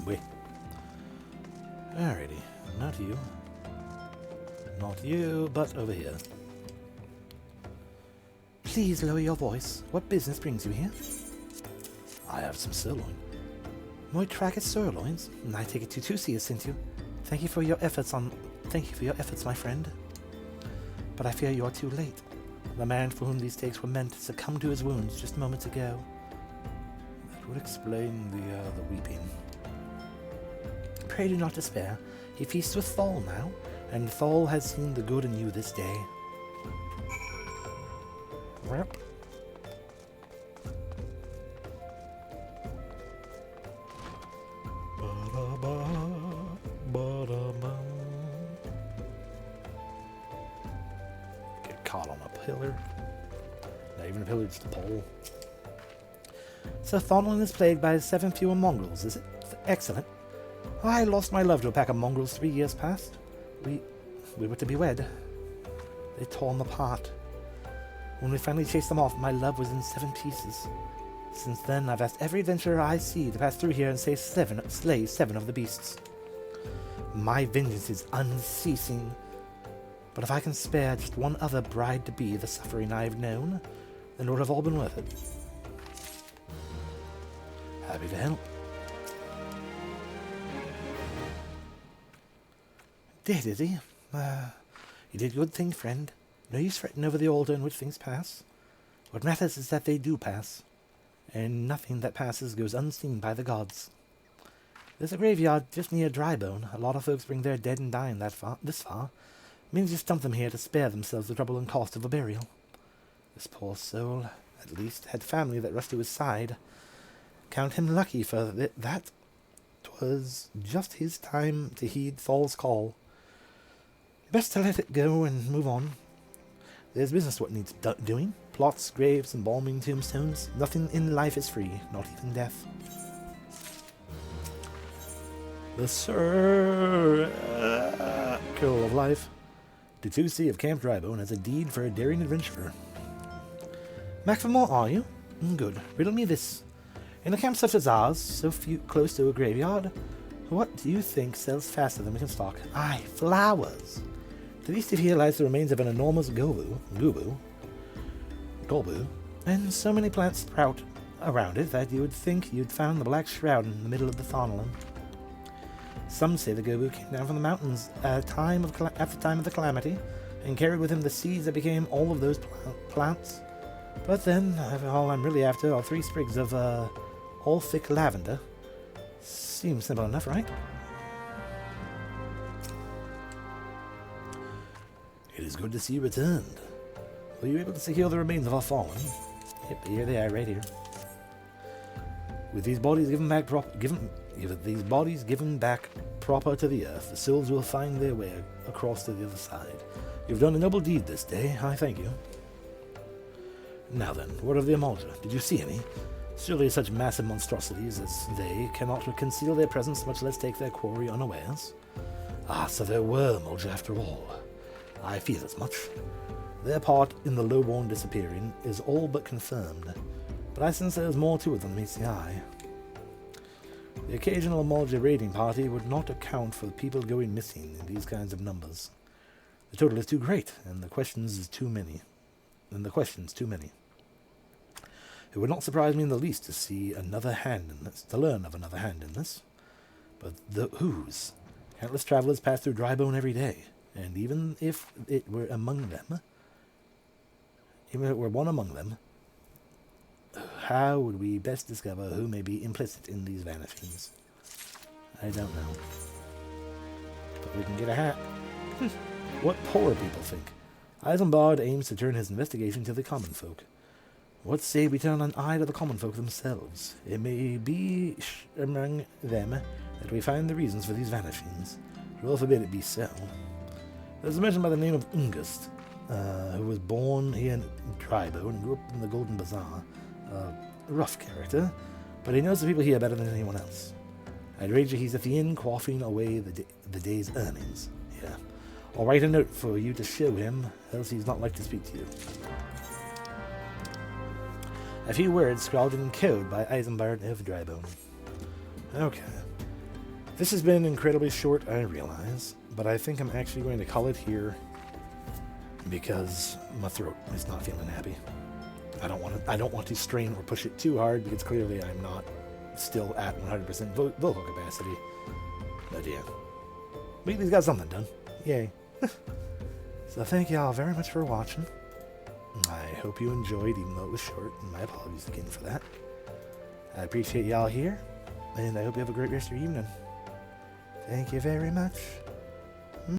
Wait. Alrighty, not you. Not you, but over here. Please lower your voice. What business brings you here? I have some sirloin. More tracked sirloins, and I take it Tutusi has sent you. Thank you for your efforts, my friend. But I fear you are too late. The man for whom these steaks were meant succumbed to his wounds just moments ago. That would explain the weeping. Pray do not despair. He feasts with Thol now, and Thol has seen the good in you this day. Rip. Get caught on a pillar. Not even a pillar, just a pole. So Thornland is plagued by 7 fewer mongrels, is it? Excellent. I lost my love to a pack of mongrels 3 years past. We were to be wed. They tore them apart. When we finally chased them off, my love was in 7 pieces. Since then, I've asked every adventurer I see to pass through here and slay 7 of the beasts. My vengeance is unceasing. But if I can spare just one other bride-to-be the suffering I've known, then it would have all been worth it. Happy to help. Dead, is he? You did good thing, friend. No use fretting over the altar in which things pass. What matters is that they do pass, and nothing that passes goes unseen by the gods. There's a graveyard just near Drybone. A lot of folks bring their dead and dying this far. Means just dump them here to spare themselves the trouble and cost of a burial. This poor soul, at least, had family that rushed to his side. Count him lucky for that. 'Twas just his time to heed Thal's call. Best to let it go and move on. There's business what needs doing. Plots, graves, embalming tombstones. Nothing in life is free, not even death. The circle of life. Tutusi of Camp Drybone has a deed for a daring adventurer. Macfamore, are you? Good. Riddle me this. In a camp such as ours, so close to a graveyard, what do you think sells faster than we can stock? Aye, flowers. To the east of here lies the remains of an enormous golbu, and so many plants sprout around it that you would think you'd found the black shroud in the middle of the Thornland. Some say the golbu came down from the mountains at the time of the calamity, and carried with him the seeds that became all of those plants. But then, all I'm really after are 3 sprigs of all-thick lavender. Seems simple enough, right? It is good to see you returned. Were you able to secure the remains of our fallen? Yep, here they are, right here. With these bodies given back proper to the earth, the souls will find their way across to the other side. You've done a noble deed this day. I thank you. Now then, what of the Eorzean? Did you see any? Surely such massive monstrosities as they cannot conceal their presence, much less take their quarry unawares. Ah, so there were Eorzean after all. I feel as much. Their part in the lowborn disappearing is all but confirmed, but I sense there's more to it than meets the eye. The occasional Eorzean raiding party would not account for the people going missing in these kinds of numbers. The total is too great, and the questions too many. It would not surprise me in the least to see another hand in this, to learn of another hand in this. But whose? Countless travelers pass through Drybone every day, and even if it were one among them, how would we best discover who may be implicit in these vanishings? I don't know. But we can get a hat. What poor people think. Isambard aims to turn his investigation to the common folk. What say we turn an eye to the common folk themselves? It may be among them that we find the reasons for these vanishings. Lord forbid it be so. There's a mention by the name of Ungust, who was born here in Drybone and grew up in the Golden Bazaar. A rough character, but he knows the people here better than anyone else. I'd wager he's at the inn quaffing away the day's earnings. Yeah. I'll write a note for you to show him, else he's not like to speak to you. A few words scrawled in code by Isambard of Drybone. Okay. This has been incredibly short, I realize, but I think I'm actually going to call it here because my throat is not feeling happy. I don't want to strain or push it too hard because clearly I'm not still at 100% vocal capacity. But yeah. But at least got something done. Yay. So thank y'all very much for watching. I hope you enjoyed, even though it was short, and my apologies again for that. I appreciate y'all here, and I hope you have a great rest of your evening. Thank you very much.